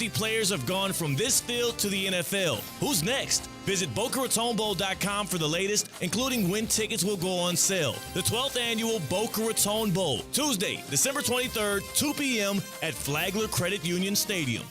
50 players have gone from this field to the NFL. Who's next? Visit BocaRatonBowl.com for the latest, including when tickets will go on sale. The 12th annual Boca Raton Bowl, Tuesday, December 23rd, 2 p.m. at Flagler Credit Union Stadium.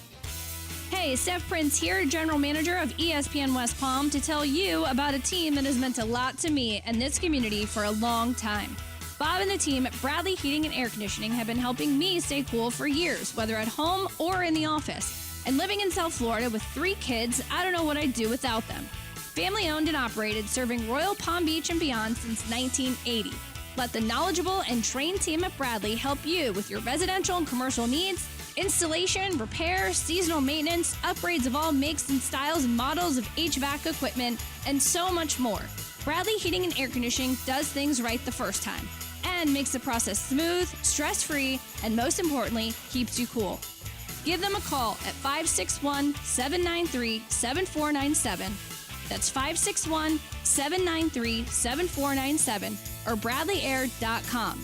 Hey, Steph Prince here, General Manager of ESPN West Palm, to tell you about a team that has meant a lot to me and this community for a long time. Bob and the team at Bradley Heating and Air Conditioning have been helping me stay cool for years, whether at home or in the office. And living in South Florida with 3 kids, I don't know what I'd do without them. Family owned and operated, serving Royal Palm Beach and beyond since 1980. Let the knowledgeable and trained team at Bradley help you with your residential and commercial needs, installation, repair, seasonal maintenance, upgrades of all makes and styles and models of HVAC equipment, and so much more. Bradley Heating and Air Conditioning does things right the first time and makes the process smooth, stress-free, and most importantly, keeps you cool. Give them a call at 561-793-7497. That's 561-793-7497 or BradleyAir.com.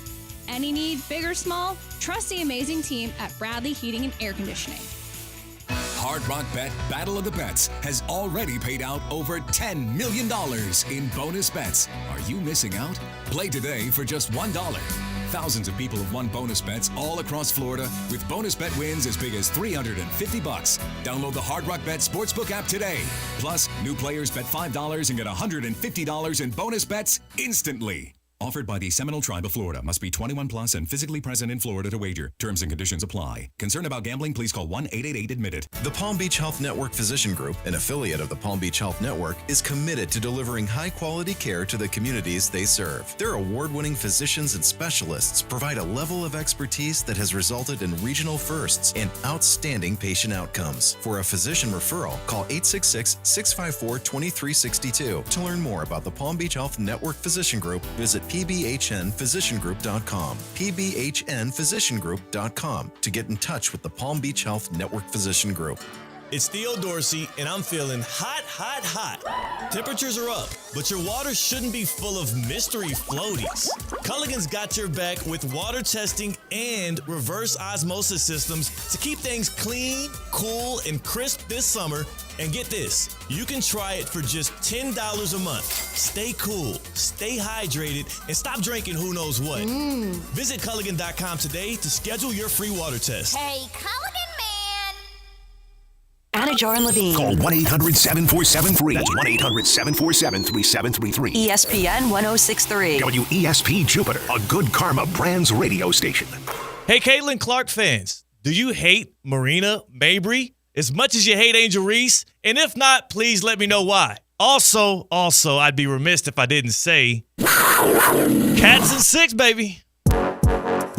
Any need, big or small, trust the amazing team at Bradley Heating and Air Conditioning. Hard Rock Bet Battle of the Bets has already paid out over $10 million in bonus bets. Are you missing out? Play today for just $1. Thousands of people have won bonus bets all across Florida with bonus bet wins as big as $350. Download the Hard Rock Bet Sportsbook app today. Plus, new players bet $5 and get $150 in bonus bets instantly. Offered by the Seminole Tribe of Florida. Must be 21 plus and physically present in Florida to wager. Terms and conditions apply. Concerned about gambling? Please call 1-888-ADMIT-IT. The Palm Beach Health Network Physician Group, an affiliate of the Palm Beach Health Network, is committed to delivering high-quality care to the communities they serve. Their award-winning physicians and specialists provide a level of expertise that has resulted in regional firsts and outstanding patient outcomes. For a physician referral, call 866-654-2362. To learn more about the Palm Beach Health Network Physician Group, visit pbhnphysiciangroup.com, pbhnphysiciangroup.com to get in touch with the Palm Beach Health Network Physician Group. It's Theo Dorsey, and I'm feeling hot, hot, hot. Temperatures are up, but your water shouldn't be full of mystery floaties. Culligan's got your back with water testing and reverse osmosis systems to keep things clean, cool, and crisp this summer. And get this, you can try it for just $10 a month. Stay cool, stay hydrated, and stop drinking who knows what. Visit Culligan.com today to schedule your free water test. Hey, Culligan man! Anna Jar and Levine. Call 1-800-7473. That's 1-800-747-3733. ESPN 1063. WESP Jupiter, a Good Karma Brands radio station. Hey, Caitlin Clark fans, do you hate Marina Mabry as much as you hate Angel Reese? And if not, please let me know why. Also, I'd be remiss if I didn't say Cats and Six, baby.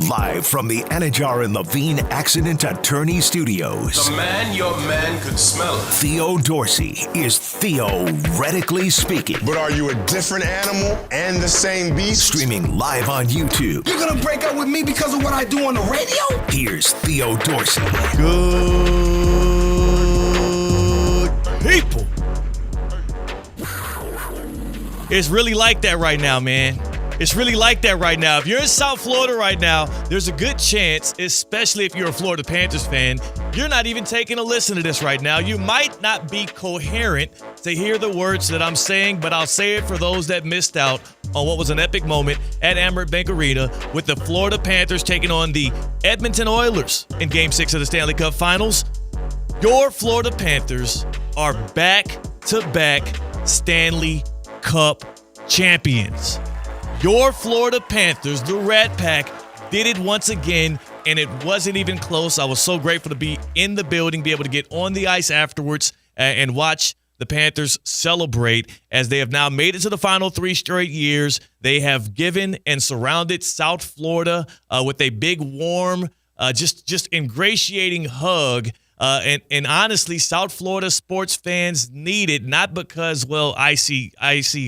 Live from the Anna Jar and Levine Accident Attorney Studios. The man your man could smell. Theo Dorsey is theoretically speaking. But are you a different animal and the same beast? Streaming live on YouTube. You're gonna break up with me because of what I do on the radio? Here's Theo Dorsey. Good people. It's really like that right now, man. It's really like that right now. If you're in South Florida right now, there's a good chance, especially if you're a Florida Panthers fan, you're not even taking a listen to this right now. You might not be coherent to hear the words that I'm saying, but I'll say it for those that missed out on what was an epic moment at Amerant Bank Arena with the Florida Panthers taking on the Edmonton Oilers in Game 6 of the Stanley Cup Finals. Your Florida Panthers are back-to-back Stanley Cup champions. Your Florida Panthers, the Rat Pack, did it once again, and it wasn't even close. I was so grateful to be in the building, be able to get on the ice afterwards and watch the Panthers celebrate as they have now made it to the final 3 straight years. They have given and surrounded South Florida with a big, warm, just ingratiating hug. And honestly, South Florida sports fans need it, not because, well, icy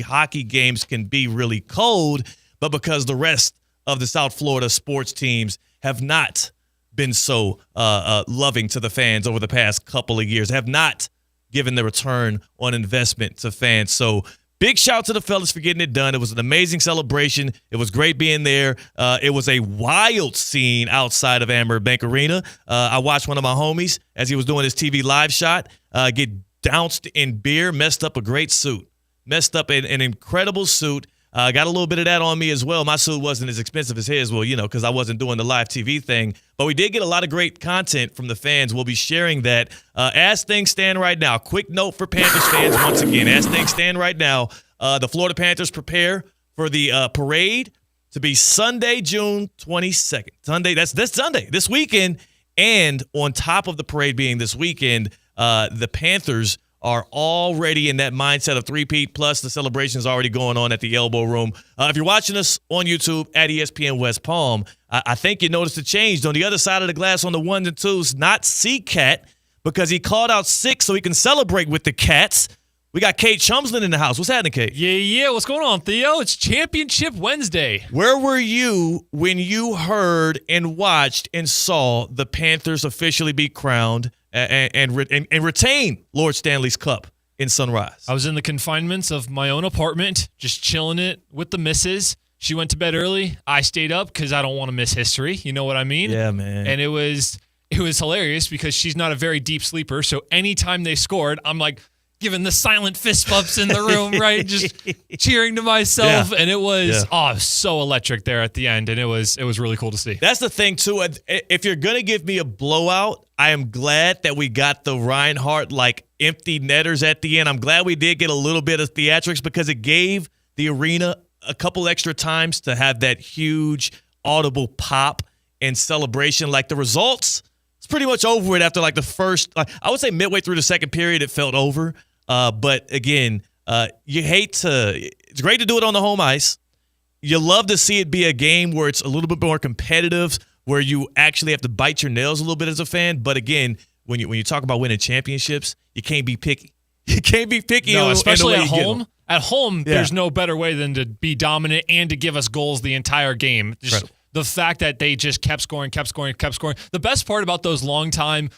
hockey games can be really cold, but because the rest of the South Florida sports teams have not been so loving to the fans over the past couple of years, have not given the return on investment to fans. So big shout to the fellas for getting it done. It was an amazing celebration. It was great being there. It was a wild scene outside of Amber Bank Arena. I watched one of my homies as he was doing his TV live shot get doused in beer, messed up a great suit. Messed up an incredible suit. Got a little bit of that on me as well. My suit wasn't as expensive as his, well, because I wasn't doing the live TV thing. But we did get a lot of great content from the fans. We'll be sharing that. As things stand right now, quick note for Panthers fans once again. As things stand right now, the Florida Panthers prepare for the parade to be Sunday, June 22nd. Sunday, that's this Sunday, this weekend. And on top of the parade being this weekend, the Panthers are already in that mindset of three-peat, plus the celebration is already going on at the Elbow Room. If you're watching us on YouTube at ESPN West Palm, I think you noticed a change. On the other side of the glass on the ones and twos, not C-Cat, because he called out sick so he can celebrate with the Cats. We got Kate Chumsland in the house. What's happening, Kate? Yeah. What's going on, Theo? It's Championship Wednesday. Where were you when you heard and watched and saw the Panthers officially be crowned and retain Lord Stanley's Cup in Sunrise? I was in the confinements of my own apartment, just chilling it with the missus. She went to bed early. I stayed up because I don't want to miss history. You know what I mean? Yeah, man. And it was hilarious because she's not a very deep sleeper. So anytime they scored, I'm like giving the silent fist bumps in the room, right? Just cheering to myself. Yeah. And it was so electric there at the end. And it was really cool to see. That's the thing, too. If you're going to give me a blowout, I am glad that we got the Reinhardt, empty netters at the end. I'm glad we did get a little bit of theatrics because it gave the arena a couple extra times to have that huge audible pop and celebration. The results, it's pretty much over it after the first, I would say midway through the second period, it felt over. But again, you hate to, it's great to do it on the home ice. You love to see it be a game where it's a little bit more competitive, where you actually have to bite your nails a little bit as a fan. But again, when you talk about winning championships, you can't be picky. You can't be picky. No, especially at home. At home, there's no better way than to be dominant and to give us goals the entire game. Just right. The fact that they just kept scoring. The best part about those long-time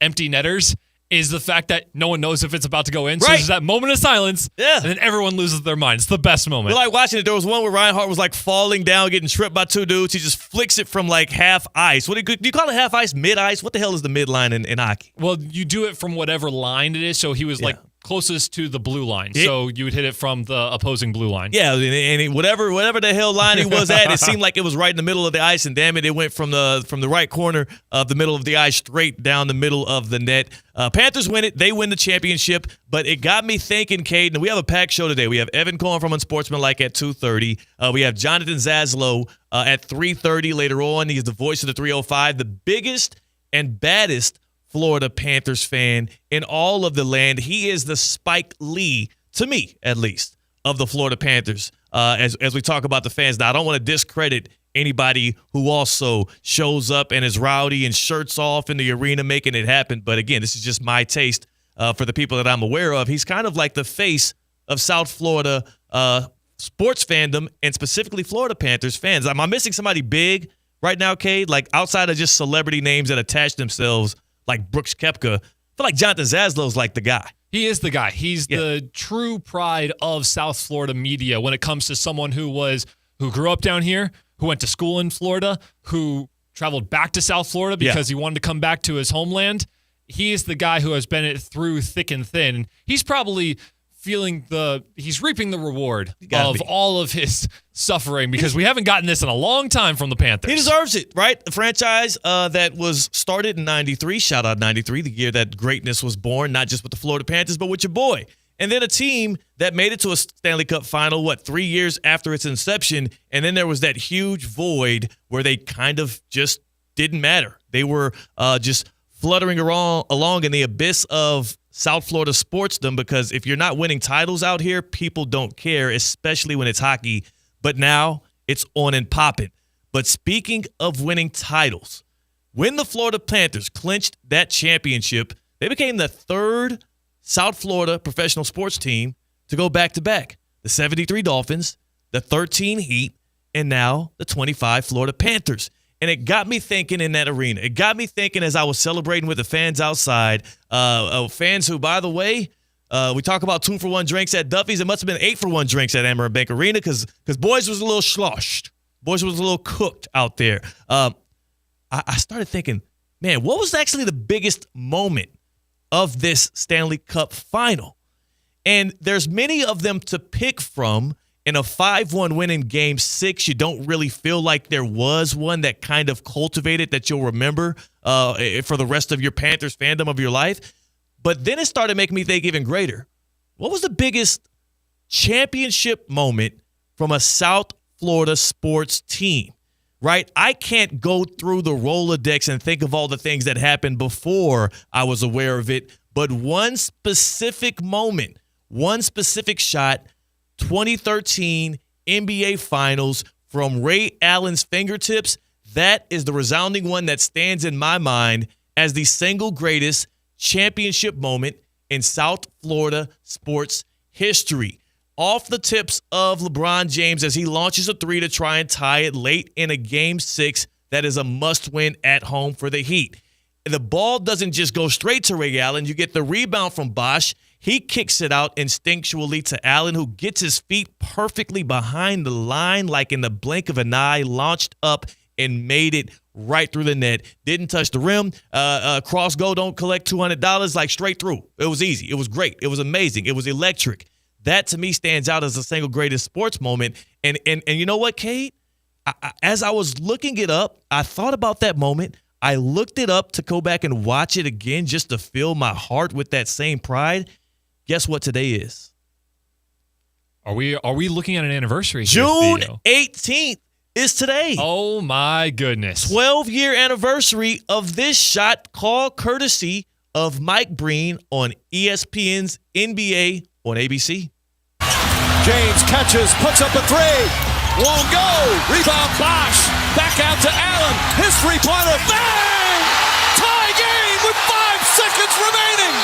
empty netters is the fact that no one knows if it's about to go in. So there's that moment of silence, and then everyone loses their mind. It's the best moment. We're watching it. There was one where Reinhardt was falling down, getting tripped by two dudes. He just flicks it from half ice. Do you call it half ice, mid ice? What the hell is the mid line in hockey? Well, you do it from whatever line it is. So he was closest to the blue line. So you would hit it from the opposing blue line. Yeah, and whatever the hell line he was at, it seemed like it was right in the middle of the ice, and damn it went from the right corner of the middle of the ice straight down the middle of the net. Panthers win it. They win the championship, but it got me thinking, Caden, we have a packed show today. We have Evan Cohen from Unsportsmanlike at 2:30. We have Jonathan Zaslow at 3:30 later on. He's the voice of the 305, the biggest and baddest Florida Panthers fan in all of the land. He is the Spike Lee, to me at least, of the Florida Panthers. As we talk about the fans, now I don't want to discredit anybody who also shows up and is rowdy and shirts off in the arena making it happen. But again, this is just my taste for the people that I'm aware of. He's kind of like the face of South Florida sports fandom, and specifically Florida Panthers fans. Am I missing somebody big right now, Cade? Outside of just celebrity names that attach themselves, like Brooks Koepka, I feel like Jonathan Zaslow's the guy. He is the guy. He's the true pride of South Florida media when it comes to someone who grew up down here, who went to school in Florida, who traveled back to South Florida because he wanted to come back to his homeland. He is the guy who has been it through thick and thin. He's probably he's reaping the reward of all of his suffering because we haven't gotten this in a long time from the Panthers. He deserves it, right? The franchise that was started in 93, shout out 93, the year that greatness was born, not just with the Florida Panthers, but with your boy. And then a team that made it to a Stanley Cup final, 3 years after its inception, and then there was that huge void where they kind of just didn't matter. They were just fluttering along in the abyss of South Florida sportsdom, because if you're not winning titles out here, people don't care, especially when it's hockey. But now it's on and popping. But speaking of winning titles, when the Florida Panthers clinched that championship, they became the third South Florida professional sports team to go back-to-back. The 73 Dolphins, the 13 Heat, and now the 25 Florida Panthers. And it got me thinking in that arena. It got me thinking as I was celebrating with the fans outside, fans who, by the way, We talk about 2-for-1 drinks at Duffy's. It must have been 8-for-1 drinks at Amerant Bank Arena because boys was a little sloshed. Boys was a little cooked out there. I started thinking, man, what was actually the biggest moment of this Stanley Cup final? And there's many of them to pick from. In a 5-1 win in Game 6, you don't really feel like there was one that kind of cultivated that you'll remember for the rest of your Panthers fandom of your life. But then it started making me think even greater. What was the biggest championship moment from a South Florida sports team? Right? I can't go through the Rolodex and think of all the things that happened before I was aware of it. But one specific moment, one specific shot, 2013 NBA Finals from Ray Allen's fingertips, that is the resounding one that stands in my mind as the single greatest championship moment in South Florida sports history. Off the tips of LeBron James as he launches a three to try and tie it late in a Game 6 that is a must-win at home for the Heat. The ball doesn't just go straight to Ray Allen. You get the rebound from Bosh. He kicks it out instinctually to Allen, who gets his feet perfectly behind the line like in the blink of an eye, launched up and made it right through the net. Didn't touch the rim. Cross go, don't collect $200, like straight through. It was easy. It was great. It was amazing. It was electric. That, to me, stands out as the single greatest sports moment. And you know what, Kate? As I was looking it up, I thought about that moment. I looked it up to go back and watch it again just to fill my heart with that same pride. Guess what today is? Are we looking at an anniversary here, June Theo? 18th is today. Oh, my goodness. 12-year anniversary of this shot, called courtesy of Mike Breen on ESPN's NBA on ABC. James catches, puts up a three. Won't go. Rebound Bosh. Back out to Allen. His three-pointer. Bang! Tie game with 5 seconds remaining.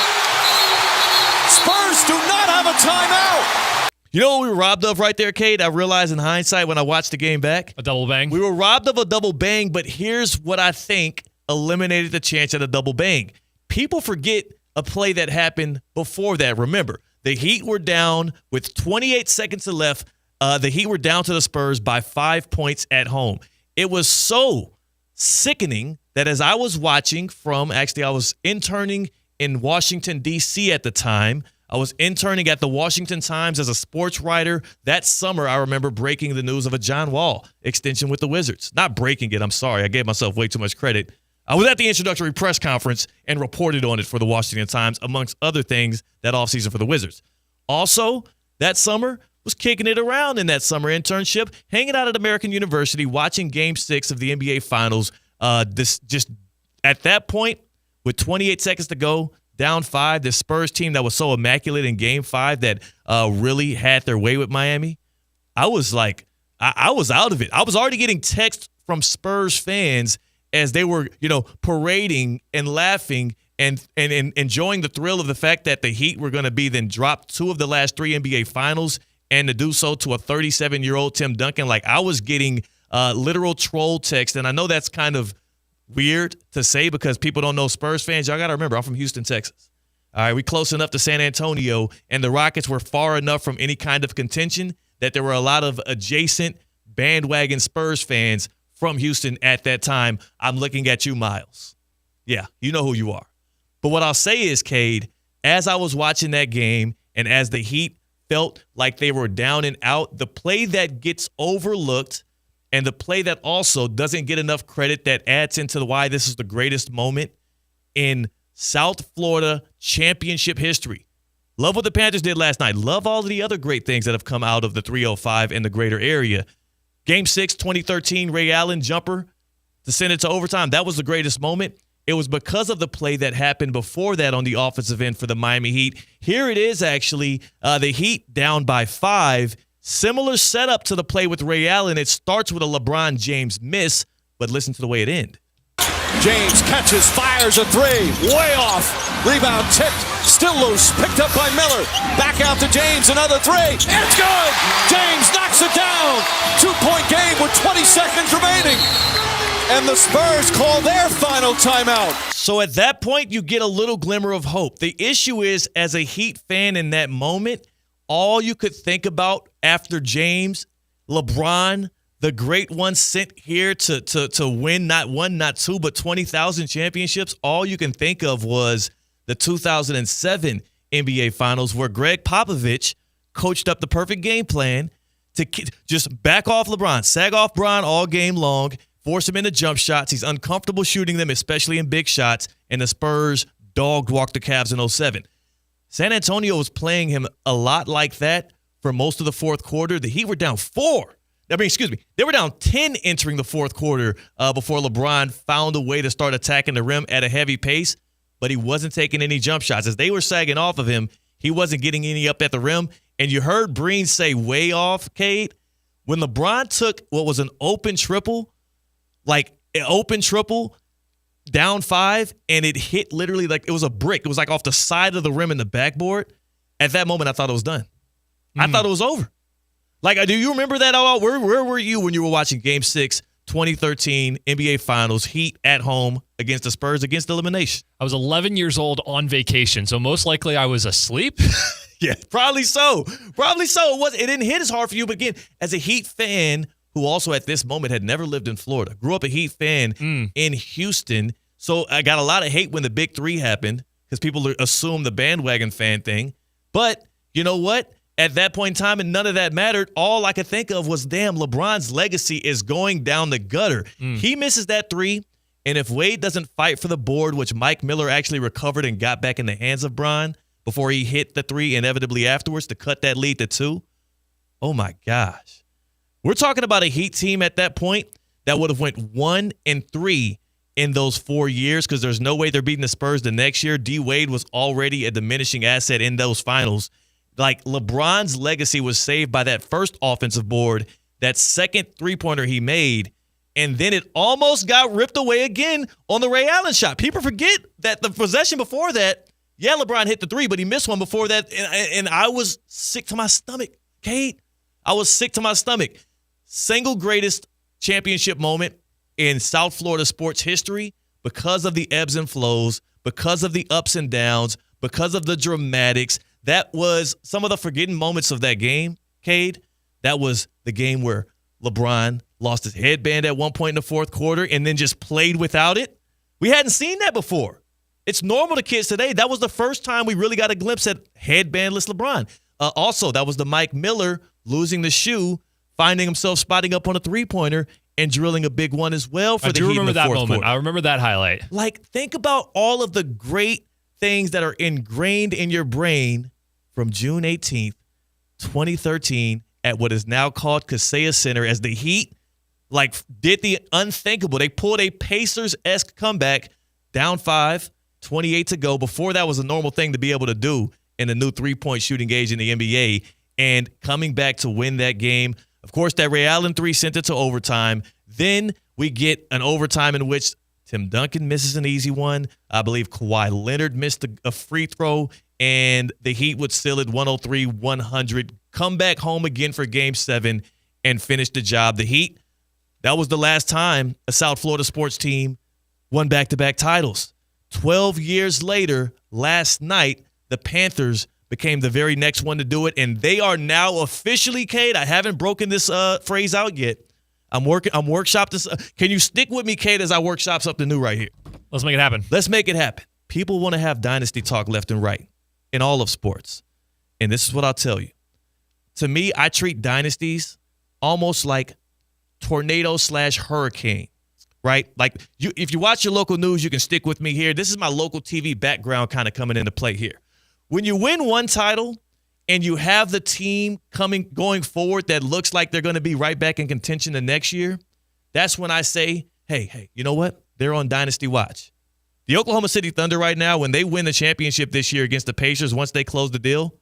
Spurs do not have a timeout. You know what we were robbed of right there, Kate? I realized in hindsight when I watched the game back. A double bang? We were robbed of a double bang, but here's what I think eliminated the chance at a double bang. People forget a play that happened before that. Remember, the Heat were down with 28 seconds left. The Heat were down to the Spurs by 5 points at home. It was so sickening that as I was watching I was interning in Washington, D.C. at the time. I was interning at the Washington Times as a sports writer. That summer, I remember breaking the news of a John Wall extension with the Wizards. Not breaking it, I'm sorry. I gave myself way too much credit. I was at the introductory press conference and reported on it for the Washington Times, amongst other things, that offseason for the Wizards. Also, that summer, was kicking it around in that summer internship, hanging out at American University, watching Game 6 of the NBA Finals. Just at that point, with 28 seconds to go, down 5, the Spurs team that was so immaculate in Game 5 that really had their way with Miami, I was like, I was out of it. I was already getting texts from Spurs fans as they were, parading and laughing and enjoying the thrill of the fact that the Heat were going to be then dropped 2 of the last 3 NBA Finals, and to do so to a 37-year-old Tim Duncan. Like, I was getting literal troll text, and I know that's kind of weird to say because people don't know Spurs fans. Y'all got to remember, I'm from Houston, Texas. All right, we close enough to San Antonio, and the Rockets were far enough from any kind of contention that there were a lot of adjacent bandwagon Spurs fans from Houston at that time. I'm looking at you, Miles. Yeah, you know who you are. But what I'll say is, Cade, as I was watching that game and as the Heat felt like they were down and out, the play that gets overlooked and the play that also doesn't get enough credit that adds into why this is the greatest moment in South Florida championship history. Love what the Panthers did last night. Love all of the other great things that have come out of the 305 and the greater area. Game 6, 2013, Ray Allen jumper to send it to overtime. That was the greatest moment. It was because of the play that happened before that on the offensive end for the Miami Heat. Here it is, actually, the Heat down by 5. Similar setup to the play with Ray Allen. It starts with a LeBron James miss, but listen to the way it ends. James catches, fires a three, way off. Rebound tipped, still loose, picked up by Miller. Back out to James, another three. It's good! James knocks it down. 2-point game with 20 seconds remaining. And the Spurs call their final timeout. So at that point, you get a little glimmer of hope. The issue is, as a Heat fan in that moment, all you could think about after James, LeBron, the great one sent here to win not one, not two, but 20,000 championships, all you can think of was the 2007 NBA Finals, where Greg Popovich coached up the perfect game plan to just back off LeBron, sag off Bron all game long, force him into jump shots. He's uncomfortable shooting them, especially in big shots, and the Spurs dog-walked the Cavs in 07. San Antonio was playing him a lot like that for most of the fourth quarter. The Heat were down 4. They were down 10 entering the fourth quarter before LeBron found a way to start attacking the rim at a heavy pace, but he wasn't taking any jump shots. As they were sagging off of him, he wasn't getting any up at the rim. And you heard Breen say way off, Cade, when LeBron took what was an open triple, down 5, and it hit literally like it was a brick. It was like off the side of the rim and the backboard. At that moment, I thought it was done. I thought it was over. Like, do you remember that at all? Where were you when you were watching Game 6, 2013 NBA Finals, Heat at home against the Spurs against elimination? I was 11 years old on vacation, so most likely I was asleep. Yeah, probably so. It didn't hit as hard for you, but again, as a Heat fan who also at this moment had never lived in Florida, grew up a Heat fan in Houston, so I got a lot of hate when the Big 3 happened because people assume the bandwagon fan thing. But you know what? At that point in time, and none of that mattered, all I could think of was, damn, LeBron's legacy is going down the gutter. He misses that 3, and if Wade doesn't fight for the board, which Mike Miller actually recovered and got back in the hands of Bron before he hit the 3 inevitably afterwards to cut that lead to 2, oh my gosh. We're talking about a Heat team at that point that would have went 1-3 in those 4 years because there's no way they're beating the Spurs the next year. D. Wade was already a diminishing asset in those finals. Like, LeBron's legacy was saved by that first offensive board, that second three-pointer he made, and then it almost got ripped away again on the Ray Allen shot. People forget that the possession before that, yeah, LeBron hit the 3, but he missed one before that, and I was sick to my stomach, Kate. I was sick to my stomach. Single greatest championship moment in South Florida sports history because of the ebbs and flows, because of the ups and downs, because of the dramatics. That was some of the forgotten moments of that game, Cade. That was the game where LeBron lost his headband at one point in the fourth quarter and then just played without it. We hadn't seen that before. It's normal to kids today. That was the first time we really got a glimpse at headbandless LeBron. Also, that was the Mike Miller losing the shoe, finding himself spotting up on a three-pointer and drilling a big one as well for the Heat in the fourth quarter. I remember that highlight. Like, think about all of the great things that are ingrained in your brain from June 18th, 2013, at what is now called Kaseya Center, as the Heat did the unthinkable. They pulled a Pacers-esque comeback, down 5, 28 to go. Before that was a normal thing to be able to do in the new three-point shooting age in the NBA, and coming back to win that game. Of course, that Ray Allen 3 sent it to overtime. Then we get an overtime in which Tim Duncan misses an easy one. I believe Kawhi Leonard missed a free throw, and the Heat would seal it 103-100, come back home again for Game 7 and finish the job. The Heat, that was the last time a South Florida sports team won back-to-back titles. 12 years later, last night, the Panthers became the very next one to do it, and they are now officially, Cade, I haven't broken this phrase out yet. I'm workshop this. Can you stick with me, Cade, as I workshop something new right here? Let's make it happen. Let's make it happen. People want to have dynasty talk left and right in all of sports. And this is what I'll tell you. To me, I treat dynasties almost like tornado/hurricane, right? Like, if you watch your local news, you can stick with me here. This is my local TV background kind of coming into play here. When you win one title and you have the team going forward that looks like they're going to be right back in contention the next year, that's when I say, hey, you know what? They're on dynasty watch. The Oklahoma City Thunder right now, when they win the championship this year against the Pacers, once they close the deal,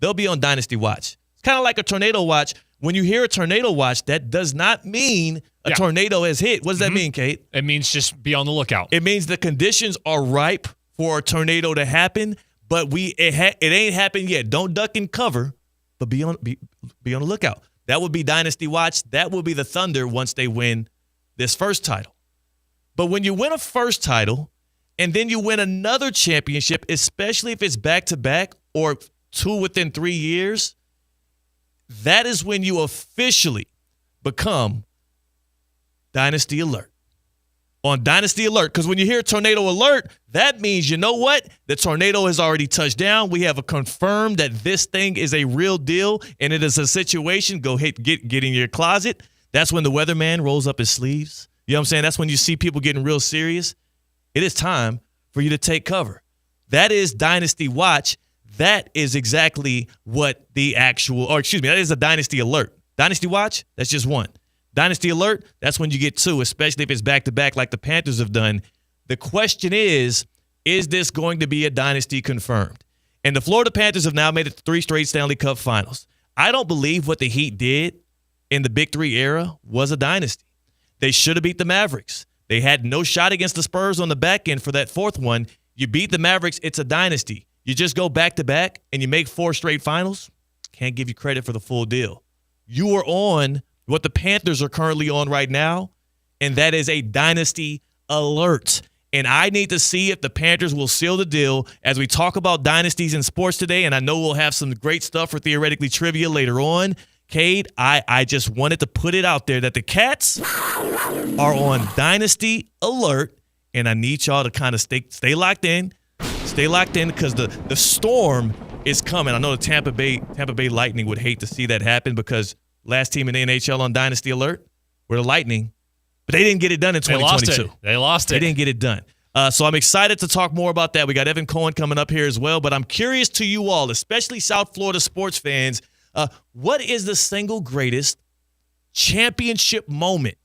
they'll be on dynasty watch. It's kind of like a tornado watch. When you hear a tornado watch, that does not mean a tornado has hit. What does that mean, Kate? It means just be on the lookout. It means the conditions are ripe for a tornado to happen, but it ain't happened yet. Don't duck and cover, but be on the lookout. That would be dynasty watch. That will be the Thunder once they win this first title. But when you win a first title and then you win another championship, especially if it's back-to-back or 2 within 3 years, that is when you officially become Dynasty Alert. On Dynasty Alert, because when you hear Tornado Alert, that means, you know what? The tornado has already touched down. We have confirmed that this thing is a real deal, and it is a situation. Go get in your closet. That's when the weatherman rolls up his sleeves. You know what I'm saying? That's when you see people getting real serious. It is time for you to take cover. That is Dynasty Watch. That is exactly what that is a Dynasty Alert. Dynasty Watch, that's just one. Dynasty Alert, that's when you get 2, especially if it's back-to-back like the Panthers have done. The question is this going to be a dynasty confirmed? And the Florida Panthers have now made it to 3 straight Stanley Cup finals. I don't believe what the Heat did in the Big 3 era was a dynasty. They should have beat the Mavericks. They had no shot against the Spurs on the back end for that 4th one. You beat the Mavericks, it's a dynasty. You just go back-to-back and you make 4 straight finals, can't give you credit for the full deal. You are on what the Panthers are currently on right now, and that is a Dynasty Alert. And I need to see if the Panthers will seal the deal as we talk about dynasties in sports today, and I know we'll have some great stuff for Theoretically Trivia later on. Cade, I just wanted to put it out there that the Cats are on Dynasty Alert, and I need y'all to kind of stay locked in. Stay locked in because the storm is coming. I know the Tampa Bay Lightning would hate to see that happen because last team in the NHL on Dynasty Alert were the Lightning, but they didn't get it done in 2022. They lost it. They didn't get it done. So I'm excited to talk more about that. We got Evan Cohen coming up here as well, but I'm curious to you all, especially South Florida sports fans, what is the single greatest championship moment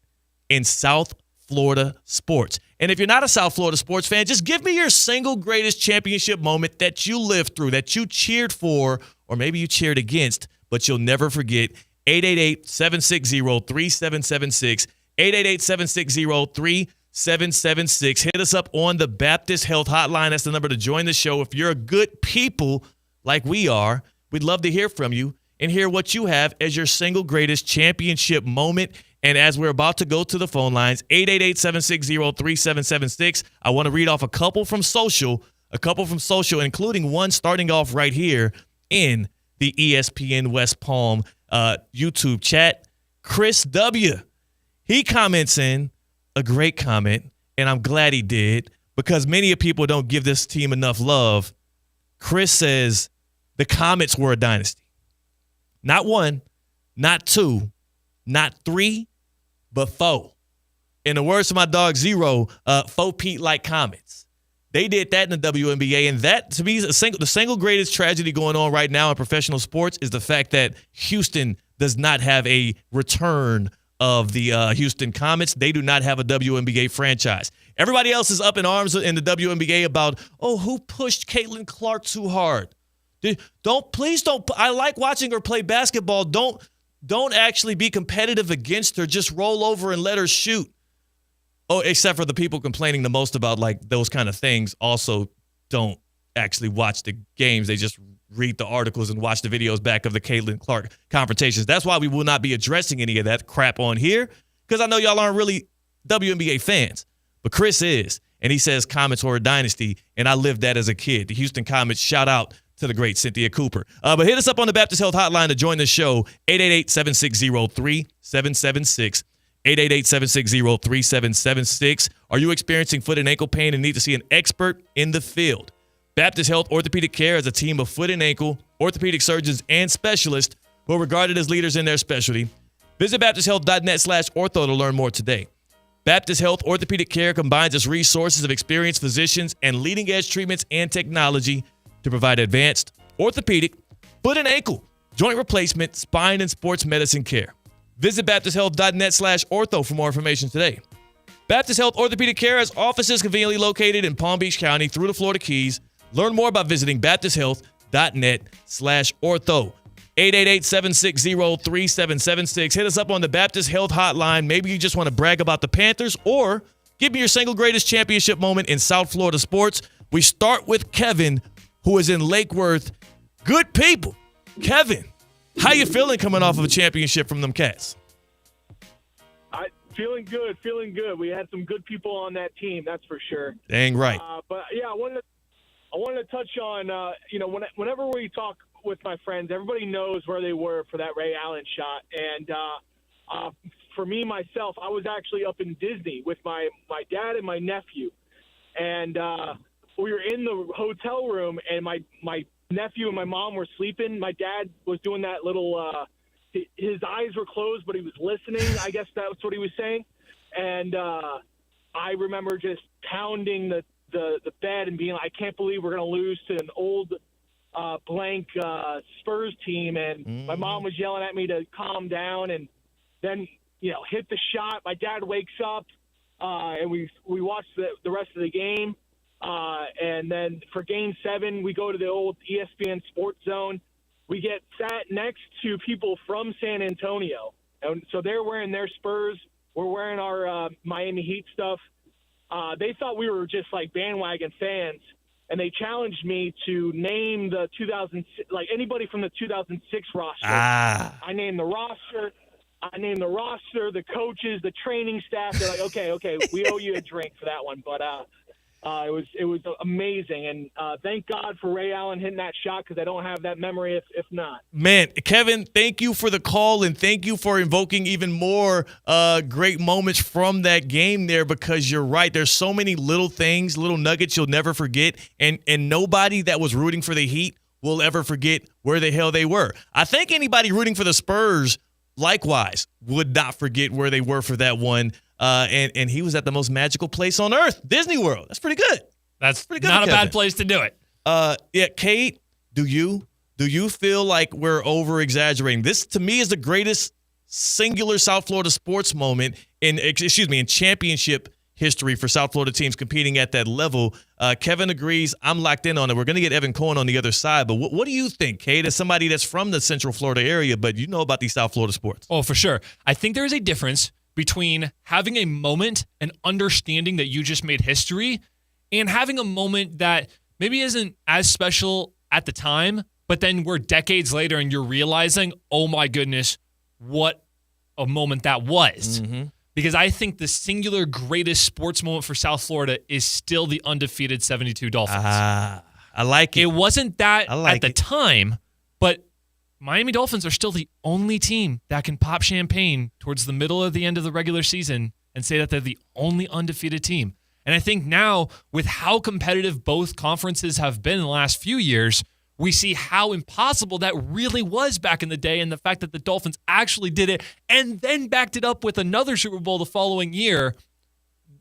in South Florida sports? And if you're not a South Florida sports fan, just give me your single greatest championship moment that you lived through, that you cheered for, or maybe you cheered against, but you'll never forget. 888-760-3776, 888-760-3776. Hit us up on the Baptist Health Hotline. That's the number to join the show. If you're a good people like we are, we'd love to hear from you and hear what you have as your single greatest championship moment. And as we're about to go to the phone lines, 888-760-3776, I want to read off a couple from social, including one starting off right here in the ESPN West Palm YouTube chat. Chris W., he comments in a great comment, and I'm glad he did because many people don't give this team enough love. Chris says the Comets were a dynasty. Not 1, not 2, not 3, but 4. In the words of my dog Zero, 4 Pete like Comets. They did that in the WNBA, and that, to me, the single greatest tragedy going on right now in professional sports is the fact that Houston does not have a return of the Houston Comets. They do not have a WNBA franchise. Everybody else is up in arms in the WNBA about, who pushed Caitlin Clark too hard? Please don't. I like watching her play basketball. Don't actually be competitive against her. Just roll over and let her shoot. Oh, except for the people complaining the most about like those kind of things also don't actually watch the games. They just read the articles and watch the videos back of the Caitlin Clark confrontations. That's why we will not be addressing any of that crap on here because I know y'all aren't really WNBA fans. But Chris is, and he says Comets were a dynasty, and I lived that as a kid. The Houston Comets, shout out to the great Cynthia Cooper. But hit us up on the Baptist Health Hotline to join the show, 888-760-3776. 888-760-3776. Are you experiencing foot and ankle pain and need to see an expert in the field? Baptist Health Orthopedic Care is a team of foot and ankle, orthopedic surgeons, and specialists who are regarded as leaders in their specialty. Visit baptisthealth.net/ortho to learn more today. Baptist Health Orthopedic Care combines its resources of experienced physicians and leading-edge treatments and technology to provide advanced orthopedic, foot and ankle, joint replacement, spine, and sports medicine care. Visit baptisthealth.net/ortho for more information today. Baptist Health Orthopedic Care has offices conveniently located in Palm Beach County through the Florida Keys. Learn more by visiting baptisthealth.net/ortho. 888-760-3776. Hit us up on the Baptist Health Hotline. Maybe you just want to brag about the Panthers or give me your single greatest championship moment in South Florida sports. We start with Kevin, who is in Lake Worth. Good people. Kevin, how you feeling coming off of a championship from them Cats? Feeling good. We had some good people on that team, that's for sure. Dang right. But yeah, I wanted to touch on, whenever we talk with my friends, everybody knows where they were for that Ray Allen shot. And for me, myself, I was actually up in Disney with my dad and my nephew. And we were in the hotel room, and my nephew and my mom were sleeping. My dad was doing that little his eyes were closed, but he was listening. I guess that's what he was saying. And I remember just pounding the bed and being like, I can't believe we're going to lose to an old blank Spurs team. And my mom was yelling at me to calm down, and then, hit the shot. My dad wakes up, and we watched the rest of the game. And then for Game 7, we go to the old ESPN Sports Zone. We get sat next to people from San Antonio. And so they're wearing their Spurs. We're wearing our Miami Heat stuff. They thought we were just like bandwagon fans. And they challenged me to name the 2006, like anybody from the 2006 roster. I named the roster. The coaches, the training staff. They're like, okay, we owe you a drink for that one. But it was amazing, and thank God for Ray Allen hitting that shot, because I don't have that memory if not. Man, Kevin, thank you for the call, and thank you for invoking even more great moments from that game there, because you're right. There's so many little things, little nuggets you'll never forget, and nobody that was rooting for the Heat will ever forget where the hell they were. I think anybody rooting for the Spurs, likewise, would not forget where they were for that one. And he was at the most magical place on earth, Disney World. That's pretty good. That's pretty good. Not a bad place to do it. Yeah, Kate, do you feel like we're over exaggerating? This to me is the greatest singular South Florida sports moment in championship history for South Florida teams competing at that level. Kevin agrees. I'm locked in on it. We're going to get Evan Cohen on the other side. But what do you think, Kate, as somebody that's from the Central Florida area, but you know about these South Florida sports? Oh, for sure. I think there is a difference between having a moment and understanding that you just made history and having a moment that maybe isn't as special at the time, but then we're decades later and you're realizing, oh my goodness, what a moment that was. Mm-hmm. Because I think the singular greatest sports moment for South Florida is still the undefeated 72 Dolphins. I like it. It wasn't that at the time, but Miami Dolphins are still the only team that can pop champagne towards the middle of the end of the regular season and say that they're the only undefeated team. And I think now, with how competitive both conferences have been in the last few years, we see how impossible that really was back in the day, and the fact that the Dolphins actually did it and then backed it up with another Super Bowl the following year.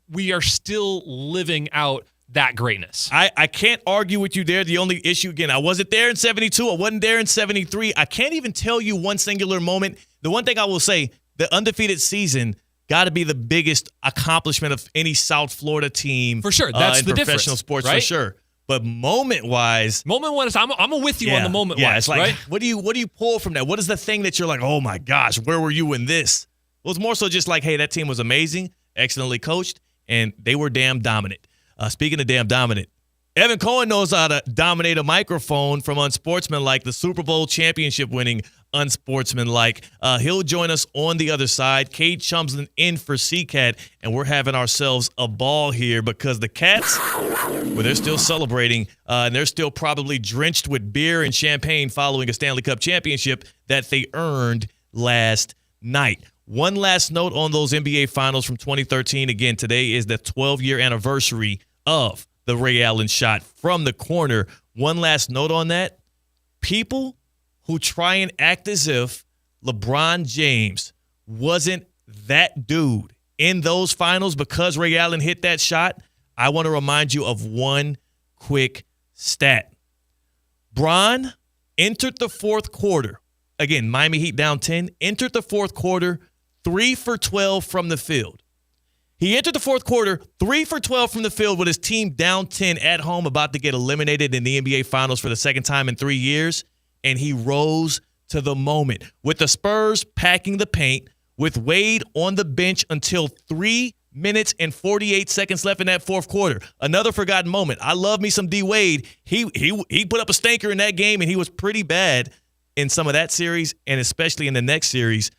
We are still living out that greatness. I can't argue with you there. The only issue, again, I wasn't there in 72. I wasn't there in 73. I can't even tell you one singular moment. The one thing I will say, the undefeated season got to be the biggest accomplishment of any South Florida team. For sure. That's in the professional difference, sports, right? For sure. But moment-wise, I'm with you on the moment-wise. It's like, right? What do you pull from that? What is the thing that you're like, oh my gosh, where were you in this? Well, it's more so just like, hey, that team was amazing, excellently coached, and they were damn dominant. Speaking of damn dominant, Evan Cohen knows how to dominate a microphone from unsportsmanlike, the Super Bowl championship winning unsportsmanlike. He'll join us on the other side. Cade Chumsland in for CCAT, and we're having ourselves a ball here because the Cats, well, they're still celebrating, and they're still probably drenched with beer and champagne following a Stanley Cup championship that they earned last night. One last note on those NBA Finals from 2013. Again, today is the 12-year anniversary of the Ray Allen shot from the corner. One last note on that. People who try and act as if LeBron James wasn't that dude in those finals because Ray Allen hit that shot, I want to remind you of one quick stat. Bron entered the fourth quarter. Again, Miami Heat down 10. Entered the fourth quarter 3 for 12 from the field. He entered the fourth quarter 3 for 12 from the field with his team down 10 at home, about to get eliminated in the NBA Finals for the second time in 3 years. And he rose to the moment with the Spurs packing the paint, with Wade on the bench until 3 minutes and 48 seconds left in that fourth quarter. Another forgotten moment. I love me some D Wade. He put up a stinker in that game, and he was pretty bad in some of that series, and especially in the next series.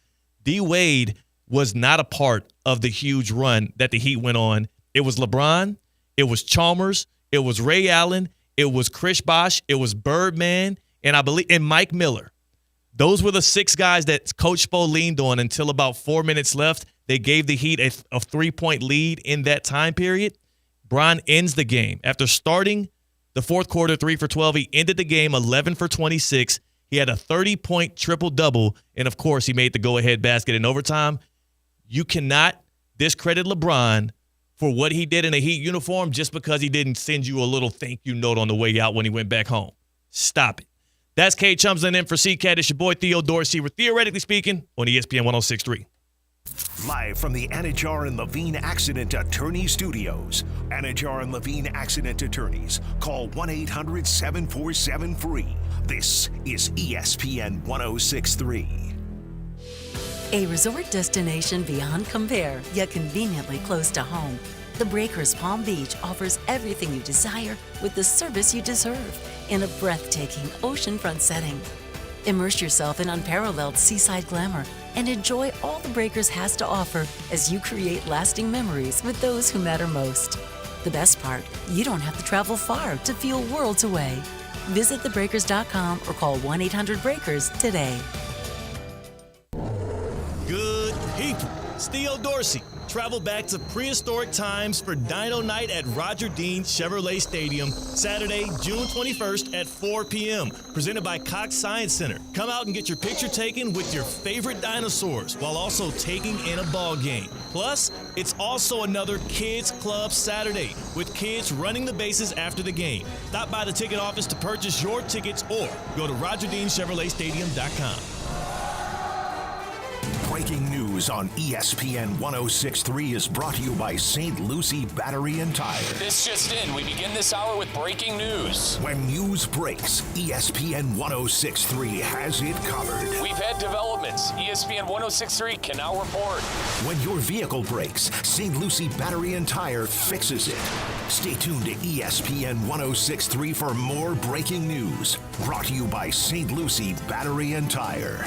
D Wade was not a part of the huge run that the Heat went on. It was LeBron, it was Chalmers, it was Ray Allen, it was Chris Bosh, it was Birdman, and Mike Miller. Those were the 6 guys that Coach Spo leaned on until about 4 minutes left. They gave the Heat a 3-point lead in that time period. Bron ends the game. After starting the fourth quarter 3 for 12, he ended the game 11 for 26. He had a 30-point triple-double, and, of course, he made the go-ahead basket in overtime. You cannot discredit LeBron for what he did in a Heat uniform just because he didn't send you a little thank you note on the way out when he went back home. Stop it. That's Kay Chumsland in for C-Cat. It's your boy Theo Dorsey. We're theoretically speaking on ESPN 106.3. Live from the Anajar and Levine Accident Attorney Studios. Anajar and Levine Accident Attorneys. Call 1-800-747-FREE. This is ESPN 106.3. A resort destination beyond compare, yet conveniently close to home. The Breakers Palm Beach offers everything you desire with the service you deserve in a breathtaking oceanfront setting. Immerse yourself in unparalleled seaside glamour and enjoy all the Breakers has to offer as you create lasting memories with those who matter most. The best part, you don't have to travel far to feel worlds away. Visit thebreakers.com or call 1-800-BREAKERS today. Good people. It's Theo Dorsey. Travel back to prehistoric times for Dino Night at Roger Dean Chevrolet Stadium, Saturday, June 21st at 4 p.m. Presented by Cox Science Center. Come out and get your picture taken with your favorite dinosaurs while also taking in a ball game. Plus, it's also another Kids Club Saturday with kids running the bases after the game. Stop by the ticket office to purchase your tickets or go to RogerDeanChevroletStadium.com. Breaking news on ESPN 106.3 is brought to you by St. Lucie Battery and Tire. This just in, we begin this hour with breaking news. When news breaks, ESPN 106.3 has it covered. We've had developments. ESPN 106.3 can now report. When your vehicle breaks, St. Lucie Battery and Tire fixes it. Stay tuned to ESPN 106.3 for more breaking news. Brought to you by St. Lucie Battery and Tire.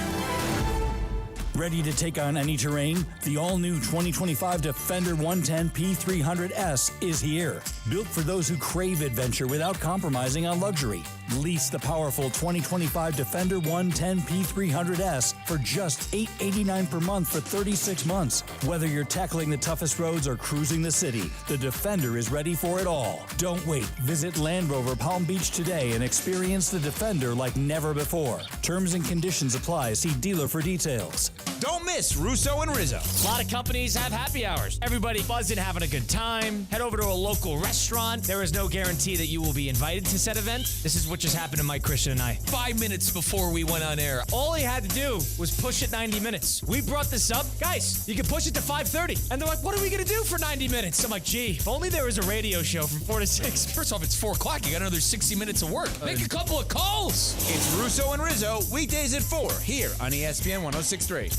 Ready to take on any terrain? The all-new 2025 Defender 110 P300S is here. Built for those who crave adventure without compromising on luxury. Lease the powerful 2025 Defender 110 P300S for just $889 per month for 36 months. Whether you're tackling the toughest roads or cruising the city, the Defender is ready for it all. Don't wait. Visit Land Rover Palm Beach today and experience the Defender like never before. Terms and conditions apply. See dealer for details. Don't miss Russo and Rizzo. A lot of companies have happy hours. Everybody buzzing, having a good time. Head over to a local restaurant. There is no guarantee that you will be invited to said event. This is what just happened to Mike Christian and I. 5 minutes before we went on air, all he had to do was push it 90 minutes. We brought this up. Guys, you can push it to 5:30. And they're like, what are we going to do for 90 minutes? I'm like, gee, if only there was a radio show from 4 to 6. First off, it's 4 o'clock. You got another 60 minutes of work. Make a couple of calls. It's Russo and Rizzo, weekdays at 4, here on ESPN 106.3.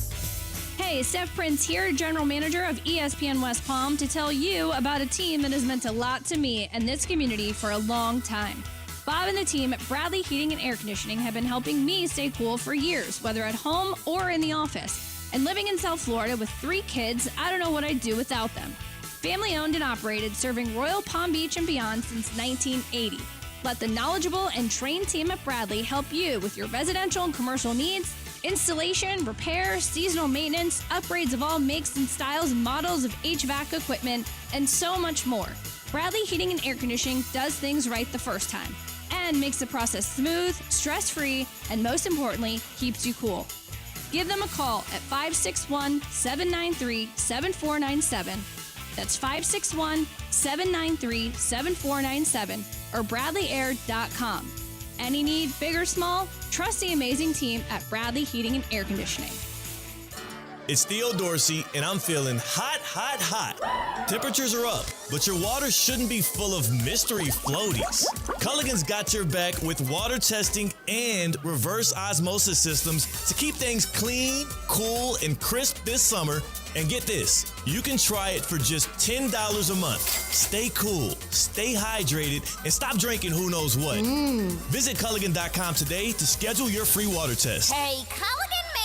Hey, Steph Prince here, General Manager of ESPN West Palm, to tell you about a team that has meant a lot to me and this community for a long time. Bob and the team at Bradley Heating and Air Conditioning have been helping me stay cool for years, whether at home or in the office. And living in South Florida with 3 kids, I don't know what I'd do without them. Family owned and operated, serving Royal Palm Beach and beyond since 1980. Let the knowledgeable and trained team at Bradley help you with your residential and commercial needs, installation, repair, seasonal maintenance, upgrades of all makes and styles and models of HVAC equipment, and so much more. Bradley Heating and Air Conditioning does things right the first time and makes the process smooth, stress-free, and most importantly, keeps you cool. Give them a call at 561-793-7497. That's 561-793-7497 or bradleyair.com. Any need, big or small, trust the amazing team at Bradley Heating and Air Conditioning. It's Theo Dorsey, and I'm feeling hot, hot, hot. Temperatures are up, but your water shouldn't be full of mystery floaties. Culligan's got your back with water testing and reverse osmosis systems to keep things clean, cool, and crisp this summer. And get this, you can try it for just $10 a month. Stay cool, stay hydrated, and stop drinking who knows what. Visit Culligan.com today to schedule your free water test. Hey, Culligan man!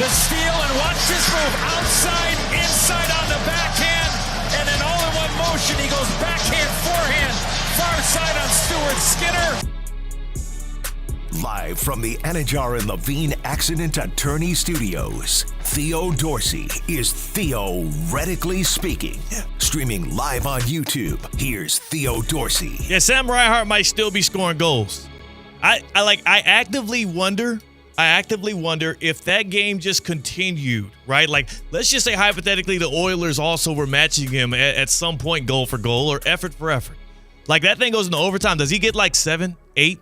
The steal, and watch this move. Outside, inside on the backhand, and then all in one motion, he goes backhand, forehand, far side on Stuart Skinner. Live from the Anajar and Levine Accident Attorney Studios, Theo Dorsey is theoretically speaking. Streaming live on YouTube, here's Theo Dorsey. Yeah, Sam Reinhart might still be scoring goals. I actively wonder if that game just continued, right? Like, let's just say hypothetically the Oilers also were matching him at some point goal for goal or effort for effort. Like, that thing goes into overtime. Does he get like 7, 8,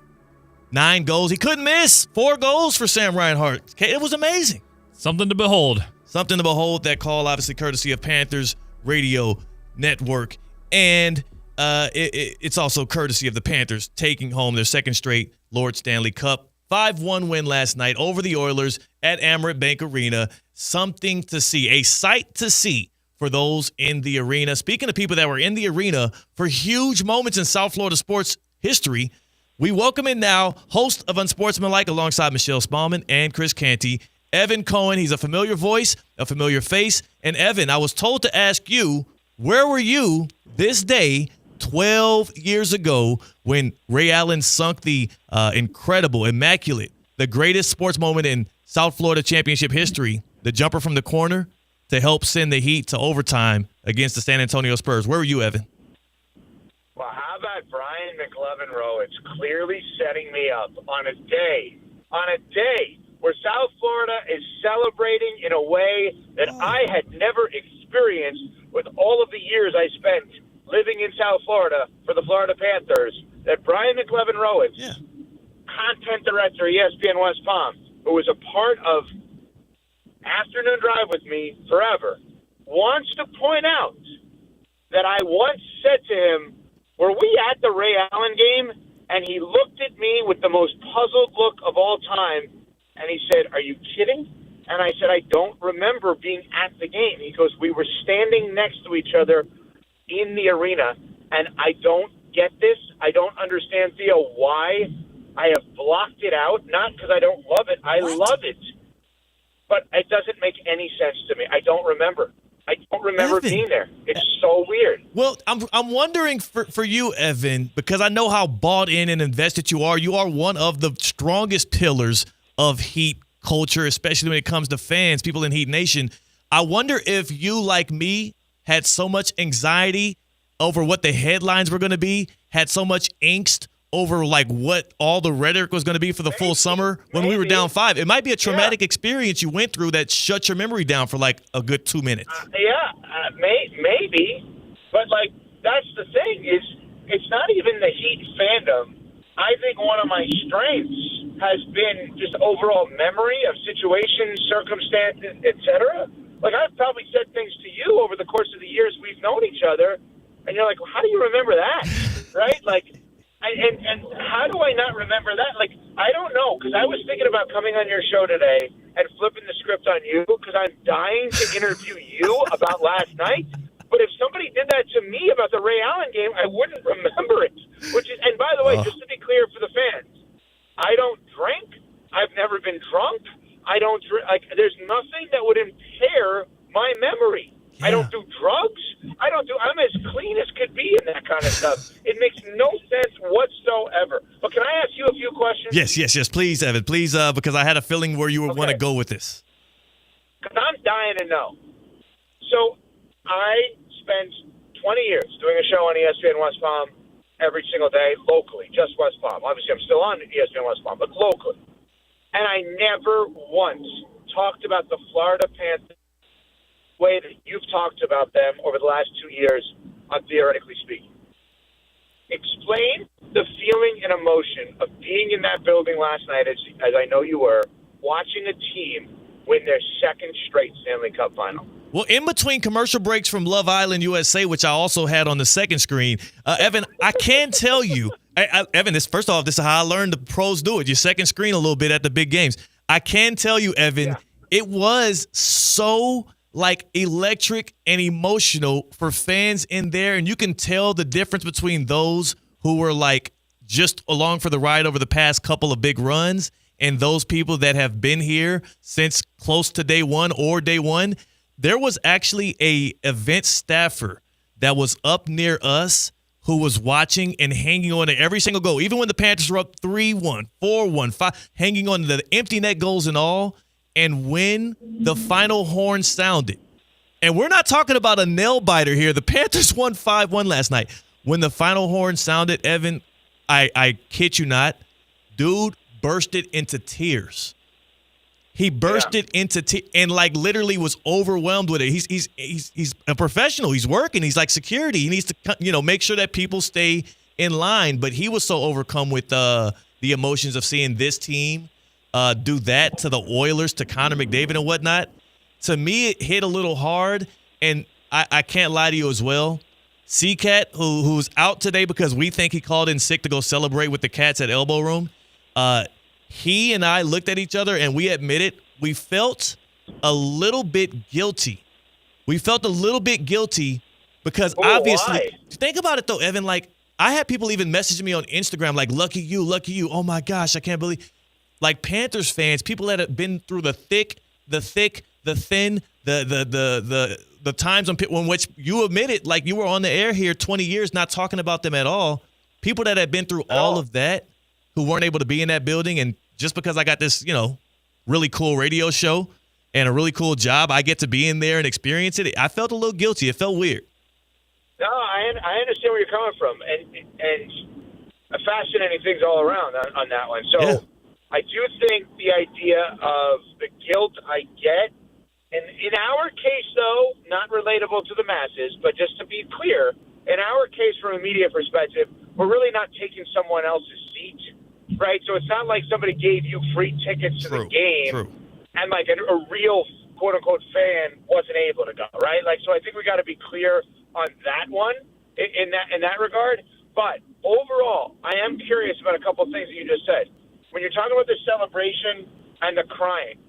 9 goals? He couldn't miss. 4 goals for Sam Reinhart. It was amazing. Something to behold. Something to behold. That call, obviously, courtesy of Panthers Radio Network. And it's also courtesy of the Panthers taking home their second straight Lord Stanley Cup. 5-1 win last night over the Oilers at Amerant Bank Arena. Something to see. A sight to see for those in the arena. Speaking of people that were in the arena for huge moments in South Florida sports history, we welcome in now host of Unsportsmanlike alongside Michelle Spallman and Chris Canty, Evan Cohen. He's a familiar voice, a familiar face. And Evan, I was told to ask you, where were you this day 12 years ago when Ray Allen sunk the incredible, immaculate, the greatest sports moment in South Florida championship history, the jumper from the corner to help send the Heat to overtime against the San Antonio Spurs? Where were you, Evan? Well, how about Brian McLevin-Rowitz clearly setting me up on a day where South Florida is celebrating in a way that I had never experienced with all of the years I spent living in South Florida for the Florida Panthers, that Brian McLevin-Rowitz, content director, ESPN West Palm, who was a part of Afternoon Drive with me forever, wants to point out that I once said to him, were we at the Ray Allen game? And he looked at me with the most puzzled look of all time, and he said, are you kidding? And I said, I don't remember being at the game. He goes, we were standing next to each other in the arena, and I don't get this. I don't understand, Theo, why I have blocked it out. Not because I don't love it. I love it. But it doesn't make any sense to me. I don't remember. I don't remember Evan, being there. It's so weird. Well, I'm wondering for you, Evan, because I know how bought in and invested you are. You are one of the strongest pillars of Heat culture, especially when it comes to fans, people in Heat Nation. I wonder if you, like me, had so much anxiety over what the headlines were going to be, had so much angst over like what all the rhetoric was going to be for the full summer when we were down 5. It might be a traumatic experience you went through that shut your memory down for like a good 2 minutes. Maybe. But, like, that's the thing is it's not even the Heat fandom. I think one of my strengths has been just overall memory of situations, circumstances, etc. Like, I've probably said things to you over the course of the years we've known each other, and you're like, well, how do you remember that? Right? Like, and how do I not remember that? Like, I don't know, because I was thinking about coming on your show today and flipping the script on you, because I'm dying to interview you about last night. But if somebody did that to me about the Ray Allen game, I wouldn't remember it. And by the way, just to be clear for the fans, I don't drink. I've never been drunk. I don't drink. Like, there's nothing that would impair my memory. Yeah. I don't do drugs. I'm as clean as could be in that kind of stuff. It makes no sense whatsoever. But can I ask you a few questions? Yes. Please, Evan. Please, because I had a feeling where you would want to go with this. Because I'm dying to know. So I spent 20 years doing a show on ESPN West Palm every single day locally, just West Palm. Obviously, I'm still on ESPN West Palm, but locally. And I never once talked about the Florida Panthers the way that you've talked about them over the last 2 years on Theoretically Speaking. Explain the feeling and emotion of being in that building last night, as I know you were, watching a team win their second straight Stanley Cup final. Well, in between commercial breaks from Love Island USA, which I also had on the second screen, Evan, I can tell you, Evan, first off, this is how I learned the pros do it. You second screen a little bit at the big games. I can tell you, Evan, it was so like electric and emotional for fans in there, and you can tell the difference between those who were like just along for the ride over the past couple of big runs and those people that have been here since close to day one or day one, there was actually a event staffer that was up near us who was watching and hanging on to every single goal, even when the Panthers were up 3-1, 4-1, 5, hanging on to the empty net goals and all. And when the final horn sounded, and we're not talking about a nail biter here. The Panthers won 5-1 last night. When the final horn sounded, Evan, I kid you not, dude bursted into tears. He bursted into tears and like literally was overwhelmed with it. He's a professional. He's working. He's like security. He needs to make sure that people stay in line. But he was so overcome with the emotions of seeing this team do that to the Oilers, to Connor McDavid and whatnot. To me, it hit a little hard, and I can't lie to you as well. C-Cat, who's out today because we think he called in sick to go celebrate with the Cats at Elbow Room, he and I looked at each other, and we admitted we felt a little bit guilty. We felt a little bit guilty because obviously – think about it, though, Evan. Like, I had people even messaging me on Instagram like, lucky you. Oh, my gosh, I can't believe – like Panthers fans, people that have been through the thick, the thin, the times on which you admitted, like you were on the air here 20 years not talking about them at all. People that have been through all of that who weren't able to be in that building, and just because I got this, really cool radio show and a really cool job, I get to be in there and experience it. I felt a little guilty. It felt weird. No, I understand where you're coming from, and fascinating things all around on that one. So. Yeah. I do think the idea of the guilt I get, and in our case, though, not relatable to the masses, but just to be clear, in our case, from a media perspective, we're really not taking someone else's seat, right? So it's not like somebody gave you free tickets to the game, and like a real quote-unquote fan wasn't able to go, right? Like, so I think we got to be clear on that one in that regard. But overall, I am curious about a couple of things that you just said. When you're talking about the celebration and the crying,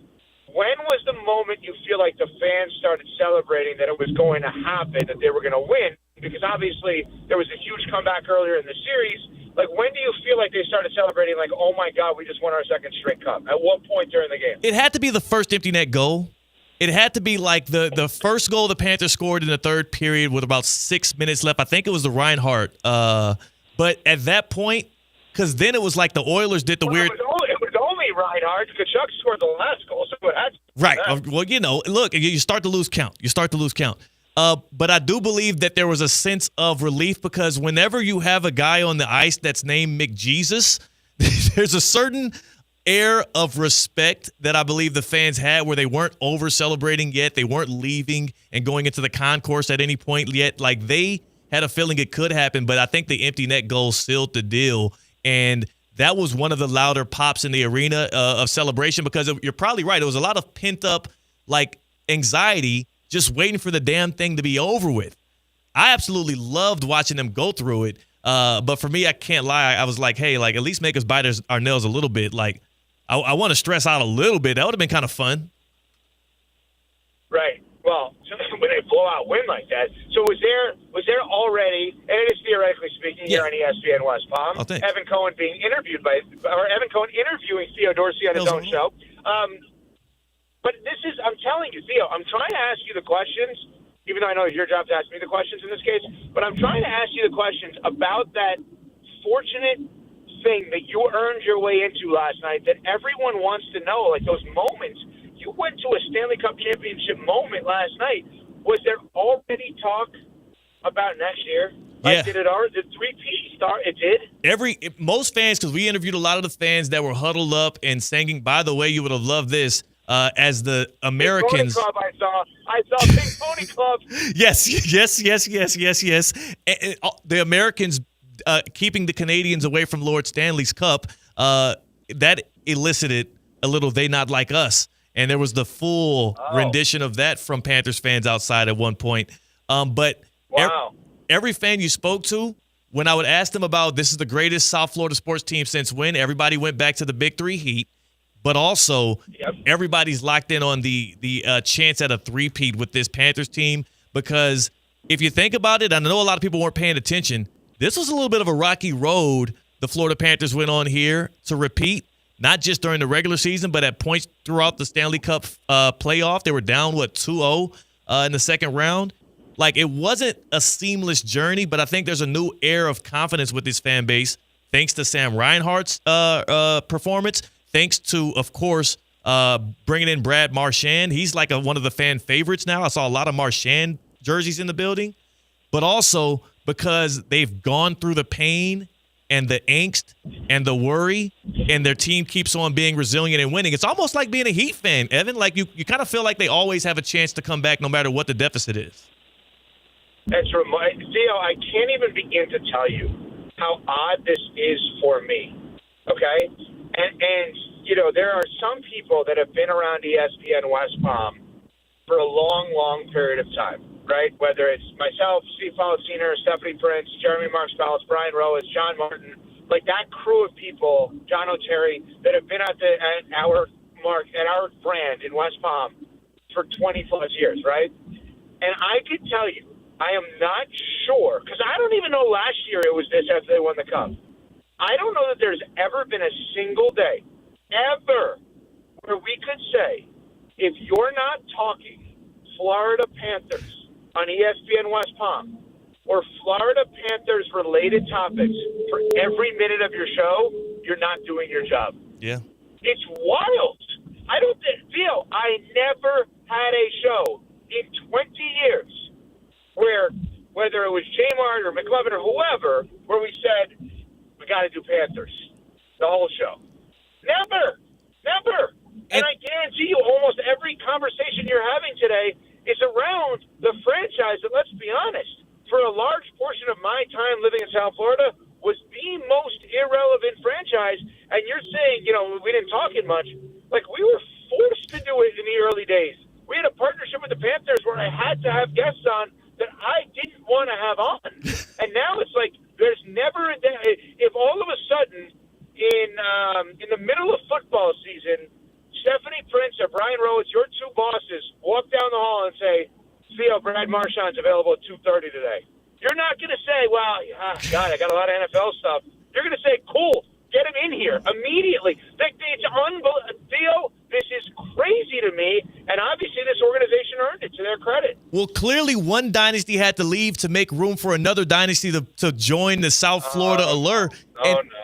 when was the moment you feel like the fans started celebrating that it was going to happen, that they were going to win? Because obviously there was a huge comeback earlier in the series. Like, when do you feel like they started celebrating like, oh, my God, we just won our second straight cup? At what point during the game? It had to be the first empty net goal. It had to be like the first goal the Panthers scored in the third period with about 6 minutes left. I think it was the Reinhardt. But at that point, because then it was like the Oilers did the weird. It was only Reinhardt. Kachuk scored the last goal, so it had to be right. that. Well, look, you start to lose count. But I do believe that there was a sense of relief because whenever you have a guy on the ice that's named McJesus, there's a certain air of respect that I believe the fans had where they weren't over-celebrating yet. They weren't leaving and going into the concourse at any point yet. Like, they had a feeling it could happen, but I think the empty net goal sealed the deal. And that was one of the louder pops in the arena of celebration because you're probably right. It was a lot of pent-up, like, anxiety just waiting for the damn thing to be over with. I absolutely loved watching them go through it. But for me, I can't lie. I was like, hey, like, at least make us bite our nails a little bit. Like, I want to stress out a little bit. That would have been kind of fun. Right. Well, when they blow out win like that. So was there already, and it is theoretically speaking here on ESPN West Palm, Evan Cohen Evan Cohen interviewing Theo Dorsey on his own show. But I'm telling you, Theo, I'm trying to ask you the questions, even though I know it's your job to ask me the questions in this case, but I'm trying to ask you the questions about that fortunate thing that you earned your way into last night that everyone wants to know, like those moments. You went to a Stanley Cup championship moment last night. Was there already talk about next year? Like, yeah. Did 3P start? It did? Most fans, because we interviewed a lot of the fans that were huddled up and singing, by the way, you would have loved this, as the Americans. Big Pony Club I saw Big Pony Club. Yes. And the Americans keeping the Canadians away from Lord Stanley's Cup, that elicited a little "they not like us." And there was the full rendition of that from Panthers fans outside at one point. But every fan you spoke to, when I would ask them about this is the greatest South Florida sports team since when, everybody went back to the Big Three Heat. But also, everybody's locked in on the chance at a three-peat with this Panthers team. Because if you think about it, I know a lot of people weren't paying attention. This was a little bit of a rocky road the Florida Panthers went on here to repeat. not just during the regular season, but at points throughout the Stanley Cup playoff. They were down, 2-0 in the second round. Like, it wasn't a seamless journey, but I think there's a new air of confidence with this fan base, thanks to Sam Reinhart's performance, thanks to, of course, bringing in Brad Marchand. He's like one of the fan favorites now. I saw a lot of Marchand jerseys in the building, but also because they've gone through the pain and the angst and the worry, and their team keeps on being resilient and winning. It's almost like being a Heat fan, Evan. Like, you kind of feel like they always have a chance to come back no matter what the deficit is. Theo, I can't even begin to tell you how odd this is for me, okay? And you know, there are some people that have been around ESPN West Palm for a long, long period of time, right? Whether it's myself, Steve Policiner, Stephanie Prince, Jeremy Marks Ballas, Brian Rose, John Martin, like that crew of people, John O'Terry, that have been at our brand in West Palm for 20-plus years, right? And I could tell you, I am not sure, because I don't even know last year it was this after they won the Cup. I don't know that there's ever been a single day, ever, where we could say, if you're not talking Florida Panthers on ESPN West Palm or Florida Panthers-related topics for every minute of your show, you're not doing your job. Yeah. It's wild. Theo, I never had a show in 20 years where, whether it was J-Mart or McLevin or whoever, where we said, we got to do Panthers, the whole show. Never. And I guarantee you almost every conversation you're having today is around the franchise that, let's be honest, for a large portion of my time living in South Florida, was the most irrelevant franchise. And you're saying, you know, we didn't talk it much. Like, we were forced to do it in the early days. We had a partnership with the Panthers where I had to have guests on that I didn't want to have on. And now it's like there's never a day. If all of a sudden in the middle of football season, Stephanie Prince or Brian Rose, your two bosses, walk down the hall and say, Theo, Brad Marchand's available at 2:30 today. You're not going to say, well, God, I got a lot of NFL stuff. You're going to say, cool, get him in here immediately. It's unbelievable. Theo, this is crazy to me, and obviously this organization earned it, to their credit. Well, clearly one dynasty had to leave to make room for another dynasty to join the South Florida Allure.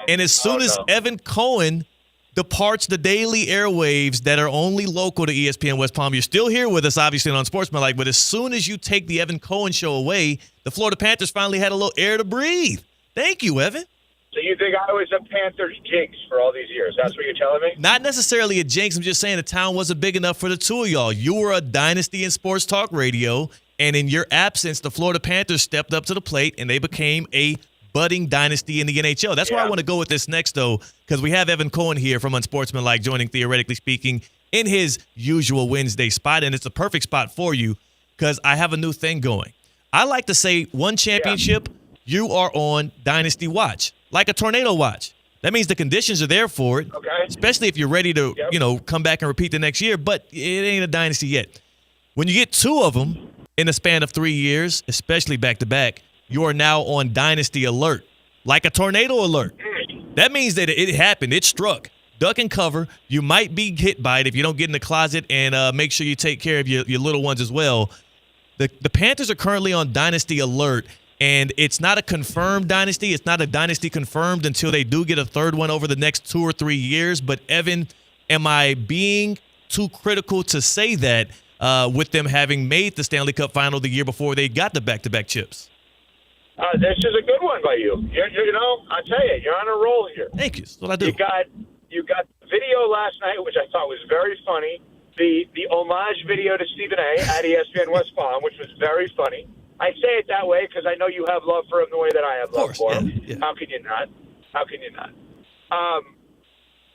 And as soon as Evan Cohen departs the daily airwaves that are only local to ESPN West Palm, you're still here with us, obviously, on Sportsmanlike, but as soon as you take the Evan Cohen show away, the Florida Panthers finally had a little air to breathe. Thank you, Evan. So you think I was a Panthers jinx for all these years? That's what you're telling me? Not necessarily a jinx. I'm just saying the town wasn't big enough for the two of y'all. You were a dynasty in sports talk radio, and in your absence, the Florida Panthers stepped up to the plate, and they became a budding dynasty in the NHL. That's where I want to go with this next, though, because we have Evan Cohen here from Unsportsmanlike joining Theoretically Speaking in his usual Wednesday spot, and it's a perfect spot for you because I have a new thing going. I like to say one championship, you are on Dynasty Watch. Like a tornado watch. That means the conditions are there for it, especially if you're ready to, come back and repeat the next year, but it ain't a dynasty yet. When you get two of them in a span of 3 years, especially back-to-back, you are now on Dynasty Alert, like a tornado alert. That means that it happened. It struck. Duck and cover. You might be hit by it if you don't get in the closet and make sure you take care of your little ones as well. The Panthers are currently on Dynasty Alert, and it's not a confirmed dynasty. It's not a dynasty confirmed until they do get a third one over the next 2 or 3 years. But, Evan, am I being too critical to say that with them having made the Stanley Cup final the year before they got the back-to-back chips? This is a good one by you. I tell you, you're on a roll here. Thank you. That's what I do. You got the video last night, which I thought was very funny. The homage video to Stephen A. at ESPN West Palm, which was very funny. I say it that way because I know you have love for him the way that I have love for him. Yeah. How can you not?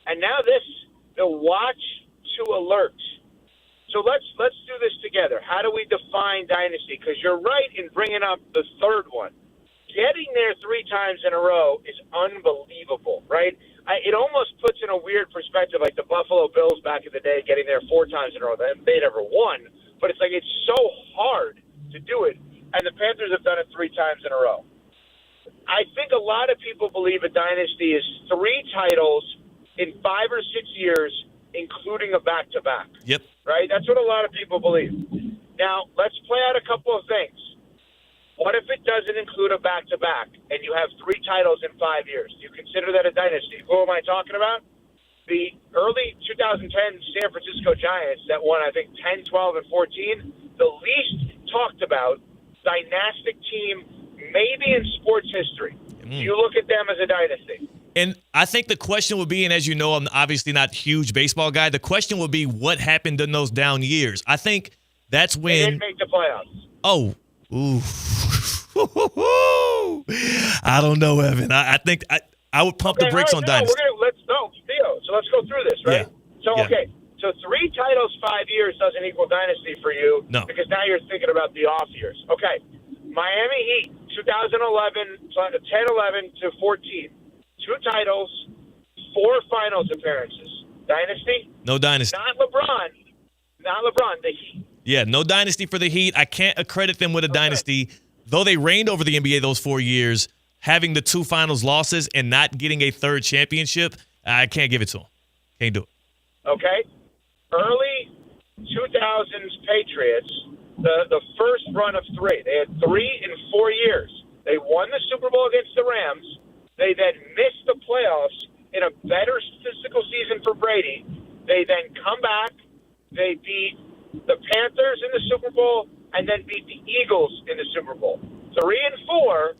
And now the watch to alert. So let's do this together. How do we define dynasty? Because you're right in bringing up the third one. Getting there 3 times in a row is unbelievable, right? It almost puts in a weird perspective, like the Buffalo Bills back in the day getting there 4 times in a row. They never won, but it's like it's so hard to do it. And the Panthers have done it 3 times in a row. I think a lot of people believe a dynasty is 3 titles in 5 or 6 years, including a back-to-back. Yep. Right? That's what a lot of people believe. Now, let's play out a couple of things. What if it doesn't include a back-to-back and you have 3 titles in 5 years? Do you consider that a dynasty? Who am I talking about? The early 2010 San Francisco Giants that won, I think, 10, 12, and 14, the least talked about dynastic team maybe in sports history. Do you look at them as a dynasty? And I think the question would be, and as you know, I'm obviously not a huge baseball guy, the question would be what happened in those down years. I think that's when They didn't make the playoffs. Oh, ooh. I don't know, Evan. I think I would pump the brakes on dynasty. Theo. So let's go through this, right? Yeah. So, Yeah. okay. So 3 titles, 5 years doesn't equal dynasty for you. No. Because now you're thinking about the off years. Okay. Miami Heat, 2011, 10-11 to 14. 2 titles, 4 finals appearances. Dynasty? No dynasty. Not LeBron, the Heat. Yeah, no dynasty for the Heat. I can't accredit them with a dynasty. Though they reigned over the NBA those 4 years, having the 2 finals losses and not getting a 3rd championship, I can't give it to them. Can't do it. Okay? Early 2000s Patriots, the first run of 3. They had 3 in 4 years. They won the Super Bowl against the Rams. They then missed the playoffs in a better statistical season for Brady. They then come back. They beat the Panthers in the Super Bowl and then beat the Eagles in the Super Bowl. 3 and 4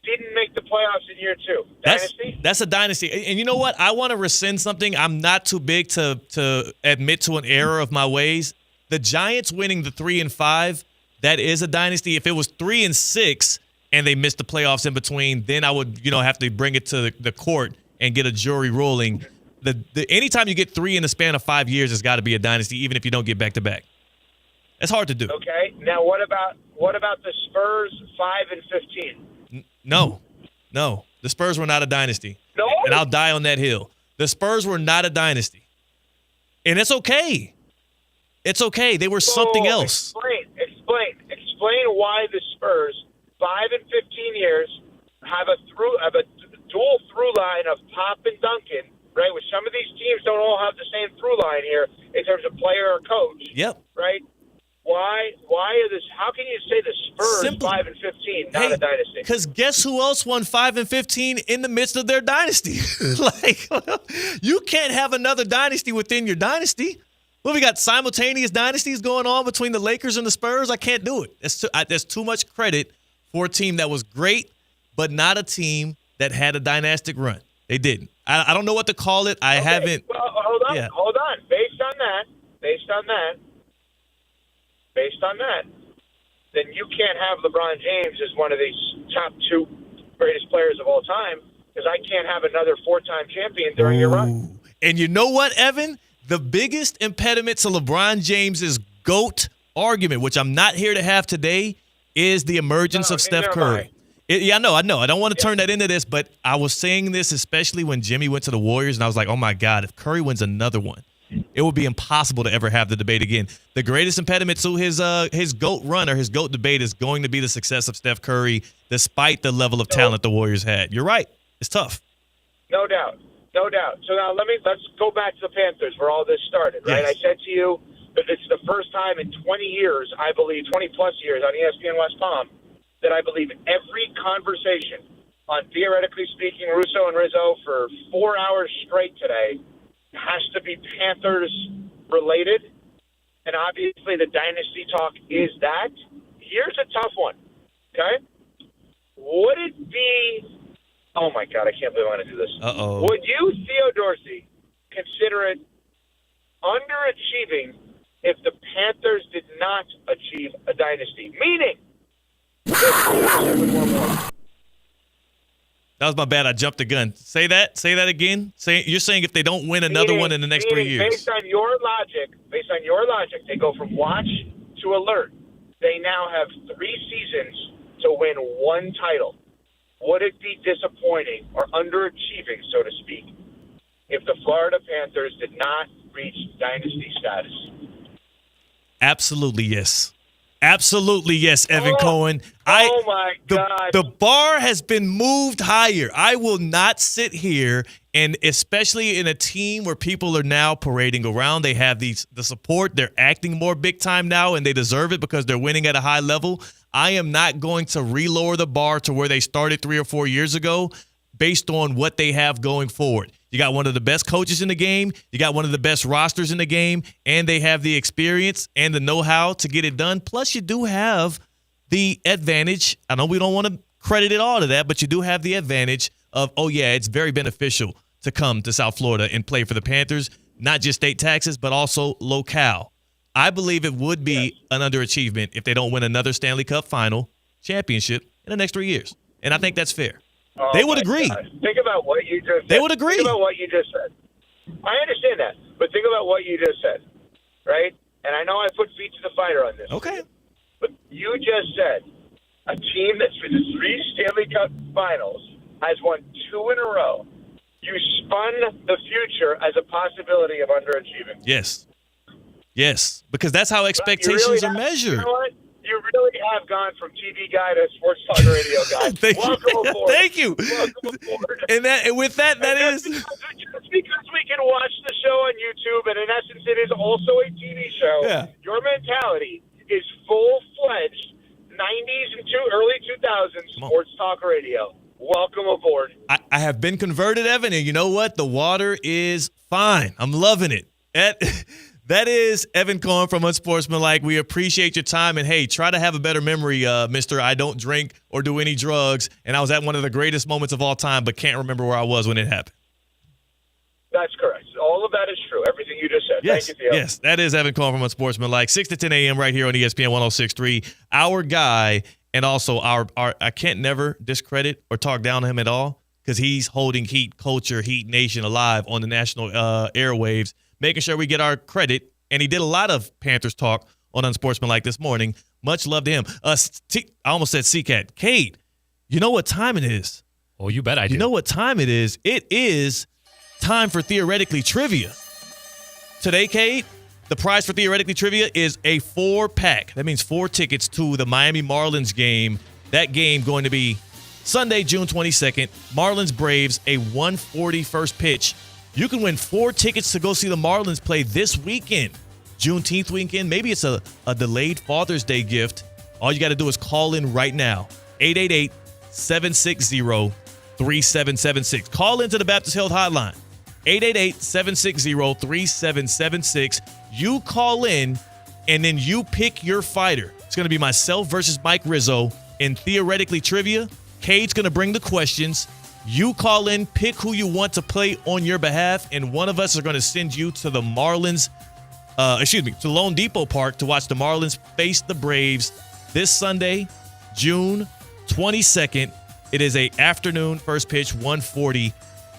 didn't make the playoffs in year 2. Dynasty? That's a dynasty. And you know what? I want to rescind something. I'm not too big to admit to an error of my ways. The Giants winning the 3 and 5, that is a dynasty. If it was 3 and 6 and they missed the playoffs in between, then I would, have to bring it to the court and get a jury ruling. Anytime you get 3 in the span of 5 years, it's got to be a dynasty, even if you don't get back to back. That's hard to do. Okay. Now, what about the Spurs 5 and 15? No. The Spurs were not a dynasty. No? And I'll die on that hill. The Spurs were not a dynasty. And it's okay. It's okay. They were something else. Explain why the Spurs 5 and 15 years have a dual through line of Pop and Duncan, right? Which some of these teams don't all have the same through line here in terms of player or coach. Yep. Right? Why are this? How can you say the Spurs 5 and 15 not a dynasty? Because guess who else won 5 and 15 in the midst of their dynasty? You can't have another dynasty within your dynasty. Well, we got simultaneous dynasties going on between the Lakers and the Spurs. I can't do it. There's too much credit for a team that was great, but not a team that had a dynastic run. They didn't. I don't know what to call it. I haven't. Well, hold on. Based on that, then you can't have LeBron James as one of these top 2 greatest players of all time because I can't have another 4-time champion during your run. And you know what, Evan? The biggest impediment to LeBron James's GOAT argument, which I'm not here to have today, is the emergence of Steph Curry. I know. I don't want to turn that into this, but I was saying this especially when Jimmy went to the Warriors, and I was like, oh, my God, if Curry wins another one, it would be impossible to ever have the debate again. The greatest impediment to his GOAT run or his GOAT debate is going to be the success of Steph Curry, despite the level of talent the Warriors had. You're right. It's tough. No doubt. So now let's go back to the Panthers where all this started, right? Yes. I said to you that it's the first time in 20 years, I believe, 20-plus years on ESPN West Palm, that I believe every conversation on Theoretically Speaking Russo and Rizzo for 4 hours straight today has to be Panthers related, and obviously the dynasty talk is that. Here's a tough one, okay? Would it be – oh, my God, I can't believe I'm going to do this. Uh-oh. Would you, Theo Dorsey, consider it underachieving if the Panthers did not achieve a dynasty? Meaning – That was my bad. I jumped the gun. Say that again. You're saying if they don't win another one in the next 3 years. Based on your logic, they go from watch to alert. They now have 3 seasons to win 1 title. Would it be disappointing or underachieving, so to speak, if the Florida Panthers did not reach dynasty status? Absolutely, yes. Absolutely, yes, Evan Cohen. Oh, my God. The bar has been moved higher. I will not sit here, and especially in a team where people are now parading around, they have the support, they're acting more big time now, and they deserve it because they're winning at a high level. I am not going to re-lower the bar to where they started 3 or 4 years ago based on what they have going forward. You got one of the best coaches in the game. You got one of the best rosters in the game, and they have the experience and the know-how to get it done. Plus, you do have the advantage. I know we don't want to credit it all to that, but you do have the advantage of, it's very beneficial to come to South Florida and play for the Panthers, not just state taxes, but also locale. I believe it would be an underachievement if they don't win another Stanley Cup final championship in the next 3 years, and I think that's fair. Oh, they would agree. God. Think about what you just said. They would agree. Think about what you just said. I understand that, but think about what you just said, right? And I know I put feet to the fire on this. Okay. But you just said a team that's been to 3 Stanley Cup finals has won 2 in a row. You spun the future as a possibility of underachieving. Yes, because that's how expectations are measured. You know what? You really have gone from TV guy to sports talk radio guy. Welcome aboard. Thank you. Welcome aboard. And with that is just because we can watch the show on YouTube, and in essence, it is also a TV show. Yeah. Your mentality is full-fledged 90s and early 2000s sports talk radio. Welcome aboard. I have been converted, Evan, and you know what? The water is fine. I'm loving it. That is Evan Cohen from Unsportsmanlike. We appreciate your time. And, hey, try to have a better memory, Mr. I don't drink or do any drugs. And I was at one of the greatest moments of all time, but can't remember where I was when it happened. That's correct. All of that is true. Everything you just said. Yes, Thank you, Theo. yes. That is Evan Cohen from Unsportsmanlike. 6 to 10 a.m. right here on ESPN 106.3. Our guy and also our I can't never discredit or talk down on him at all because he's holding Heat culture, Heat Nation alive on the national airwaves, making sure we get our credit. And he did a lot of Panthers talk on Unsportsmanlike this morning. Much love to him. I almost said C-Cat. Kate, you know what time it is? Oh, you bet I do. You know what time it is? It is time for Theoretically Trivia. Today, Kate, the prize for Theoretically Trivia is a 4-pack. That means 4 tickets to the Miami Marlins game. That game going to be Sunday, June 22nd. Marlins Braves, a 1:40 first pitch. You can win 4 tickets to go see the Marlins play this weekend, Juneteenth weekend. Maybe it's a delayed Father's Day gift. All you got to do is call in right now, 888-760-3776. Call into the Baptist Health Hotline, 888-760-3776. You call in, and then you pick your fighter. It's going to be myself versus Mike Rizzo in Theoretically Trivia. Cade's going to bring the questions. You call in, pick who you want to play on your behalf, and one of us are going to send you to the Marlins, to Lone Depot Park to watch the Marlins face the Braves this Sunday, June 22nd. It is a afternoon first pitch, 1:40,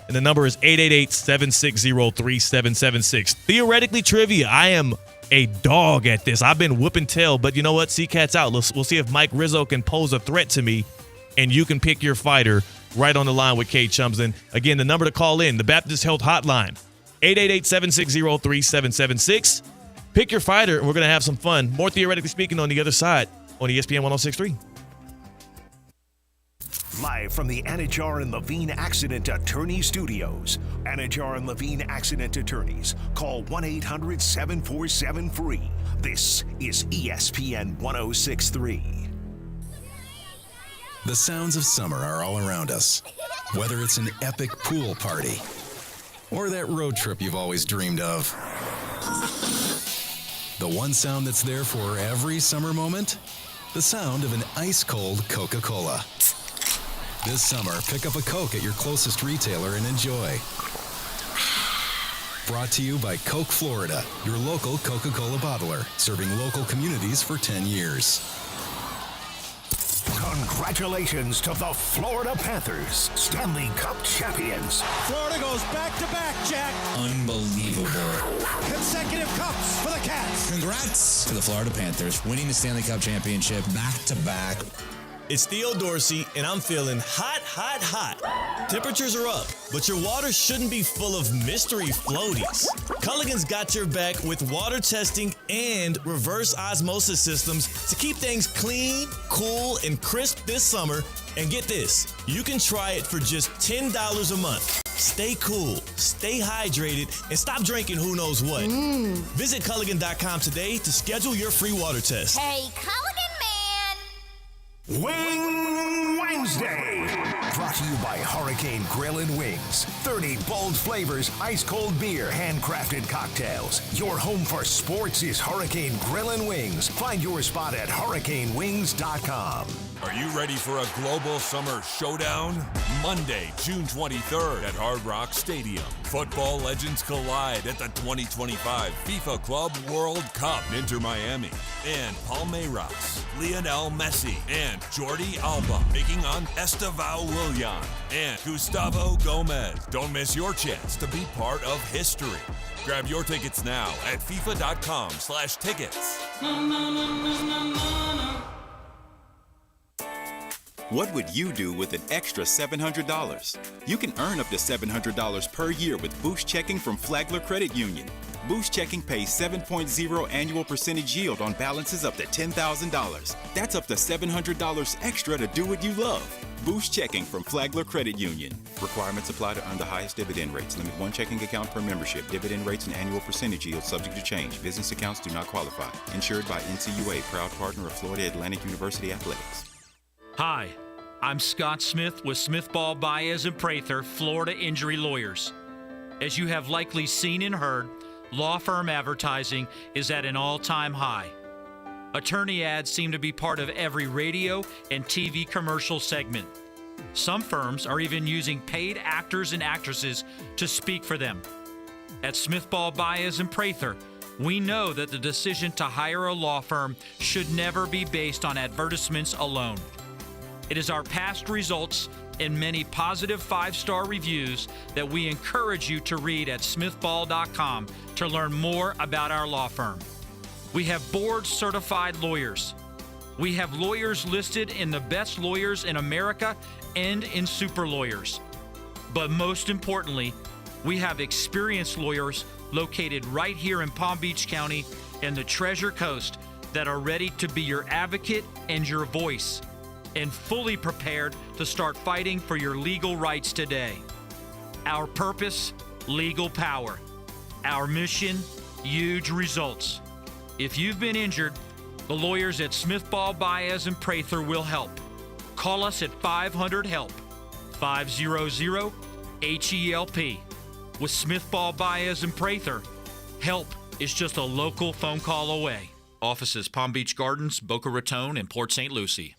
and the number is 888-760-3776. Theoretically Trivia, I am a dog at this. I've been whooping tail, but you know what? C-Cat's out. We'll see if Mike Rizzo can pose a threat to me, and you can pick your fighter right on the line with Kate Chumsden. Again, the number to call in, the Baptist Health Hotline, 888-760-3776. Pick your fighter, and we're going to have some fun. More Theoretically Speaking on the other side on ESPN 106.3. Live from the Anajar and Levine Accident Attorney Studios. Anajar and Levine Accident Attorneys. Call 1-800-747-FREE. This is ESPN 106.3. The sounds of summer are all around us. Whether it's an epic pool party or that road trip you've always dreamed of. The one sound that's there for every summer moment? The sound of an ice-cold Coca-Cola. This summer, pick up a Coke at your closest retailer and enjoy. Brought to you by Coke Florida, your local Coca-Cola bottler, serving local communities for 10 years. Congratulations to the Florida Panthers, Stanley Cup champions. Florida goes back-to-back, Jack. Unbelievable. Consecutive cups for the Cats. Congrats to the Florida Panthers winning the Stanley Cup championship back-to-back. It's Theo Dorsey, and I'm feeling hot, hot, hot. Temperatures are up, but your water shouldn't be full of mystery floaties. Culligan's got your back with water testing and reverse osmosis systems to keep things clean, cool, and crisp this summer. And get this, you can try it for just $10 a month. Stay cool, stay hydrated, and stop drinking who knows what. Visit Culligan.com today to schedule your free water test. Hey, Culligan man. Wing Wednesday. Brought to you by Hurricane Grill and Wings. 30 bold flavors, ice-cold beer, handcrafted cocktails. Your home for sports is Hurricane Grill and Wings. Find your spot at hurricanewings.com. Are you ready for a global summer showdown? Monday, June 23rd at Hard Rock Stadium. Football legends collide at the 2025 FIFA Club World Cup. Inter Miami and Palmeiras. Lionel Messi and Jordi Alba taking on Estevan Willian and Gustavo Gomez. Don't miss your chance to be part of history. Grab your tickets now at FIFA.com/tickets. What would you do with an extra $700? You can earn up to $700 per year with Boost Checking from Flagler Credit Union. Boost Checking pays 7.0 annual percentage yield on balances up to $10,000. That's up to $700 extra to do what you love. Boost Checking from Flagler Credit Union. Requirements apply to earn the highest dividend rates. Limit one checking account per membership. Dividend rates and annual percentage yield subject to change. Business accounts do not qualify. Insured by NCUA, proud partner of Florida Atlantic University Athletics. Hi, I'm Scott Smith with Smith Ball Baez and Prather, Florida Injury Lawyers. As you have likely seen and heard, law firm advertising is at an all-time high. Attorney ads seem to be part of every radio and TV commercial segment. Some firms are even using paid actors and actresses to speak for them. At Smith Ball Baez and Prather, we know that the decision to hire a law firm should never be based on advertisements alone. It is our past results and many positive 5-star reviews that we encourage you to read at smithball.com to learn more about our law firm. We have board-certified lawyers. We have lawyers listed in the best lawyers in America and in super lawyers. But most importantly, we have experienced lawyers located right here in Palm Beach County and the Treasure Coast that are ready to be your advocate and your voice, and fully prepared to start fighting for your legal rights today. Our purpose, legal power. Our mission, huge results. If you've been injured, the lawyers at Smith Ball Baez and Prather will help. Call us at 500-HELP, 500-HELP. With Smith Ball Baez and Prather, help is just a local phone call away. Offices Palm Beach Gardens, Boca Raton, and Port St. Lucie.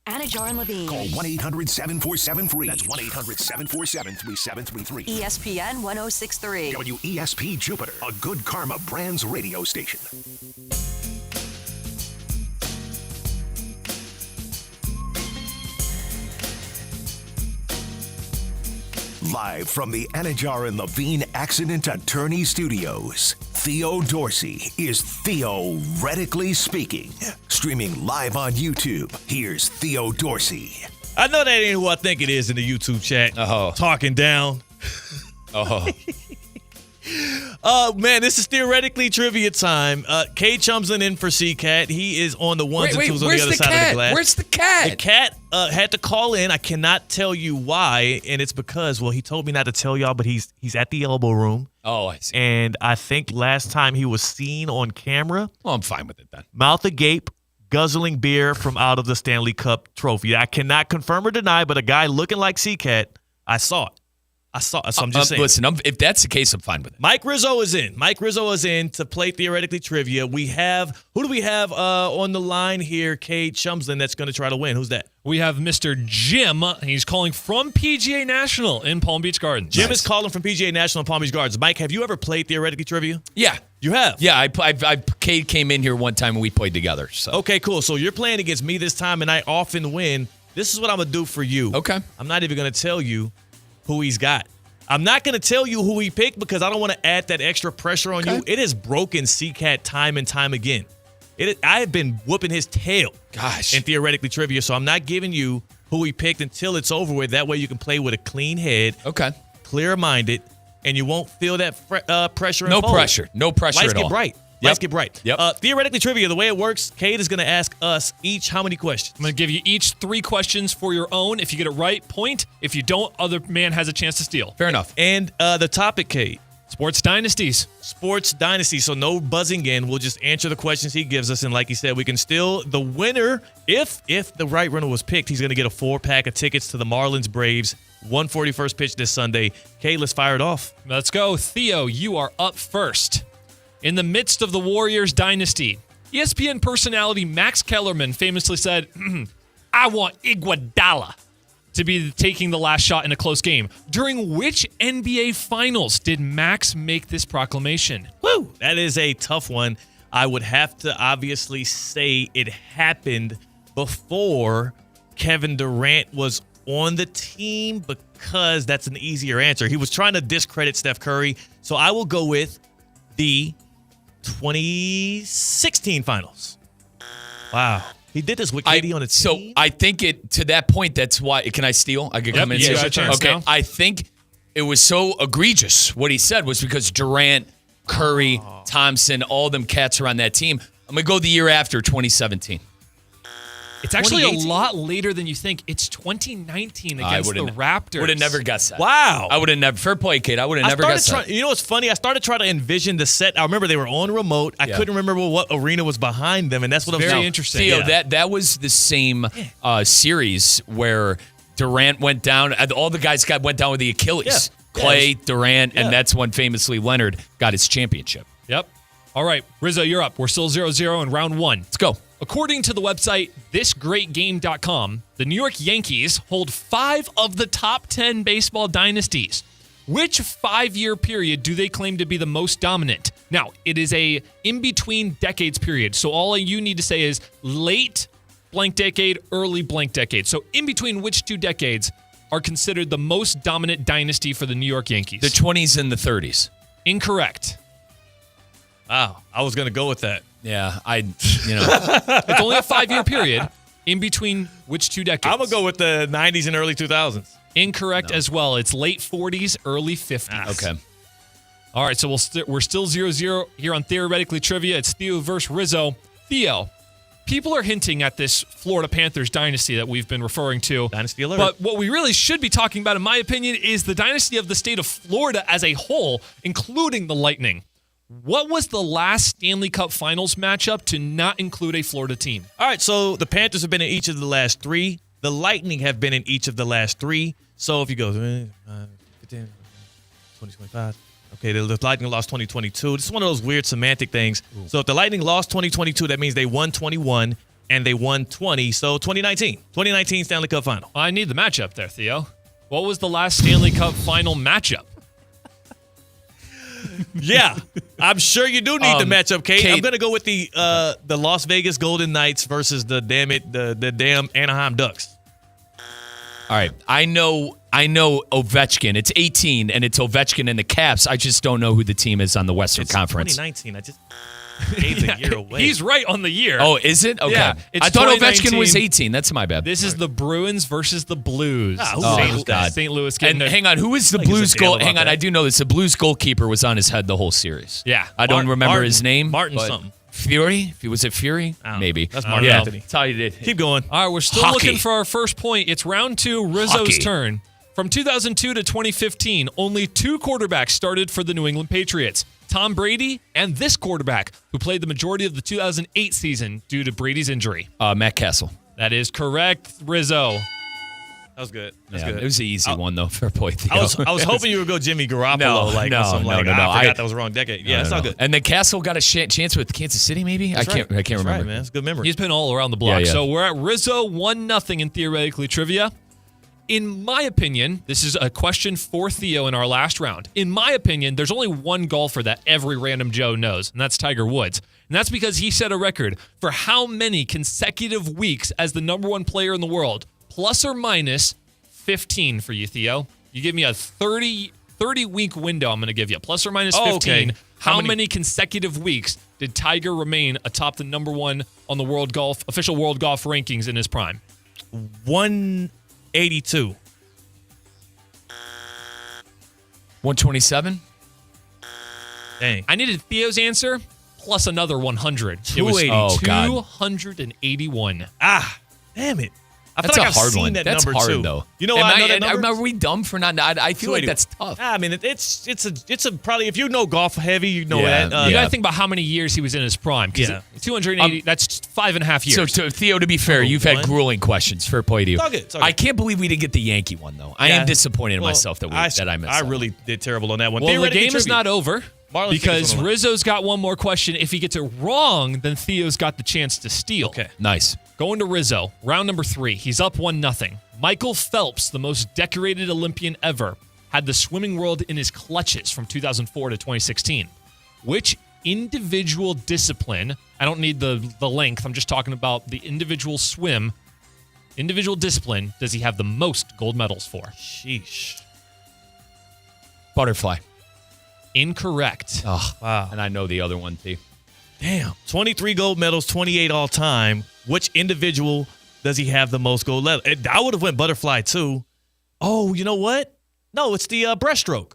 Anajar and Levine. Call 1-800-747-FREE. That's 1-800-747-3733. ESPN 1063. WESP Jupiter, a Good Karma Brands radio station. Live from the Anajar and Levine Accident Attorney Studios, Theo Dorsey is theoretically speaking. Streaming live on YouTube, here's Theo Dorsey. I know that ain't who I think it is in the YouTube chat. Talking down. Man, this is theoretically trivia time. K Chumslin in for C-Cat. He is on the ones and twos on the other side of the glass. Where's the cat? The cat had to call in. I cannot tell you why, and it's because, well, he told me not to tell y'all, but he's at the elbow room. Oh, I see. And I think last time he was seen on camera. Well, I'm fine with it then. Mouth agape, guzzling beer from out of the Stanley Cup trophy. I cannot confirm or deny, but a guy looking like C-Cat, I saw it. So I'm just saying. Listen, if that's the case, I'm fine with it. Mike Rizzo is in. Mike Rizzo is in to play Theoretically Trivia. Who do we have on the line here, K Chumslin, that's going to try to win? Who's that? We have Mr. Jim. He's calling from PGA National in Palm Beach Gardens. Jim is calling from PGA National in Palm Beach Gardens. Mike, have you ever played Theoretically Trivia? Yeah. You have? Yeah, Cade came in here one time and we played together. So. Okay, cool. So you're playing against me this time and I often win. This is what I'm going to do for you. Okay. I'm not even going to tell you who he's got. I'm not going to tell you who he picked because I don't want to add that extra pressure on you. It has broken C-Cat time and time again. I have been whooping his tail. Gosh. In Theoretically Trivia, so I'm not giving you who he picked until it's over with. That way you can play with a clean head. Okay. Clear-minded, and you won't feel that pressure. No pressure. No pressure Lights at all. get bright. Yep. Lights get bright. Yep. Theoretically Trivia, the way it works, Cade is going to ask us each how many questions? I'm going to give you each 3 questions for your own. If you get it right, point. If you don't, other man has a chance to steal. Fair enough. And the topic, Cade. Sports dynasties. Sports dynasty. So no buzzing in. We'll just answer the questions he gives us. And like he said, we can steal the winner. If the right runner was picked, he's going to get a 4-pack of tickets to the Marlins Braves 141st pitch this Sunday. Cade, let's fire it off. Let's go. Theo, you are up first. In the midst of the Warriors dynasty, ESPN personality Max Kellerman famously said, I want Iguodala to be taking the last shot in a close game. During which NBA Finals did Max make this proclamation? Woo! That is a tough one. I would have to obviously say it happened before Kevin Durant was on the team because that's an easier answer. He was trying to discredit Steph Curry. So I will go with the 2016 Finals. Wow. He did this with KD on a team. So I think to that point, that's why. Can I steal? I could come in and say, okay. Now. I think it was so egregious. What he said was because Durant, Curry, Thompson, all them cats are on that team. I'm going to go the year after, 2017. It's actually a lot later than you think. It's 2019 against the Raptors. Would have never guessed that. Wow. I would have never. Fair play, Kate. I would have never guessed that. You know what's funny? I started trying to envision the set. I remember they were on remote. I couldn't remember what arena was behind them, and that's what I'm saying. Very interesting. Theo, that was the same series where Durant went down. All the guys went down with the Achilles. Yeah. Clay, Durant, and that's when famously Leonard got his championship. Yep. All right, Rizzo, you're up. We're still 0-0 in round 1. Let's go. According to the website thisgreatgame.com, the New York Yankees hold 5 of the top 10 baseball dynasties. Which 5-year period do they claim to be the most dominant? Now, it is a in-between decades period, so all you need to say is late blank decade, early blank decade. So in between which 2 decades are considered the most dominant dynasty for the New York Yankees? The 20s and the 30s. Incorrect. Wow, I was going to go with that. Yeah, It's only a 5-year period in between which 2 decades? I'm going to go with the 90s and early 2000s. Incorrect as well. It's late 40s, early 50s. Okay. All right, so we're still 0-0 here on Theoretically Trivia. It's Theo versus Rizzo. Theo, people are hinting at this Florida Panthers dynasty that we've been referring to. Dynasty alert. But what we really should be talking about, in my opinion, is the dynasty of the state of Florida as a whole, including the Lightning. What was the last Stanley Cup Finals matchup to not include a Florida team? All right, so the Panthers have been in each of the last 3. The Lightning have been in each of the last 3. So if you go 2025, okay, the Lightning lost 2022. This is one of those weird semantic things. Ooh. So if the Lightning lost 2022, that means they won 21 and they won 20. So 2019 Stanley Cup Final. I need the matchup there, Theo. What was the last Stanley Cup Final matchup? Yeah, I'm sure you do need the matchup, Kate. I'm going to go with the Las Vegas Golden Knights versus the damn Anaheim Ducks. All right, I know Ovechkin. It's 18, and it's Ovechkin and the Caps. I just don't know who the team is on the Western Conference. 2019. I just gave the year away. He's right on the year. Oh, is it? Okay. Yeah, I thought Ovechkin was 18. That's my bad. This is the Bruins versus the Blues. God. St. Louis. And hang on, who is the Blues goal? Hang on, I do know this. The Blues goalkeeper was on his head the whole series. Yeah. I don't remember his name. Martin something. Fury? Was it Fury? Maybe. That's Martin Anthony. That's how you did. Keep going. All right, we're still looking for our first point. It's round 2, Rizzo's turn. From 2002 to 2015, only 2 quarterbacks started for the New England Patriots. Tom Brady and this quarterback, who played the majority of the 2008 season due to Brady's injury. Matt Castle. That is correct, Rizzo. That was good. It was an easy one, though. Fair play, Theo. I was hoping you would go Jimmy Garoppolo. No. I forgot that was the wrong decade. Yeah, it's all good. And then Castle got a chance with Kansas City, maybe? I can't remember. Right, man. It's a good memory. He's been all around the block. Yeah. So we're at Rizzo 1-0 in Theoretically Trivia. In my opinion, this is a question for Theo in our last round. In my opinion, there's only one golfer that every random Joe knows, and that's Tiger Woods. And that's because he set a record for how many consecutive weeks as the number 1 player in the world, plus or minus 15 for you, Theo. You give me a 30-week window I'm going to give you, plus or minus 15. Okay. How many consecutive weeks did Tiger remain atop the number one on the official world golf rankings in his prime? 182. 127? Dang. I needed Theo's answer plus another 100. It was 281. Damn it. I That's feel like a I've hard seen one. that That's number hard, too. though. You know why I know that I number? remember we dumb for not. I feel like that's tough. I mean, it's a probably, if you know golf heavy, you know that. You got to think about how many years he was in his prime. 280, that's 5.5 years. So, Theo, to be fair, you've had grueling questions. Fair play to you. It's all good. I can't believe we didn't get the Yankee one, though. I am disappointed in myself that I missed. I really did terrible on that one. Well, the game is not over. Marlins because Rizzo's got one more question. If he gets it wrong, then Theo's got the chance to steal. Okay. Nice. Going to Rizzo, round number 3. He's up 1-0. Michael Phelps, the most decorated Olympian ever, had the swimming world in his clutches from 2004 to 2016. Which individual discipline, I don't need the length, I'm just talking about the individual discipline, does he have the most gold medals for? Sheesh. Butterfly. Incorrect. Oh, wow. And I know the other one, too. Damn. 23 gold medals, 28 all time. Which individual does he have the most gold medals? I would have went butterfly, too. Oh, you know what? No, it's the breaststroke.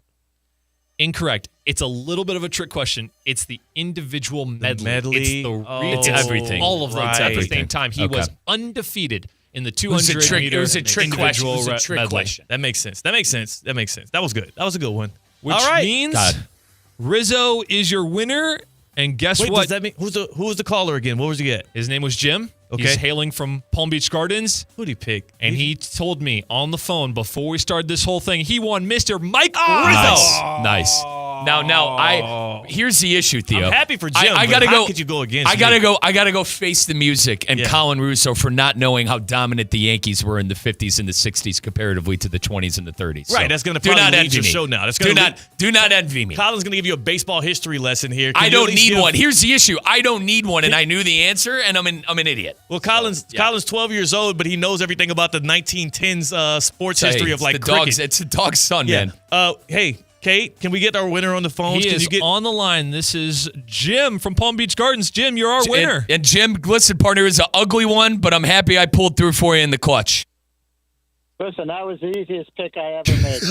Incorrect. It's a little bit of a trick question. It's the individual medley. It's everything. All of them Right. at the same time. He was undefeated in the 200 meter. It was a trick question. It was a trick medley. question. That makes sense. That was good. That was a good one. Which all right. means Rizzo is your winner. And guess Wait, what? does that mean who was the caller again? What was he get? His name was Jim. Okay. He's hailing from Palm Beach Gardens. Who'd he pick? And he told me on the phone before we started this whole thing, he won Mr. Mike Rizzo. Nice. Now, here's the issue, Theo. I'm happy for Jim. I but gotta how go. could you go against I gotta go face the music and Yeah. Colin Russo for not knowing how dominant the Yankees were in the 50s and the 60s comparatively to the 20s and the 30s. Right, So, that's going to do probably not lead envy your me. show now. That's Do gonna not envy me. Colin's going to give you a baseball history lesson here. I don't need one. Here's the issue. I don't need one, and I knew the answer, and I'm an idiot. Well, Colin's 12 years old, but he knows everything about the 1910s sports history of like the cricket. dog's, it's a dog's son, Yeah. man. Hey, Kate, can we get our winner on the phone? He is on the line. This is Jim from Palm Beach Gardens. Jim, you're our winner. And Jim, listen, partner, is an ugly one, but I'm happy I pulled through for you in the clutch. Listen, that was the easiest pick I ever made.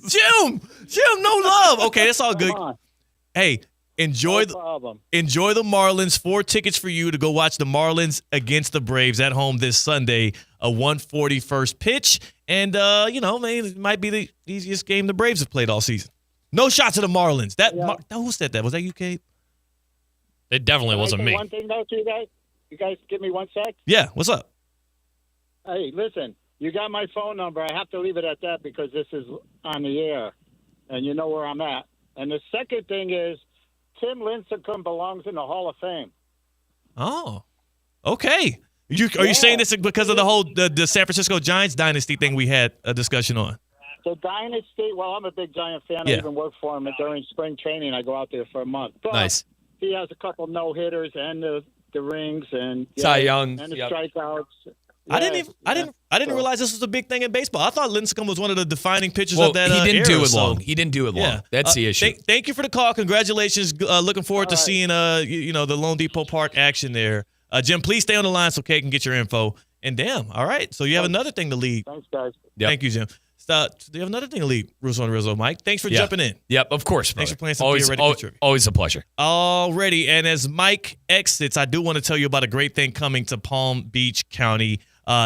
Jim, no love. Okay, that's all good. Come on. Hey, enjoy No problem. enjoy the Marlins. 4 tickets for you to go watch the Marlins against the Braves at home this Sunday. A 1:40 first pitch, and it might be the easiest game the Braves have played all season. No shots at the Marlins. Who said that? Was that you, Kate? It definitely wasn't me. One thing though, to you guys. You guys, give me 1 sec. Yeah. What's up? Hey, listen. You got my phone number. I have to leave it at that because this is on the air, and you know where I'm at. And the second thing is, Tim Lincecum belongs in the Hall of Fame. Oh, okay. Are you saying this because of the whole the San Francisco Giants dynasty thing we had a discussion on? The dynasty. Well, I'm a big Giant fan. I even work for him during spring training. I go out there for a month. But Nice. He has a couple no hitters and the rings and Cy Young. and the strikeouts. I didn't realize this was a big thing in baseball. I thought Lincecum was one of the defining pitchers of that he didn't era, do it so- long. He didn't do it long. Yeah. That's the issue. Thank you for the call. Congratulations. Looking forward to seeing the Lone Depot Park action there. Jim, please stay on the line so Kate can get your info. And damn, all right. So you have another thing to lead. Thanks, guys. Yep. Thank you, Jim. Do you have another thing to lead, Russo and Rizzo, Mike? Thanks for jumping in. Yep, of course. Thanks brother. for playing some always, theoretical trivia. always a pleasure. Alrighty, and as Mike exits, I do want to tell you about a great thing coming to Palm Beach County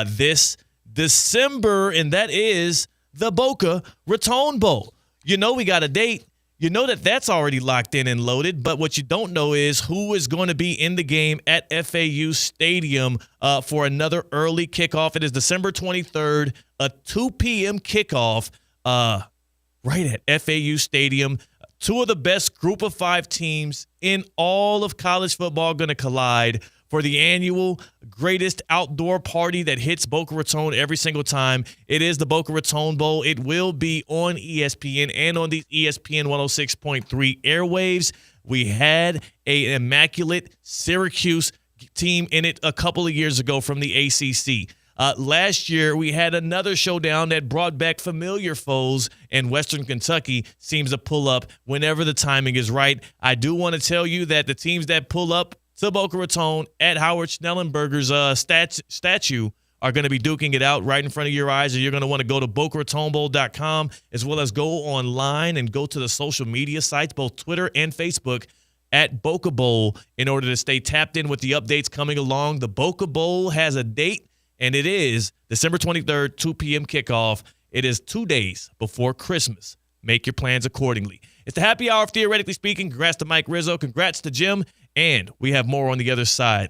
this December, and that is the Boca Raton Bowl. You know we got a date. You know that's already locked in and loaded, but what you don't know is who is going to be in the game at FAU Stadium for another early kickoff. It is December 23rd, a 2 p.m. kickoff right at FAU Stadium. 2 of the best group of 5 teams in all of college football going to collide for the annual greatest outdoor party that hits Boca Raton every single time. It is the Boca Raton Bowl. It will be on ESPN and on the ESPN 106.3 airwaves. We had an immaculate Syracuse team in it a couple of years ago from the ACC. Last year, we had another showdown that brought back familiar foes, and Western Kentucky seems to pull up whenever the timing is right. I do want to tell you that the teams that pull up to Boca Raton at Howard Schnellenberger's statue are going to be duking it out right in front of your eyes, and you're going to want to go to BocaRatonBowl.com as well as go online and go to the social media sites, both Twitter and Facebook, at Boca Bowl in order to stay tapped in with the updates coming along. The Boca Bowl has a date, and it is December 23rd, 2 p.m. kickoff. It is 2 days before Christmas. Make your plans accordingly. It's the happy hour of Theoretically Speaking. Congrats to Mike Rizzo. Congrats to Jim. And we have more on the other side.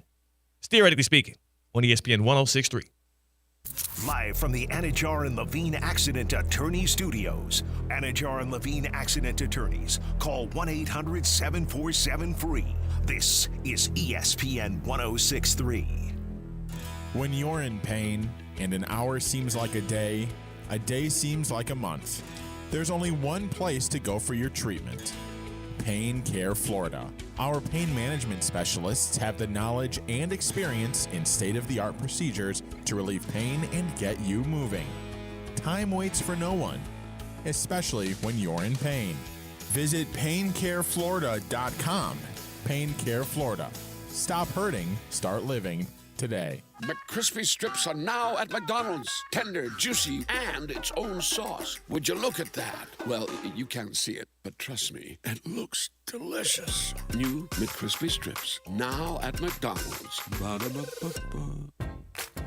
It's Theoretically Speaking on ESPN 106.3. Live from the Anajar and Levine Accident Attorney Studios. Anajar and Levine Accident Attorneys. Call 1-800-747-FREE. This is ESPN 106.3. When you're in pain and an hour seems like a day seems like a month, there's only one place to go for your treatment. Pain Care Florida. Our pain management specialists have the knowledge and experience in state-of-the-art procedures to relieve pain and get you moving. Time waits for no one, especially when you're in pain. Visit PainCareFlorida.com. Pain Care Florida. Stop hurting, start living today. McCrispy strips are now at McDonald's. Tender, juicy, and its own sauce. Would you look at that? Well, you can't see it, but trust me, it looks delicious. New McCrispy strips, now at McDonald's. Ba-da-ba-ba-ba.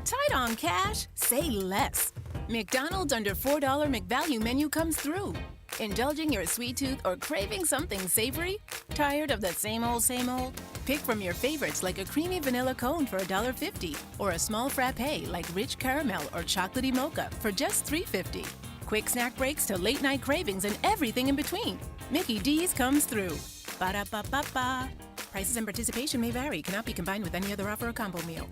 Tight on cash, say less. McDonald's under $4 McValue menu comes through. Indulging your sweet tooth or craving something savory? Tired of the same old, same old? Pick from your favorites like a creamy vanilla cone for $1.50 or a small frappe like rich caramel or chocolatey mocha for just $3.50. Quick snack breaks to late night cravings and everything in between. Mickey D's comes through. Ba-da-ba-ba-ba. Prices and participation may vary. Cannot be combined with any other offer or combo meal.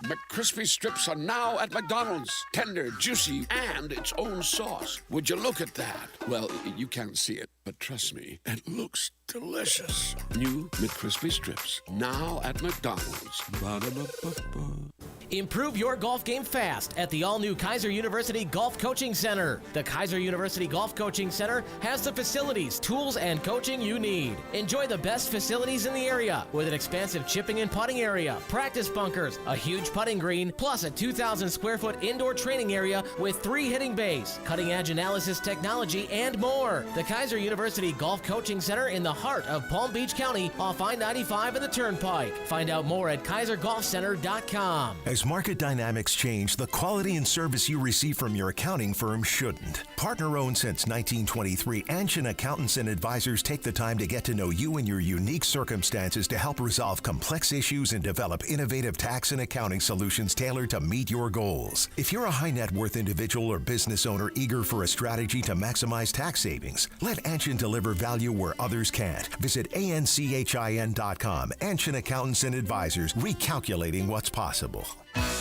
McCrispy strips are now at McDonald's. Tender, juicy, and its own sauce. Would you look at that? Well, you can't see it, but trust me, it looks delicious. New McCrispy strips, now at McDonald's. Ba-da-ba-ba-ba. Improve your golf game fast at the all-new Kaiser University Golf Coaching Center. The Kaiser University Golf Coaching Center has the facilities, tools, and coaching you need. Enjoy the best facilities in the area with an expansive chipping and putting area, practice bunkers, a huge putting green, plus a 2,000 square foot indoor training area with 3 hitting bays, cutting-edge analysis technology, and more. The Kaiser University Golf Coaching Center in the heart of Palm Beach County off I-95 and the Turnpike. Find out more at KaiserGolfCenter.com. As market dynamics change, the quality and service you receive from your accounting firm shouldn't. Partner-owned since 1923, Anshin Accountants and Advisors take the time to get to know you and your unique circumstances to help resolve complex issues and develop innovative tax and accounting solutions tailored to meet your goals. If you're a high net worth individual or business owner eager for a strategy to maximize tax savings, let Anshin deliver value where others can't. Visit ANCHIN.com. Anshin Accountants and Advisors, recalculating what's possible.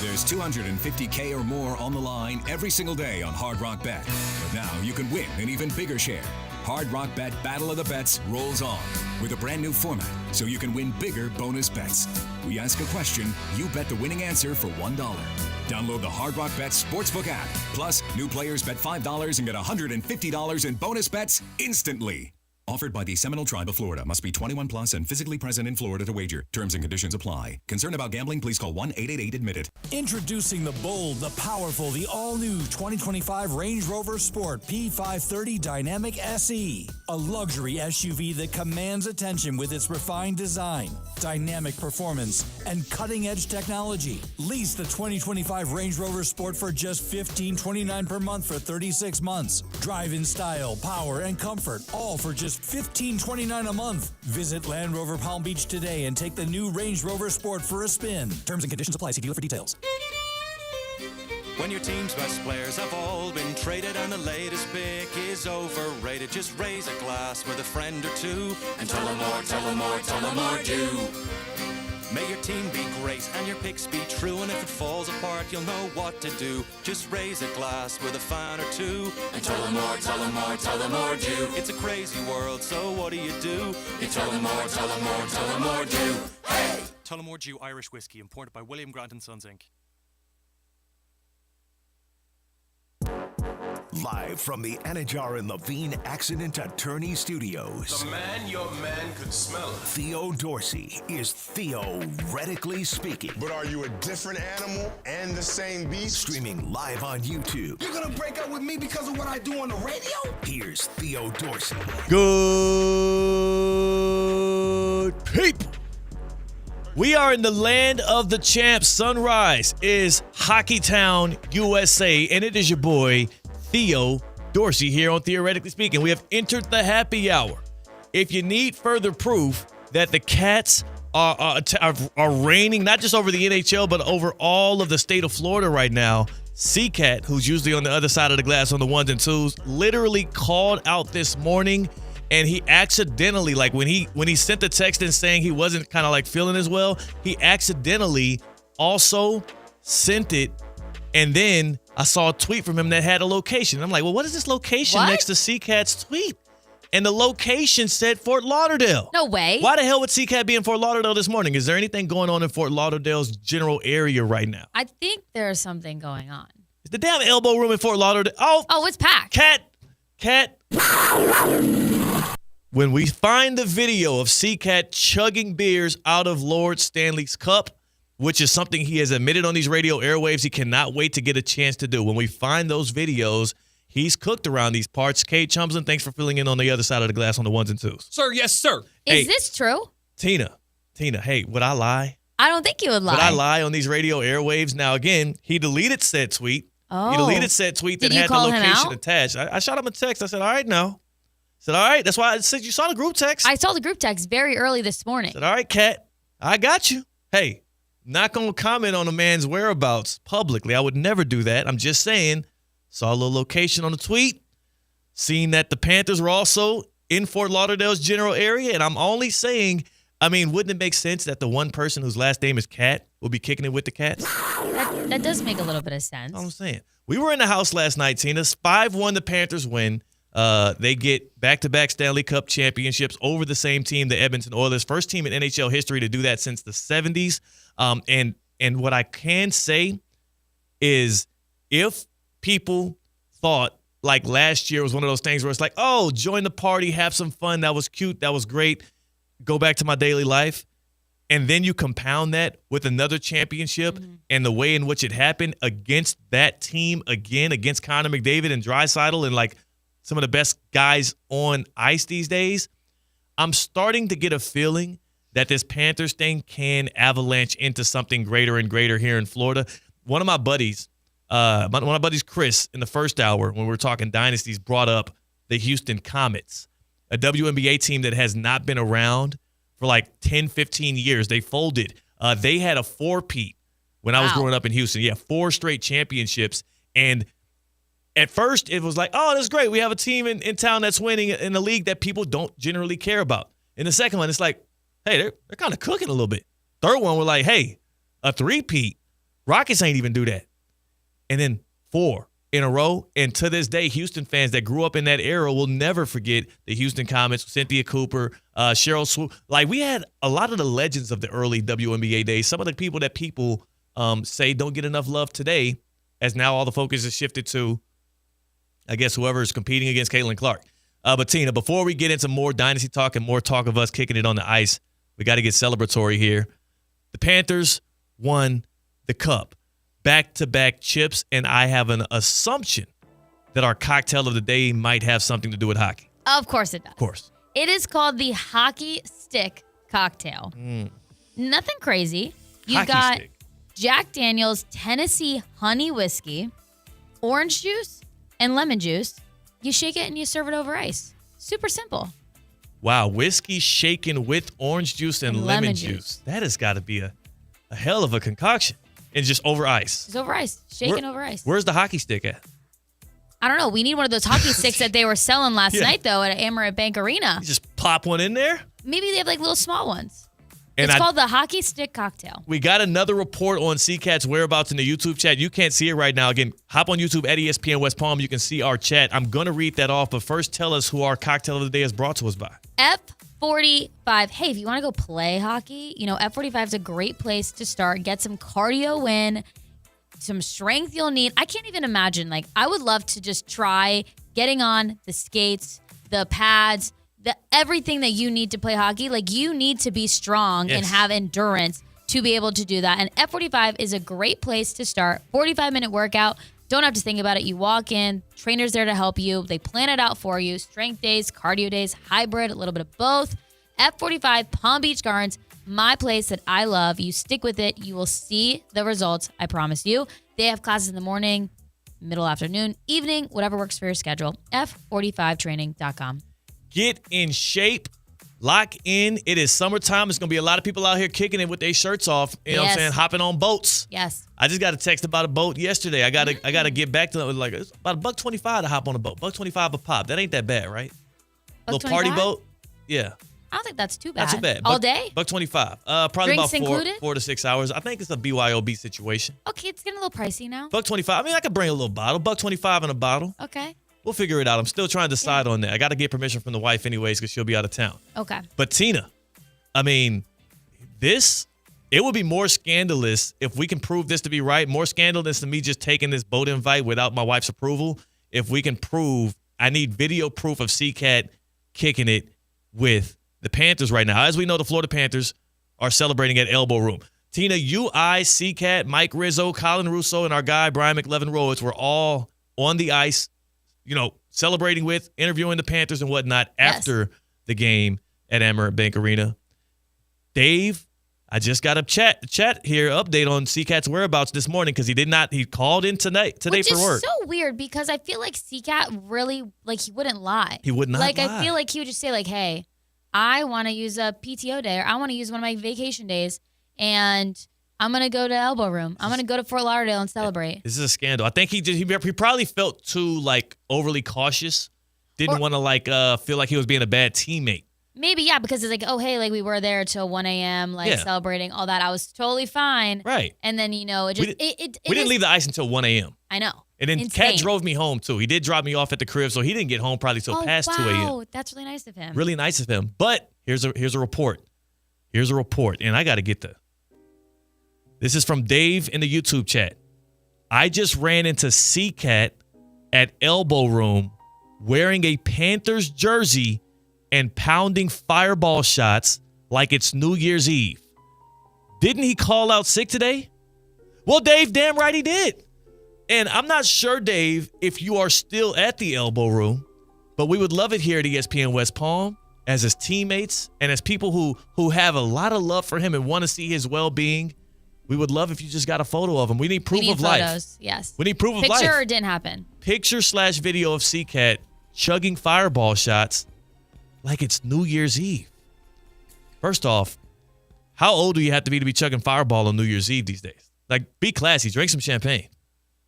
There's $250K or more on the line every single day on Hard Rock Bet. But now you can win an even bigger share. Hard Rock Bet Battle of the Bets rolls on with a brand new format so you can win bigger bonus bets. We ask a question, you bet the winning answer for $1. Download the Hard Rock Bet Sportsbook app. Plus, new players bet $5 and get $150 in bonus bets instantly. Offered by the Seminole Tribe of Florida. Must be 21 plus and physically present in Florida to wager. Terms and conditions apply. Concerned about gambling? Please call 1-888-ADMIT-IT. Introducing the bold, the powerful, the all-new 2025 Range Rover Sport P530 Dynamic SE. A luxury SUV that commands attention with its refined design, dynamic performance, and cutting-edge technology. Lease the 2025 Range Rover Sport for just $15.29 per month for 36 months. Drive in style, power, and comfort, all for just $15.29 a month. Visit Land Rover Palm Beach today and take the new Range Rover Sport for a spin. Terms and conditions apply. See dealer for details. When your team's best players have all been traded and the latest pick is overrated, just raise a glass with a friend or two and tell them more, tell them more, tell them more do. May your team be great and your picks be true, and if it falls apart, you'll know what to do. Just raise a glass with a fan or two and tell them more, tell them more, tell them more do. It's a crazy world, so what do? You tell them more, tell them more, tell them more do. Hey! Tullamore Dew Irish Whiskey, imported by William Grant & Sons, Inc. Live from the Anajar and Levine Accident Attorney Studios. The man your man could smell it. Theo Dorsey is theoretically speaking. But are you a different animal and the same beast? Streaming live on YouTube. You're gonna break up with me because of what I do on the radio? Here's Theo Dorsey. Good people. We are in the land of the champs. Sunrise is Hockeytown, USA, and it is your boy, Theo Dorsey, here on Theoretically Speaking. We have entered the happy hour. If you need further proof that the Cats are reigning, not just over the NHL, but over all of the state of Florida right now, C-Cat, who's usually on the other side of the glass on the ones and twos, literally called out this morning. And he accidentally, like when he sent the text in saying he wasn't kind of like feeling as well, he accidentally also sent it. And then I saw a tweet from him that had a location. I'm like, well, what is this location next to C-Cat's tweet? And the location said Fort Lauderdale. No way. Why the hell would C-Cat be in Fort Lauderdale this morning? Is there anything going on in Fort Lauderdale's general area right now? I think there's something going on. Is the damn elbow room in Fort Lauderdale? Oh, it's packed. Cat. When we find the video of C-Cat chugging beers out of Lord Stanley's cup, which is something he has admitted on these radio airwaves he cannot wait to get a chance to do. When we find those videos, he's cooked around these parts. Kate Chumslin, thanks for filling in on the other side of the glass on the ones and twos. Sir, yes, sir. Is this true? Tina, hey, would I lie? I don't think you would lie. Would I lie on these radio airwaves? Now, again, he deleted said tweet. Oh. He deleted said tweet that Did you had the call him location out? attached. I shot him a text. I said, all right, now. I said, all right. That's why I said you saw the group text. I saw the group text very early this morning. I said, all right, Cat, I got you. Hey, not going to comment on a man's whereabouts publicly. I would never do that. I'm just saying, saw a little location on the tweet, seen that the Panthers were also in Fort Lauderdale's general area, and I'm only saying, I mean, wouldn't it make sense that the one person whose last name is Cat will be kicking it with the Cats? That does make a little bit of sense. That's what I'm saying. We were in the house last night, Tina. 5-1 the Panthers win. They get back-to-back Stanley Cup championships over the same team, the Edmonton Oilers. First team in NHL history to do that since the 70s. And what I can say is if people thought like last year was one of those things where it's like, oh, join the party, have some fun, that was cute, that was great, go back to my daily life, and then you compound that with another championship and the way in which it happened against that team again, against Connor McDavid and Draisaitl and like some of the best guys on ice these days, I'm starting to get a feeling that this Panthers thing can avalanche into something greater and greater here in Florida. One of my buddies, Chris, in the first hour when we were talking dynasties, brought up the Houston Comets, a WNBA team that has not been around for like 10, 15 years. They folded. They had a four-peat when I was growing up in Houston. Yeah, 4 straight championships. And at first, it was like, oh, that's great. We have a team in town that's winning in a league that people don't generally care about. In the second one, it's like, hey, they're kind of cooking a little bit. Third one, we're like, hey, a three-peat. Rockets ain't even do that. And then 4 in a row. And to this day, Houston fans that grew up in that era will never forget the Houston Comets, Cynthia Cooper, Cheryl Swoop. Like, we had a lot of the legends of the early WNBA days. Some of the people that people say don't get enough love today, as now all the focus is shifted to, I guess, whoever is competing against Caitlin Clark. But, Tina, before we get into more dynasty talk and more talk of us kicking it on the ice, we got to get celebratory here. The Panthers won the Cup. Back-to-back chips, and I have an assumption that our cocktail of the day might have something to do with hockey. Of course it does. Of course. It is called the Hockey Stick Cocktail. Nothing crazy. You've Hockey got stick. Jack Daniel's Tennessee Honey Whiskey, orange juice, and lemon juice. You shake it and you serve it over ice. Super simple. Wow, whiskey shaken with orange juice and lemon juice. That has got to be a hell of a concoction. And just over ice. It's over ice. Shaken over ice. Where's the hockey stick at? I don't know. We need one of those hockey sticks that they were selling last night, though, at Amerant Bank Arena. You just pop one in there? Maybe they have like little small ones. And it's called the Hockey Stick Cocktail. We got another report on C-Cat's whereabouts in the YouTube chat. You can't see it right now. Again, hop on YouTube at ESPN West Palm. You can see our chat. I'm going to read that off, but first tell us who our cocktail of the day is brought to us by. F45. Hey, if you want to go play hockey, F45 is a great place to start. Get some cardio in. some strength you'll need. I can't even imagine. Like, I would love to just try getting on the skates, the pads, everything that you need to play hockey. Like, you need to be strong and have endurance to be able to do that. And F45 is a great place to start. 45-minute workout. Don't have to think about it. You walk in, trainer's there to help you. They plan it out for you. Strength days, cardio days, hybrid, a little bit of both. F45 Palm Beach Gardens, my place that I love. You stick with it. You will see the results. I promise you. They have classes in the morning, middle afternoon, evening, whatever works for your schedule. F45training.com. Get in shape. Lock in. It is summertime. There's going to be a lot of people out here kicking it with their shirts off. You know what I'm saying? Hopping on boats. Yes. I just got a text about a boat yesterday. I gotta get back to it. Like, it's about $1.25 to hop on a boat. $1.25 a pop. That ain't that bad, right? Little party boat. Yeah. I don't think that's too bad. Not too bad. All day? $1.25. Probably Drinks about included? 4 to 6 hours. I think it's a BYOB situation. Okay, it's getting a little pricey now. $1.25. I mean, I could bring a little bottle. $1.25 in a bottle. Okay. We'll figure it out. I'm still trying to decide on that. I got to get permission from the wife anyways because she'll be out of town. Okay. But Tina, I mean, it would be more scandalous if we can prove this to be right. More scandalous than me just taking this boat invite without my wife's approval. If we can prove, I need video proof of C-Cat kicking it with the Panthers right now. As we know, the Florida Panthers are celebrating at Elbow Room. Tina, I, C-Cat, Mike Rizzo, Colin Russo, and our guy, Brian McLevin-Rhodes, were all on the ice, celebrating with, interviewing the Panthers and whatnot after the game at Amerant Bank Arena. Dave, I just got a chat here, update on C-Cat's whereabouts this morning because he called in today Which for work. Which is so weird because I feel like C-Cat really, he wouldn't lie. He would not lie. I feel like he would just say, hey, I want to use a PTO day or I want to use one of my vacation days and I'm going to go to Elbow Room. I'm going to go to Fort Lauderdale and celebrate. This is a scandal. I think he probably felt too, overly cautious. Didn't want to, feel like he was being a bad teammate. Maybe, yeah, because it's we were there till 1 a.m., celebrating all that. I was totally fine. Right. And then, it just... We didn't leave the ice until 1 a.m. I know. And then Cat drove me home, too. He did drop me off at the crib, so he didn't get home probably till past 2 a.m. Oh, that's really nice of him. Really nice of him. But here's a report. And I got to get This is from Dave in the YouTube chat. I just ran into C-Cat at Elbow Room wearing a Panthers jersey and pounding fireball shots like it's New Year's Eve. Didn't he call out sick today? Well, Dave, damn right he did. And I'm not sure, Dave, if you are still at the Elbow Room, but we would love it here at ESPN West Palm as his teammates and as people who have a lot of love for him and want to see his well-being. We would love if you just got a photo of him. We need proof of life. Photos, yes. We need proof of life. Picture or it didn't happen. Picture/video of C-Cat chugging fireball shots like it's New Year's Eve. First off, how old do you have to be chugging fireball on New Year's Eve these days? Be classy. Drink some champagne.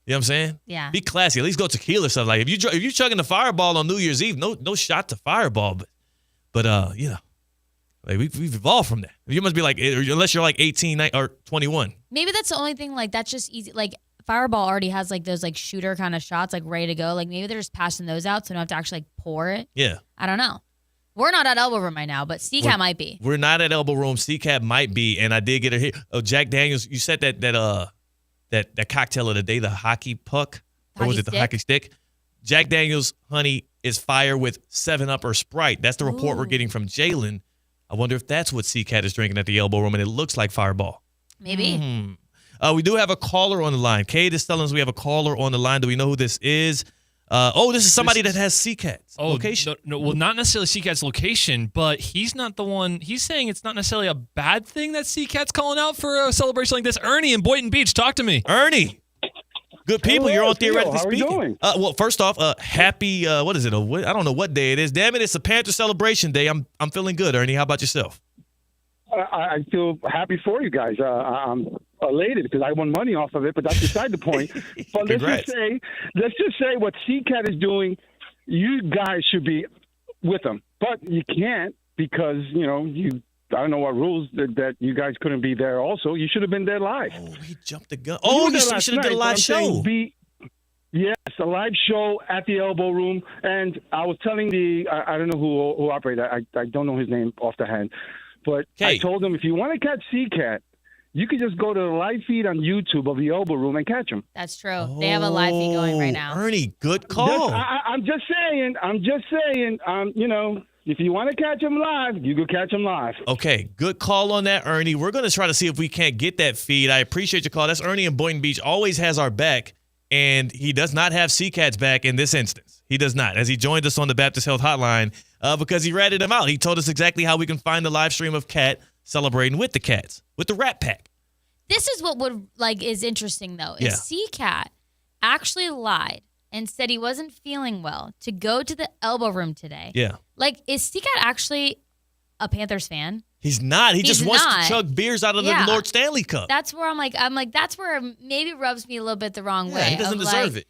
You know what I'm saying? Yeah. Be classy. At least go tequila or something. If you're chugging the fireball on New Year's Eve, no shot to fireball. But we've evolved from that. You must be unless you're 18 or 21. Maybe that's the only thing. That's just easy. Fireball already has those shooter kind of shots ready to go. Maybe they're just passing those out so you don't have to actually pour it. Yeah. I don't know. We're not at Elbow Room right now, but C-Cat might be. We're not at Elbow Room. C-Cat might be, and I did get her here. Oh, Jack Daniels, you said that cocktail of the day, the hockey puck, or was it the hockey stick? Jack Daniels, honey, is fire with 7-Up or Sprite. That's the report we're getting from Jalen. I wonder if that's what C-Cat is drinking at the Elbow Room, and it looks like Fireball. Maybe. We do have a caller on the line. Kate is telling us we have a caller on the line. Do we know who this is? This is somebody that has C-Cat's location. No, well, not necessarily C-Cat's location, but he's not the one. He's saying it's not necessarily a bad thing that C-Cat's calling out for a celebration like this. Ernie in Boynton Beach, talk to me. Ernie. Good people. You're on Theoretically Speaking. How are you doing? First off, happy, what is it? I don't know what day it is. Damn it, it's a Panther celebration day. I'm feeling good, Ernie. How about yourself? I feel happy for you guys. I'm elated because I won money off of it, but that's beside the point. But let's just say what C-Cat is doing, you guys should be with him. But you can't because, I don't know what rules that you guys couldn't be there also. You should have been there live. Oh, he jumped the gun. You should have done a live show. Yes, a live show at the Elbow Room. And I was telling I don't know who operated. I don't know his name off the hand. But I told him, if you want to catch C-Cat, you can just go to the live feed on YouTube of the Elbow Room and catch them. That's true. They have a live feed going right now. Ernie, good call. I'm just saying. You know, if you want to catch them live, you can catch them live. Okay, good call on that, Ernie. We're going to try to see if we can't get that feed. I appreciate your call. That's Ernie in Boynton Beach. Always has our back, and he does not have C-Cat's back in this instance. He does not, as he joined us on the Baptist Health Hotline because he ratted him out. He told us exactly how we can find the live stream of Cat celebrating with the Cats, with the Rat Pack. This is what is interesting, though. Is C-Cat actually lied and said he wasn't feeling well to go to the Elbow Room today. Yeah. Like, is C-Cat actually a Panthers fan? He's not. He just wants to chug beers out of the Lord Stanley Cup. That's where I'm like, that's where it maybe rubs me a little bit the wrong way. He doesn't deserve it.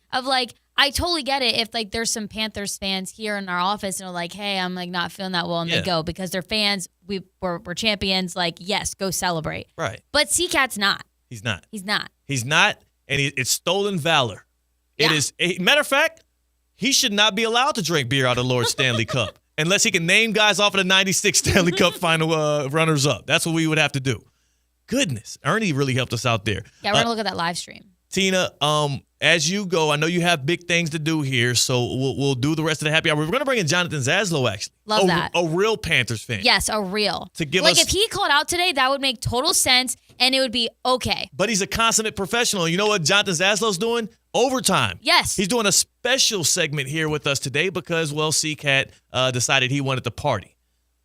I totally get it if there's some Panthers fans here in our office and are like, hey, I'm not feeling that well, and they go because they're fans. We're champions. Like, yes, go celebrate. Right. But C-Cat's not. He's not. He's not. He's not, and it's stolen valor. It is. Matter of fact, he should not be allowed to drink beer out of the Lord Stanley Cup unless he can name guys off of the 96 Stanley Cup final runners-up. That's what we would have to do. Goodness, Ernie really helped us out there. Yeah, we're going to look at that live stream. Tina, as you go, I know you have big things to do here, so we'll do the rest of the happy hour. We're going to bring in Jonathan Zaslow, actually. Love that. A real Panthers fan. Yes, a real. To give us, if he called out today, that would make total sense, and it would be okay. But he's a consummate professional. You know what Jonathan Zaslow's doing? Overtime. Yes. He's doing a special segment here with us today because, C-Cat decided he wanted to party.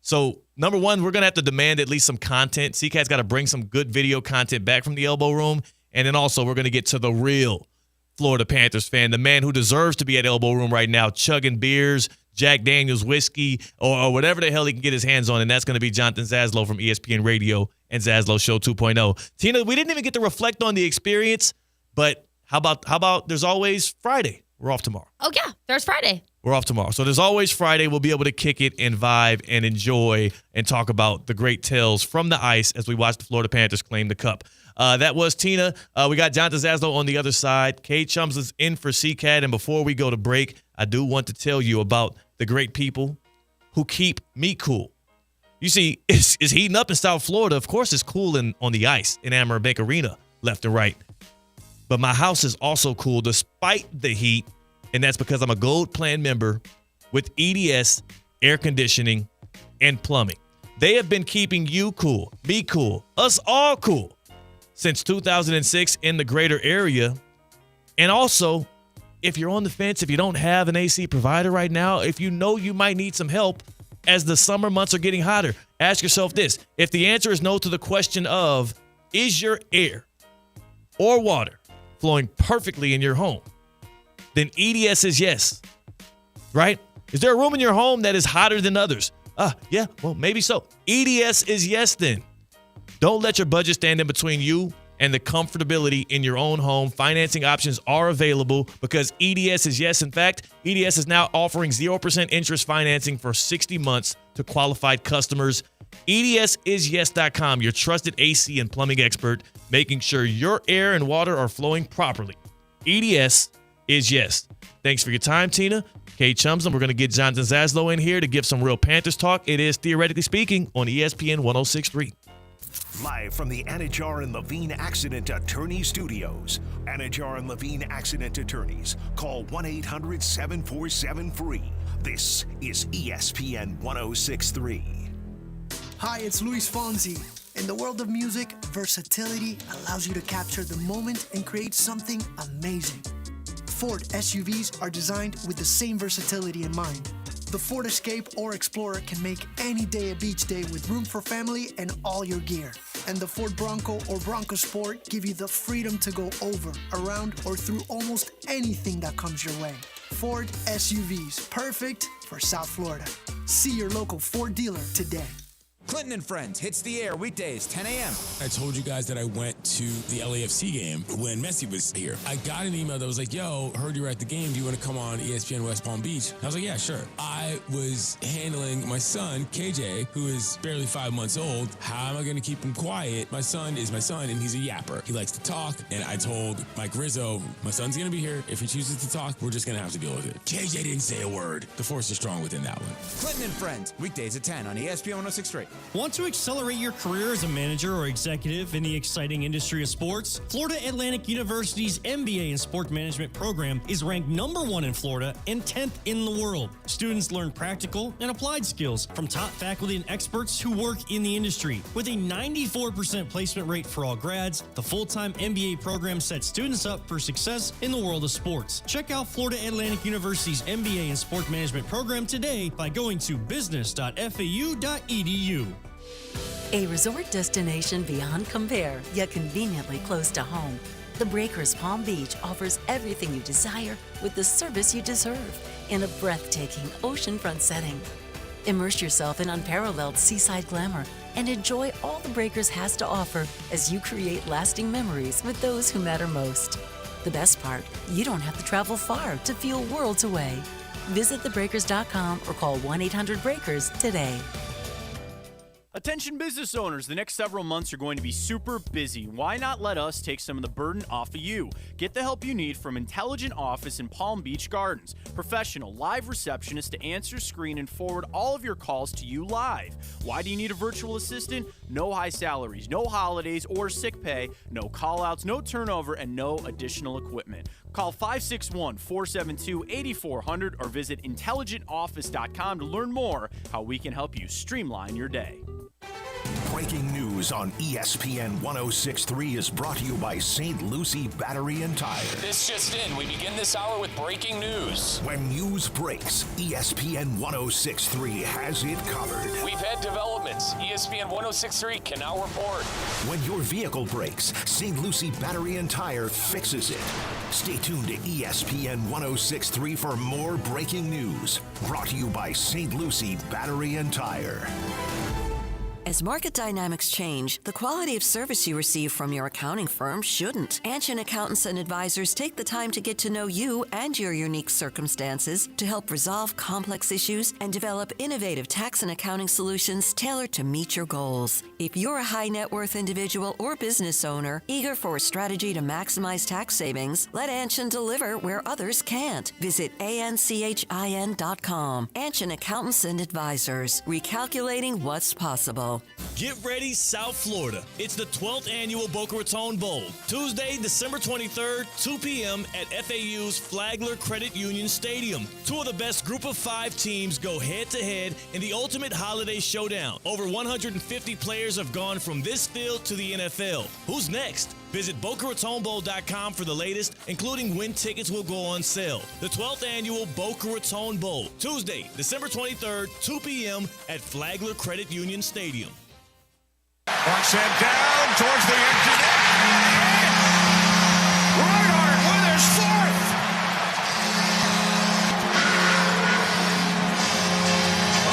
So, number one, we're going to have to demand at least some content. C-Cat's got to bring some good video content back from the Elbow Room. And then also, we're going to get to the real Florida Panthers fan, the man who deserves to be at Elbow Room right now, chugging beers, Jack Daniels whiskey, or whatever the hell he can get his hands on. And that's going to be Jonathan Zaslow from ESPN Radio and Zaslow Show 2.0. Tina, we didn't even get to reflect on the experience, but how about there's always Friday? We're off tomorrow. Oh, yeah, there's Friday. We're off tomorrow. So there's always Friday. We'll be able to kick it and vibe and enjoy and talk about the great tales from the ice as we watch the Florida Panthers claim the cup. That was Tina. We got Jonathan Zaslow on the other side. K Chums is in for C-Cat. And before we go to break, I do want to tell you about the great people who keep me cool. You see, it's heating up in South Florida. Of course, it's cool on the ice in Amerant Bank Arena, left and right. But my house is also cool despite the heat, and that's because I'm a Gold Plan member with EDS Air Conditioning and Plumbing. They have been keeping you cool, me cool, us all cool since 2006 in the greater area. And also, if you're on the fence, if you don't have an AC provider right now, if you know you might need some help as the summer months are getting hotter, ask yourself this. If the answer is no to the question of, is your air or water flowing perfectly in your home, then EDS is yes, right? Is there a room in your home that is hotter than others? Yeah, well, maybe so. EDS is yes then. Don't let your budget stand in between you and the comfortability in your own home. Financing options are available because EDS is yes. In fact, EDS is now offering 0% interest financing for 60 months to qualified customers. EDSisyes.com, your trusted AC and plumbing expert, making sure your air and water are flowing properly. EDS is yes. Thanks for your time, Tina. Kay Chumsam, we're going to get Jonathan Zaslow in here to give some real Panthers talk. It is Theoretically Speaking on ESPN 106.3. Live from the Anajar and Levine Accident Attorney Studios. Anajar and Levine Accident Attorneys. Call 1-800-747-FREE. This is ESPN 106.3. Hi, it's Luis Fonsi. In the world of music, versatility allows you to capture the moment and create something amazing. Ford SUVs are designed with the same versatility in mind. The Ford Escape or Explorer can make any day a beach day with room for family and all your gear. And the Ford Bronco or Bronco Sport give you the freedom to go over, around, or through almost anything that comes your way. Ford SUVs, perfect for South Florida. See your local Ford dealer today. Clinton and Friends hits the air weekdays, 10 a.m. I told you guys that I went to the LAFC game when Messi was here. I got an email that was like, yo, heard you were at the game. Do you want to come on ESPN West Palm Beach? I was like, yeah, sure. I was handling my son, KJ, who is barely 5 months old. How am I going to keep him quiet? My son is my son, and he's a yapper. He likes to talk, and I told Mike Rizzo, my son's going to be here. If he chooses to talk, we're just going to have to deal with it. KJ didn't say a word. The force is strong within that one. Clinton and Friends, weekdays at 10 on ESPN 106.3. Want to accelerate your career as a manager or executive in the exciting industry of sports? Florida Atlantic University's MBA in Sport Management program is ranked #1 in Florida and 10th in the world. Students learn practical and applied skills from top faculty and experts who work in the industry. With a 94% placement rate for all grads, the full-time MBA program sets students up for success in the world of sports. Check out Florida Atlantic University's MBA in Sport Management program today by going to business.fau.edu. A resort destination beyond compare, yet conveniently close to home. The Breakers Palm Beach offers everything you desire with the service you deserve in a breathtaking oceanfront setting. Immerse yourself in unparalleled seaside glamour and enjoy all the Breakers has to offer as you create lasting memories with those who matter most. The best part, you don't have to travel far to feel worlds away. Visit thebreakers.com or call 1-800-BREAKERS today. Attention business owners, the next several months are going to be super busy. Why not let us take some of the burden off of you? Get the help you need from Intelligent Office in Palm Beach Gardens. Professional live receptionists to answer, screen, and forward all of your calls to you live. Why do you need a virtual assistant? No high salaries, no holidays or sick pay, no call-outs, no turnover, and no additional equipment. Call 561-472-8400 or visit intelligentoffice.com to learn more how we can help you streamline your day. Breaking news on ESPN 106.3 is brought to you by St. Lucie Battery and Tire. This just in, we begin this hour with breaking news. When news breaks, ESPN 106.3 has it covered. We've had developments. ESPN 106.3 can now report. When your vehicle breaks, St. Lucie Battery and Tire fixes it. Stay tuned to ESPN 106.3 for more breaking news. Brought to you by St. Lucie Battery and Tire. As market dynamics change, the quality of service you receive from your accounting firm shouldn't. Anshin Accountants and Advisors take the time to get to know you and your unique circumstances to help resolve complex issues and develop innovative tax and accounting solutions tailored to meet your goals. If you're a high net worth individual or business owner eager for a strategy to maximize tax savings, let Anshin deliver where others can't. Visit anchin.com. Anshin Accountants and Advisors, recalculating what's possible. Get ready, South Florida. It's the 12th annual Boca Raton Bowl. Tuesday, December 23rd, 2 p.m. at FAU's Flagler Credit Union Stadium. Two of the best group of 5 teams go head-to-head in the ultimate holiday showdown. Over 150 players have gone from this field to the NFL. Who's next? Visit BocaRatonBowl.com for the latest, including when tickets will go on sale. The 12th annual Boca Raton Bowl, Tuesday, December 23rd, 2 p.m. at Flagler Credit Union Stadium. One set down towards the empty net. Reinhardt with his 4th.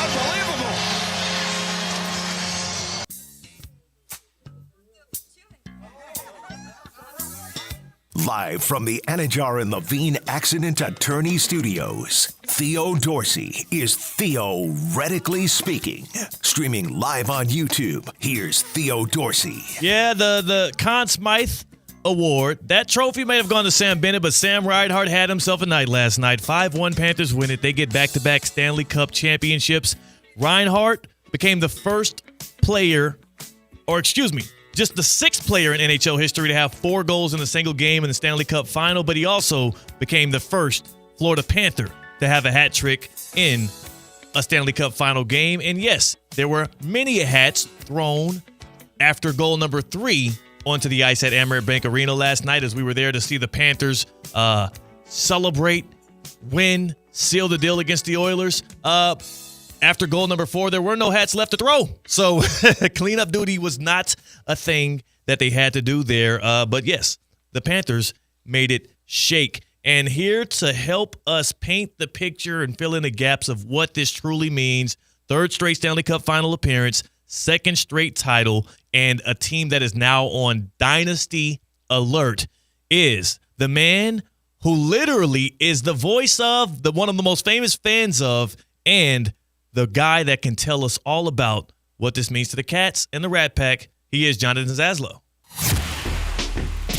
Unbelievable. Live from the Anajar and Levine Accident Attorney Studios, Theo Dorsey is theoretically speaking. Streaming live on YouTube, here's Theo Dorsey. Yeah, the Conn Smythe Award. That trophy may have gone to Sam Bennett, but Sam Reinhart had himself a night last night. 5-1 Panthers win it. They get back-to-back Stanley Cup championships. Reinhart became the first player, just the 6th player in NHL history to have 4 goals in a single game in the Stanley Cup final, but he also became the first Florida Panther to have a hat trick in a Stanley Cup final game. And yes, there were many hats thrown after goal number 3 onto the ice at Amerant Bank Arena last night as we were there to see the Panthers celebrate, win, seal the deal against the Oilers. After goal number 4, there were no hats left to throw. So cleanup duty was not a thing that they had to do there. But yes, the Panthers made it shake. And here to help us paint the picture and fill in the gaps of what this truly means, 3rd straight Stanley Cup final appearance, 2nd straight title, and a team that is now on dynasty alert is the man who literally is the voice of, one of the most famous fans of, and the guy that can tell us all about what this means to the Cats and the Rat Pack. He is Jonathan Zaslow.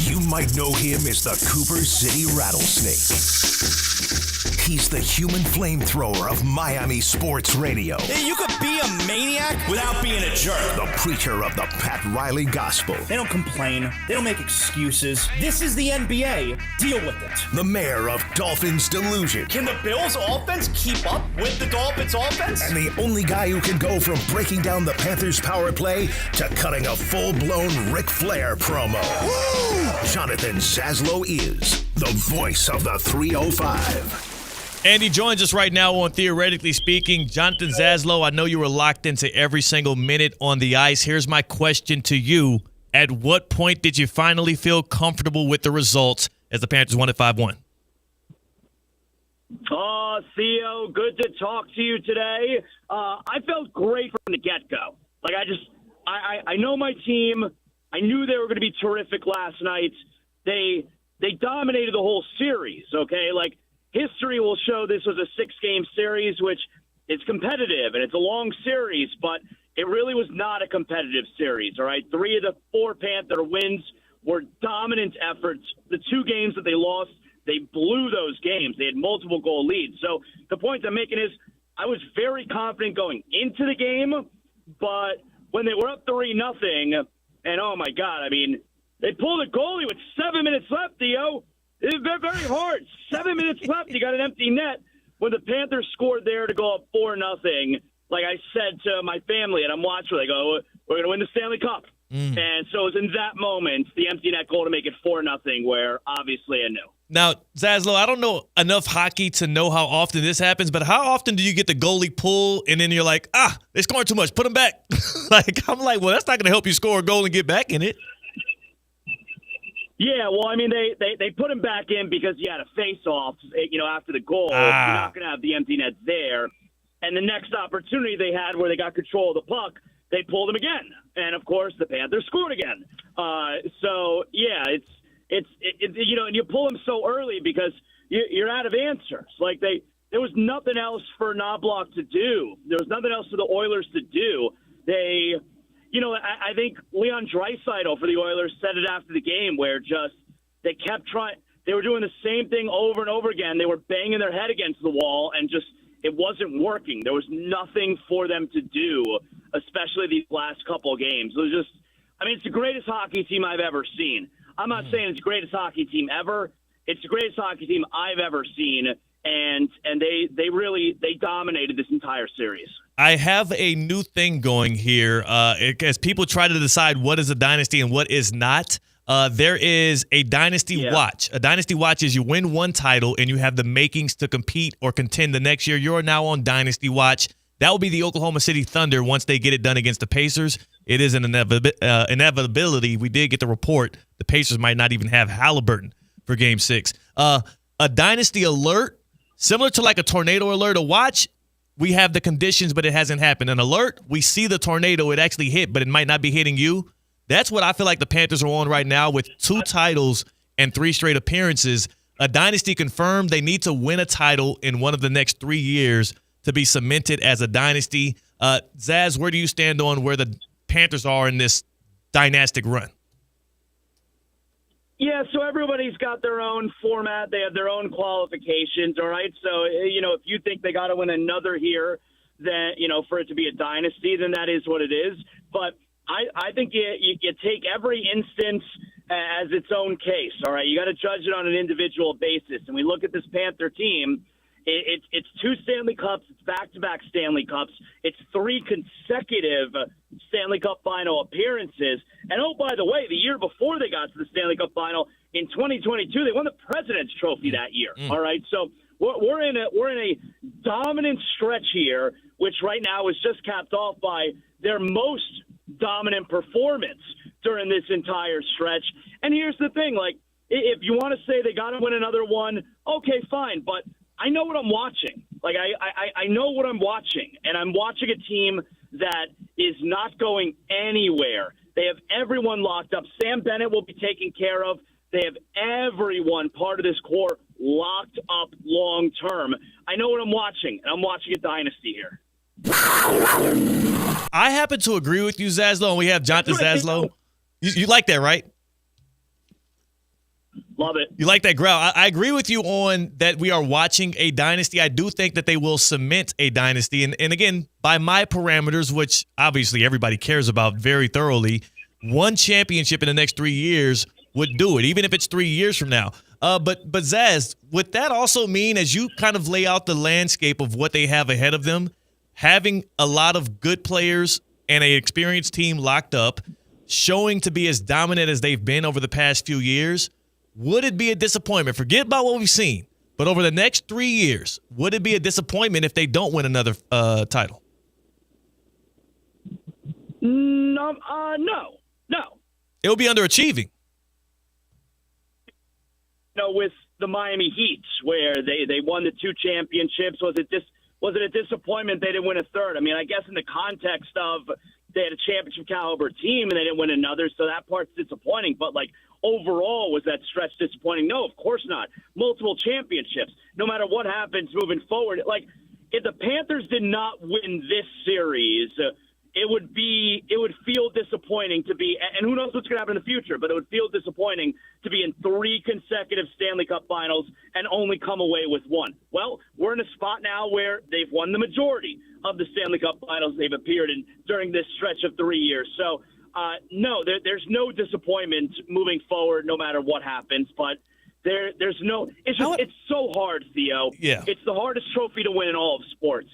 You might know him as the Cooper City Rattlesnake. He's the human flamethrower of Miami sports radio. Hey, you could be a maniac without being a jerk. The preacher of the Pat Riley gospel. They don't complain. They don't make excuses. This is the NBA. Deal with it. The mayor of Dolphins Delusion. Can the Bills offense keep up with the Dolphins offense? And the only guy who can go from breaking down the Panthers power play to cutting a full-blown Ric Flair promo. Woo! Jonathan Zaslow is the voice of the 305. Andy joins us right now on Theoretically Speaking. Jonathan Zaslow, I know you were locked into every single minute on the ice. Here's my question to you. At what point did you finally feel comfortable with the results as the Panthers won at 5-1? Oh, Theo, good to talk to you today. I felt great from the get-go. Like, I know my team. I knew they were going to be terrific last night. They dominated the whole series, okay? Like, history will show this was a 6-game series, which is competitive, and it's a long series, but it really was not a competitive series, all right? 3 of the 4 Panther wins were dominant efforts. The 2 games that they lost, they blew those games. They had multiple goal leads. So the point I'm making is I was very confident going into the game, but when they were up 3-0, and oh, my God, I mean, they pulled a goalie with 7 minutes left, Theo. It's very hard. 7 minutes left. You got an empty net. When the Panthers scored there to go up 4-0, like I said to my family, and I'm watching, they go, we're going to win the Stanley Cup. And so it was in that moment, the empty net goal to make it 4-0, where obviously I knew. Now, Zaslow, I don't know enough hockey to know how often this happens, but how often do you get the goalie pull and then you're like, they're scoring too much, put them back? I'm like, well, that's not going to help you score a goal and get back in it. Yeah, well, I mean, they put him back in because you had a face-off, after the goal. You're not going to have the empty net there. And the next opportunity they had where they got control of the puck, they pulled him again. And, of course, the Panthers scored again. So, yeah, it's and you pull them so early because you're out of answers. Like, there was nothing else for Knobloch to do. There was nothing else for the Oilers to do. I think Leon Draisaitl for the Oilers said it after the game where they kept trying. They were doing the same thing over and over again. They were banging their head against the wall and it wasn't working. There was nothing for them to do, especially these last couple of games. It was it's the greatest hockey team I've ever seen. I'm not saying it's the greatest hockey team ever. It's the greatest hockey team I've ever seen, and they dominated this entire series. I have a new thing going here. As people try to decide what is a dynasty and what is not, there is a dynasty watch. A dynasty watch is you win one title and you have the makings to compete or contend the next year. You're now on dynasty watch. That will be the Oklahoma City Thunder once they get it done against the Pacers. It is an inevitability. We did get the report. The Pacers might not even have Halliburton for Game 6. A dynasty alert, similar to like a tornado alert, a watch, we have the conditions, but it hasn't happened. An alert, we see the tornado, it actually hit, but it might not be hitting you. That's what I feel like the Panthers are on right now with 2 titles and 3 straight appearances. A dynasty confirmed. They need to win a title in one of the next 3 years to be cemented as a dynasty. Zaz, where do you stand on where the Panthers are in this dynastic run? Yeah, so everybody's got their own format. They have their own qualifications, all right? So, if you think they got to win another here, then, for it to be a dynasty, then that is what it is. But I think you take every instance as its own case, all right? You got to judge it on an individual basis. And we look at this Panther team, it's 2 Stanley Cups, it's back-to-back Stanley Cups, it's 3 consecutive Stanley Cup final appearances. And oh, by the way, the year before they got to the Stanley Cup final in 2022, they won the President's Trophy that year. All right, so we're in a dominant stretch here, which right now is just capped off by their most dominant performance during this entire stretch. And here's the thing, like, if you want to say they got to win another one, okay, fine, but I know what I'm watching. Like, I know what I'm watching, and I'm watching a team that is not going anywhere. They have everyone locked up. Sam Bennett will be taken care of. They have everyone, part of this core, locked up long term. I know what I'm watching, and I'm watching a dynasty here. I happen to agree with you, Zaslow, and we have Jonathan Zaslow. You like that, right? Love it. You like that growl. I agree with you on that we are watching a dynasty. I do think that they will cement a dynasty. And again, by my parameters, which obviously everybody cares about very thoroughly, one championship in the next 3 years would do it, even if it's 3 years from now. But Zaz, would that also mean, as you kind of lay out the landscape of what they have ahead of them, having a lot of good players and an experienced team locked up, showing to be as dominant as they've been over the past few years, would it be a disappointment? Forget about what we've seen, but over the next 3 years, would it be a disappointment if they don't win another title? No. It would be underachieving. With the Miami Heat, where they won the 2 championships, was it a disappointment they didn't win a third? I mean, I guess in the context of they had a championship caliber team and they didn't win another, so that part's disappointing. But overall, was that stretch disappointing? No, of course not. Multiple championships. No matter what happens moving forward, if the Panthers did not win this series, it would feel disappointing to be, and who knows what's going to happen in the future, but it would feel disappointing to be in 3 consecutive Stanley Cup finals and only come away with 1. Well, we're in a spot now where they've won the majority of the Stanley Cup finals they've appeared in during this stretch of 3 years. So, no, there's no disappointment moving forward no matter what happens, but there's no – it's so hard, Theo. Yeah. It's the hardest trophy to win in all of sports,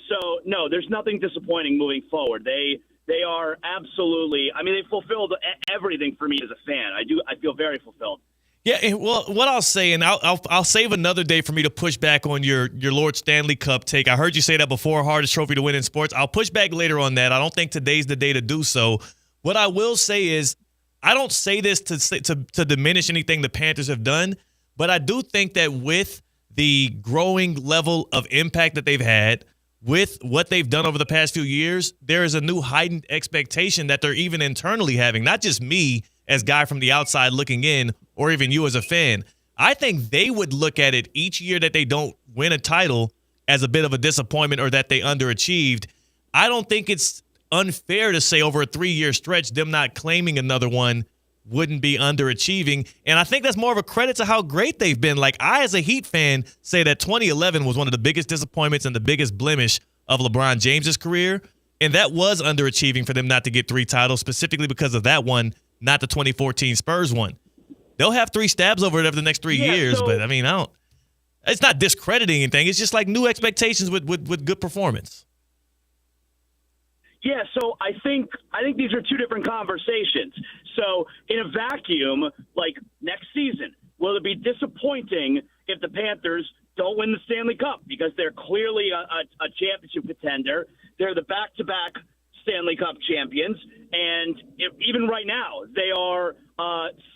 So, no, there's nothing disappointing moving forward. They are absolutely – I mean, they fulfilled everything for me as a fan. I feel very fulfilled. Yeah, well, what I'll say, and I'll save another day for me to push back on your Lord Stanley Cup take. I heard you say that before, hardest trophy to win in sports. I'll push back later on that. I don't think today's the day to do so. What I will say is I don't say this to diminish anything the Panthers have done, but I do think that with the growing level of impact that they've had, with what they've done over the past few years, there is a new heightened expectation that they're even internally having, not just me as guy from the outside looking in or even you as a fan. I think they would look at it each year that they don't win a title as a bit of a disappointment or that they underachieved. I don't think it's unfair to say over a 3-year stretch them not claiming another one wouldn't be underachieving. And I think that's more of a credit to how great they've been. I, as a Heat fan, say that 2011 was one of the biggest disappointments and the biggest blemish of LeBron James's career. And that was underachieving for them not to get 3 titles, specifically because of that one, not the 2014 Spurs one. They'll have 3 stabs over it over the next 3 years, but I mean, it's not discrediting anything. It's just like new expectations with good performance. Yeah, so I think these are 2 different conversations. So in a vacuum, next season, will it be disappointing if the Panthers don't win the Stanley Cup? Because they're clearly a championship contender. They're the back-to-back Stanley Cup champions. And even right now, they are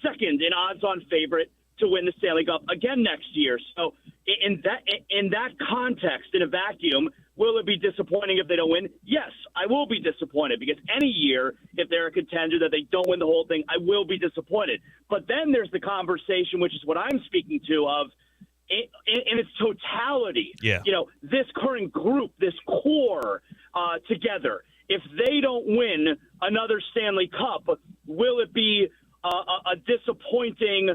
second in odds-on favorite to win the Stanley Cup again next year. So in that context, in a vacuum, will it be disappointing if they don't win? Yes, I will be disappointed because any year, if they're a contender that they don't win the whole thing, I will be disappointed. But then there's the conversation, which is what I'm speaking to, of in its totality. Yeah. This current group, this core together, if they don't win another Stanley Cup, will it be a disappointing,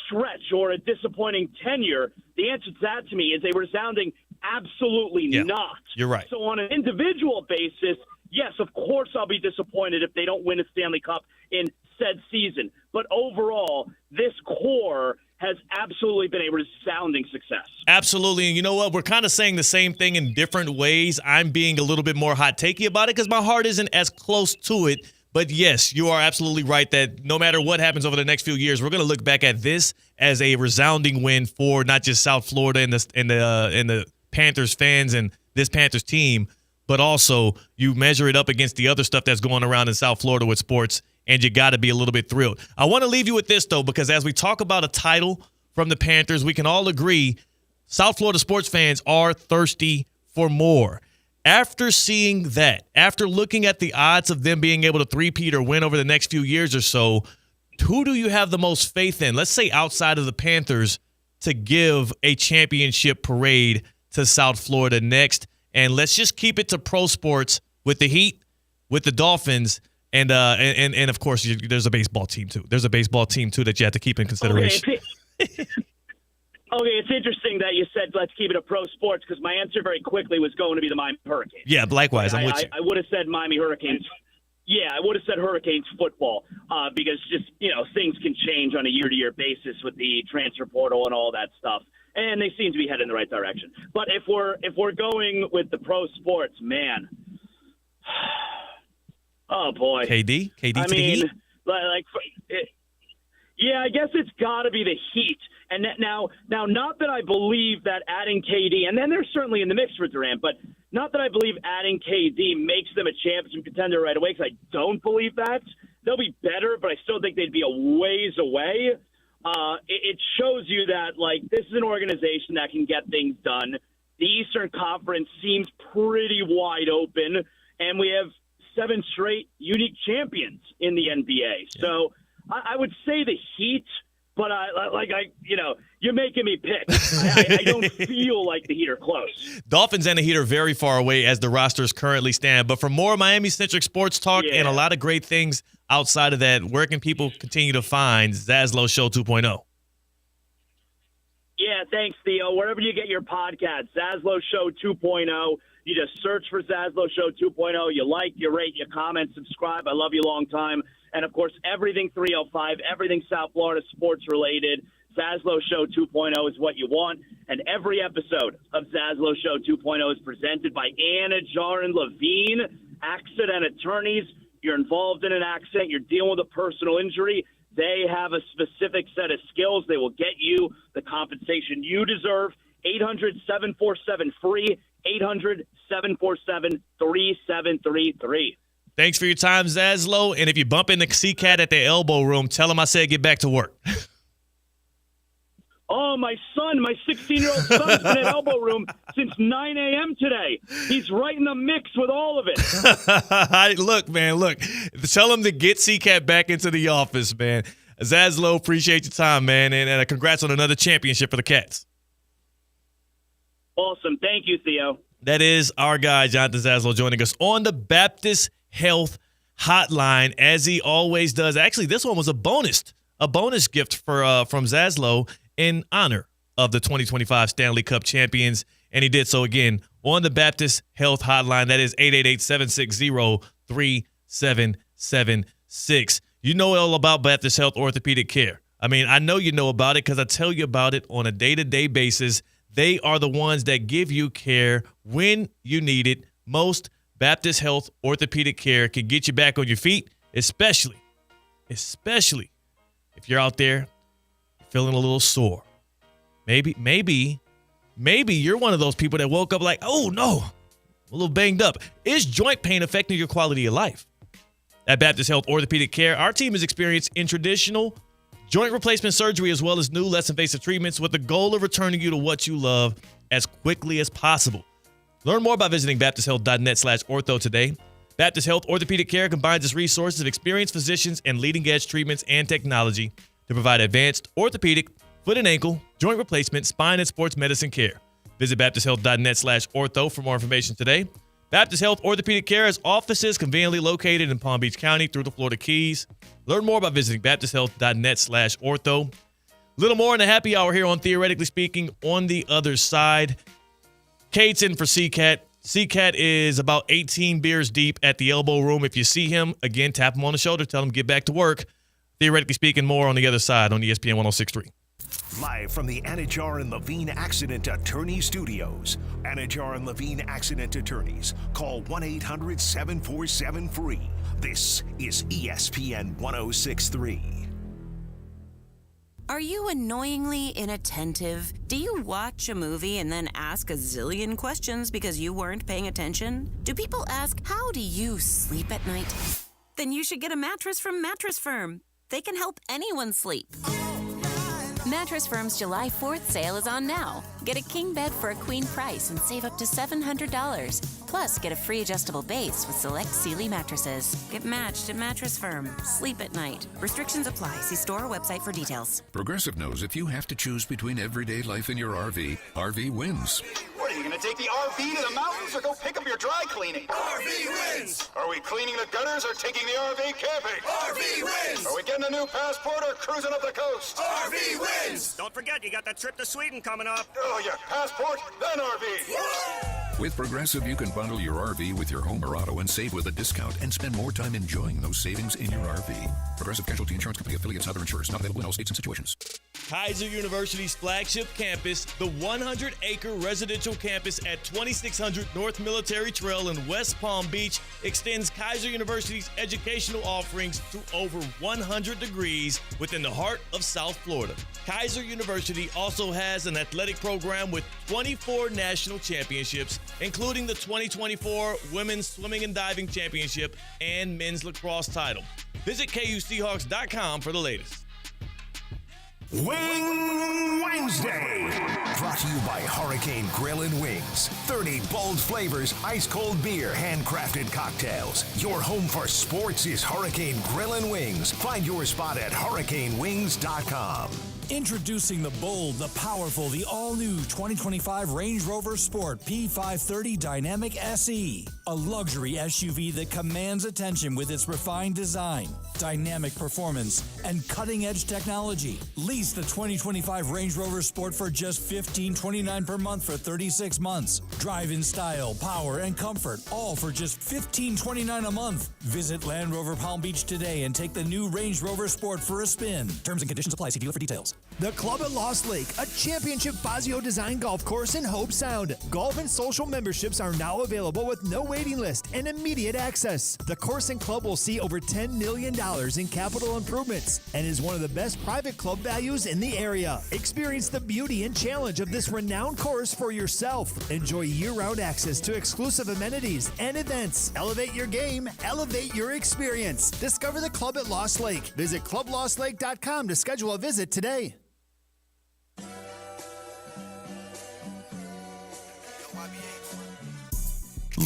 stretch or a disappointing tenure? The answer to that to me is a resounding absolutely not. You're right. So on an individual basis, yes, of course I'll be disappointed if they don't win a Stanley Cup in said season. But overall, this core has absolutely been a resounding success. Absolutely. And you know what? We're kind of saying the same thing in different ways. I'm being a little bit more hot takey about it because my heart isn't as close to it. But yes, you are absolutely right that no matter what happens over the next few years, we're going to look back at this as a resounding win for not just South Florida and the Panthers fans and this Panthers team, but also you measure it up against the other stuff that's going around in South Florida with sports, and you got to be a little bit thrilled. I want to leave you with this, though, because as we talk about a title from the Panthers, we can all agree South Florida sports fans are thirsty for more. After seeing that, after looking at the odds of them being able to three-peat or win over the next few years or so, who do you have the most faith in, let's say outside of the Panthers, to give a championship parade to South Florida next? And let's just keep it to pro sports with the Heat, with the Dolphins, And of course, there's a baseball team too. There's a baseball team too that you have to keep in consideration. Okay, it's interesting that you said let's keep it a pro sports because my answer very quickly was going to be the Miami Hurricanes. Yeah, likewise. I'm with you. I would have said Miami Hurricanes. Yeah, I would have said Hurricanes football because just, things can change on a year-to-year basis with the transfer portal and all that stuff. And they seem to be headed in the right direction. But if we're going with the pro sports, man, oh boy, KD to the Heat? Yeah, I guess it's got to be the Heat. And now, not that I believe that adding KD, and then they're certainly in the mix for Durant, but not that I believe adding KD makes them a championship contender right away, because I don't believe that. They'll be better, but I still think they'd be a ways away. It shows you that, this is an organization that can get things done. The Eastern Conference seems pretty wide open, and we have 7 straight unique champions in the NBA. Yeah. So I would say the Heat, but you're making me pick. I don't feel like the Heat are close. Dolphins and the Heat are very far away as the rosters currently stand. But for more Miami-centric sports talk and a lot of great things outside of that, where can people continue to find Zaslow Show 2.0? Yeah, thanks, Theo. Wherever you get your podcast, Zaslow Show 2.0. You just search for Zaslow Show 2.0. You like, you rate, you comment, subscribe. I love you long time. And, of course, everything 305, everything South Florida sports-related. Zaslow Show 2.0 is what you want. And every episode of Zaslow Show 2.0 is presented by Anna Jarin Levine, accident attorneys. You're involved in an accident. You're dealing with a personal injury. They have a specific set of skills. They will get you the compensation you deserve. 800-747-FREE, 800-747-3733. Thanks for your time, Zaslow. And if you bump into C-Cat at the elbow room, tell him I said get back to work. Oh, my 16-year-old son's been in elbow room since 9 a.m. today. He's right in the mix with all of it. Look. Tell him to get C-Cat back into the office, man. Zaslow, appreciate your time, man. And congrats on another championship for the Cats. Awesome. Thank you, Theo. That is our guy, Jonathan Zaslow, joining us on the Baptist Health Hotline, as he always does. Actually, this one was a bonus gift from Zaslow in honor of the 2025 Stanley Cup champions, and he did so again on the Baptist Health Hotline. That is 888-760-3776. You know all about Baptist Health Orthopedic Care. I mean, I know you know about it because I tell you about it on a day-to-day basis. They are the ones that give you care when you need it most. Baptist Health Orthopedic Care can get you back on your feet, especially if you're out there feeling a little sore. Maybe you're one of those people that woke up like, oh no, a little banged up. Is joint pain affecting your quality of life? At Baptist Health Orthopedic Care, our team is experienced in traditional joint replacement surgery as well as new less invasive treatments with the goal of returning you to what you love as quickly as possible. Learn more by visiting baptisthealth.net/ortho today. Baptist Health Orthopedic Care combines its resources of experienced physicians and leading-edge treatments and technology to provide advanced orthopedic, foot and ankle, joint replacement, spine, and sports medicine care. Visit baptisthealth.net/ortho for more information today. Baptist Health Orthopedic Care has offices conveniently located in Palm Beach County through the Florida Keys. Learn more by visiting baptisthealth.net/ortho. A little more in the happy hour here on Theoretically Speaking on the other side. Kate's in for C-Cat. C-Cat is about 18 beers deep at the elbow room. If you see him, again, tap him on the shoulder. Tell him to get back to work. Theoretically Speaking, more on the other side on ESPN 106.3. Live from the Anajar and Levine Accident Attorney Studios. Anajar and Levine Accident Attorneys. Call 1-800-747-FREE. This is ESPN 106.3. Are you annoyingly inattentive? Do you watch a movie and then ask a zillion questions because you weren't paying attention? Do people ask, how do you sleep at night? Then you should get a mattress from Mattress Firm. They can help anyone sleep. Mattress Firm's July 4th sale is on now. Get a king bed for a queen price and save up to $700. Plus, get a free adjustable base with select Sealy mattresses. Get matched at Mattress Firm. Sleep at night. Restrictions apply. See store or website for details. Progressive knows if you have to choose between everyday life and your RV, RV wins. Are you going to take the RV to the mountains or go pick up your dry cleaning? RV wins! Are we cleaning the gutters or taking the RV camping? RV wins! Are we getting a new passport or cruising up the coast? RV wins! Don't forget, you got that trip to Sweden coming up. Oh, yeah. Passport, then RV. With Progressive, you can bundle your RV with your home or auto and save with a discount and spend more time enjoying those savings in your RV. Progressive Casualty Insurance Company affiliates and other insurers. Not available in all states and situations. Kaiser University's flagship campus, the 100-acre residential campus at 2600 North Military Trail in West Palm Beach, extends Kaiser University's educational offerings to over 100 degrees within the heart of South Florida. Kaiser University also has an athletic program with 24 national championships, including the 2024 Women's Swimming and Diving Championship and Men's Lacrosse title. Visit KUSeahawks.com for the latest. Wing Wednesday, brought to you by Hurricane Grill and Wings. 30 bold flavors, ice-cold beer, handcrafted cocktails. Your home for sports is Hurricane Grill and Wings. Find your spot at hurricanewings.com. Introducing the bold, the powerful, the all-new 2025 Range Rover Sport P530 Dynamic SE. A luxury SUV that commands attention with its refined design, dynamic performance, and cutting-edge technology. Lease the 2025 Range Rover Sport for just $15.29 per month for 36 months. Drive in style, power, and comfort, all for just $15.29 a month. Visit Land Rover Palm Beach today and take the new Range Rover Sport for a spin. Terms and conditions apply. See dealer for details. The Club at Lost Lake, a championship Fazio design golf course in Hope Sound. Golf and social memberships are now available with no waiting list and immediate access. The course and club will see over $10 million in capital improvements and is one of the best private club values in the area. Experience the beauty and challenge of this renowned course for yourself. Enjoy year-round access to exclusive amenities and events. Elevate your game, elevate your experience. Discover the Club at Lost Lake. Visit clublostlake.com to schedule a visit today.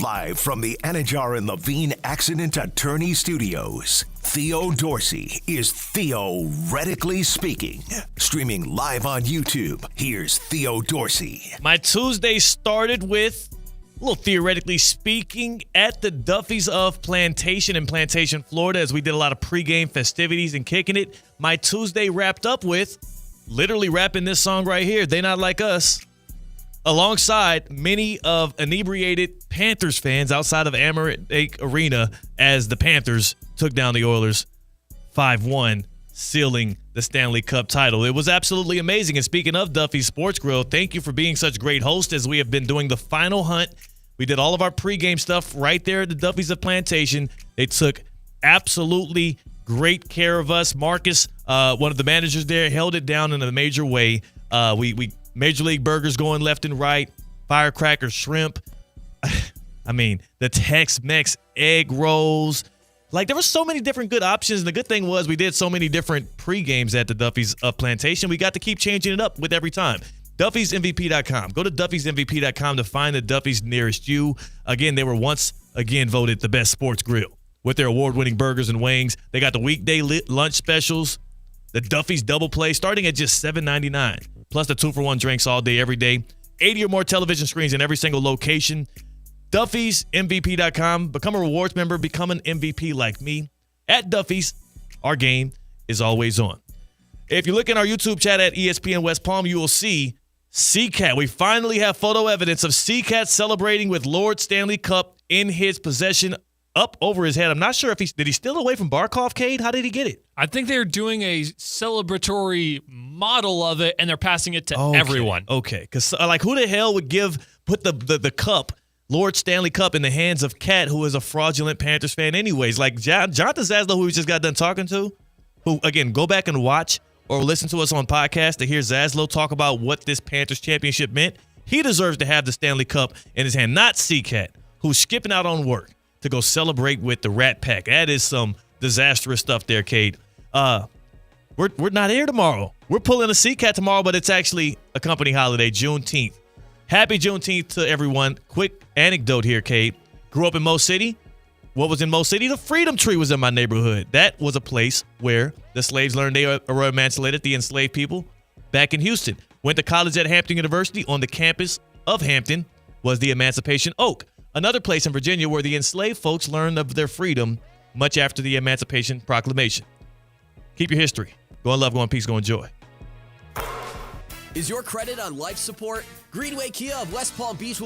Live from the Anajar and Levine Accident Attorney Studios, Theo Dorsey is theoretically speaking. Streaming live on YouTube, here's Theo Dorsey. My Tuesday started with, a little theoretically speaking, at the Duffy's of Plantation in Plantation, Florida, as we did a lot of pregame festivities and kicking it. My Tuesday wrapped up with literally rapping this song right here, They Not Like Us, alongside many of inebriated Panthers fans outside of Amerant Lake Arena as the Panthers took down the Oilers 5-1, sealing the Stanley Cup title. It was absolutely amazing. And speaking of Duffy's Sports Grill, thank you for being such great hosts as we have been doing the final hunt. We did all of our pregame stuff right there at the Duffy's of Plantation. They took absolutely great care of us. Marcus, one of the managers there, held it down in a major way. We Major League burgers going left and right, firecracker shrimp. I mean, the Tex-Mex egg rolls. Like, there were so many different good options. And the good thing was we did so many different pre-games at the Duffy's of Plantation. We got to keep changing it up with every time. Duffy'sMVP.com. Go to Duffy'sMVP.com to find the Duffy's nearest you. Again, they were once again voted the best sports grill with their award-winning burgers and wings. They got the weekday lunch specials, the Duffy's Double Play, starting at just $7.99. Plus the 2-for-1 drinks all day, every day. 80 or more television screens in every single location. Duffy'sMVP.com. Become a rewards member. Become an MVP like me. At Duffy's, our game is always on. If you look in our YouTube chat at ESPN West Palm, you will see C-Cat. We finally have photo evidence of C-Cat celebrating with Lord Stanley Cup in his possession up over his head. I'm not sure if did he steal away from Barkov, Cade? How did he get it? I think they're doing a celebratory model of it, and they're passing it to everyone. Okay, because like who the hell would put the cup, Lord Stanley Cup, in the hands of Cat, who is a fraudulent Panthers fan anyways? Like Jonathan Zaslow, who we just got done talking to, who, again, go back and watch or listen to us on podcast to hear Zaslow talk about what this Panthers championship meant. He deserves to have the Stanley Cup in his hand, not C-Cat, who's skipping out on work to go celebrate with the Rat Pack. That is some disastrous stuff there, Cade. We're not here tomorrow. We're pulling a C-Cat tomorrow, but it's actually a company holiday, Juneteenth. Happy Juneteenth to everyone. Quick anecdote here, Cade. Grew up in Mo City. What was in Mo City? The Freedom Tree was in my neighborhood. That was a place where the slaves learned they were emancipated, the enslaved people, back in Houston. Went to college at Hampton University on the campus of Hampton. was the Emancipation Oak, another place in Virginia where the enslaved folks learned of their freedom much after the Emancipation Proclamation. Keep your history. Go in love, go in peace, go in joy. Is your credit on life support? Greenway Kia of West Palm Beach will be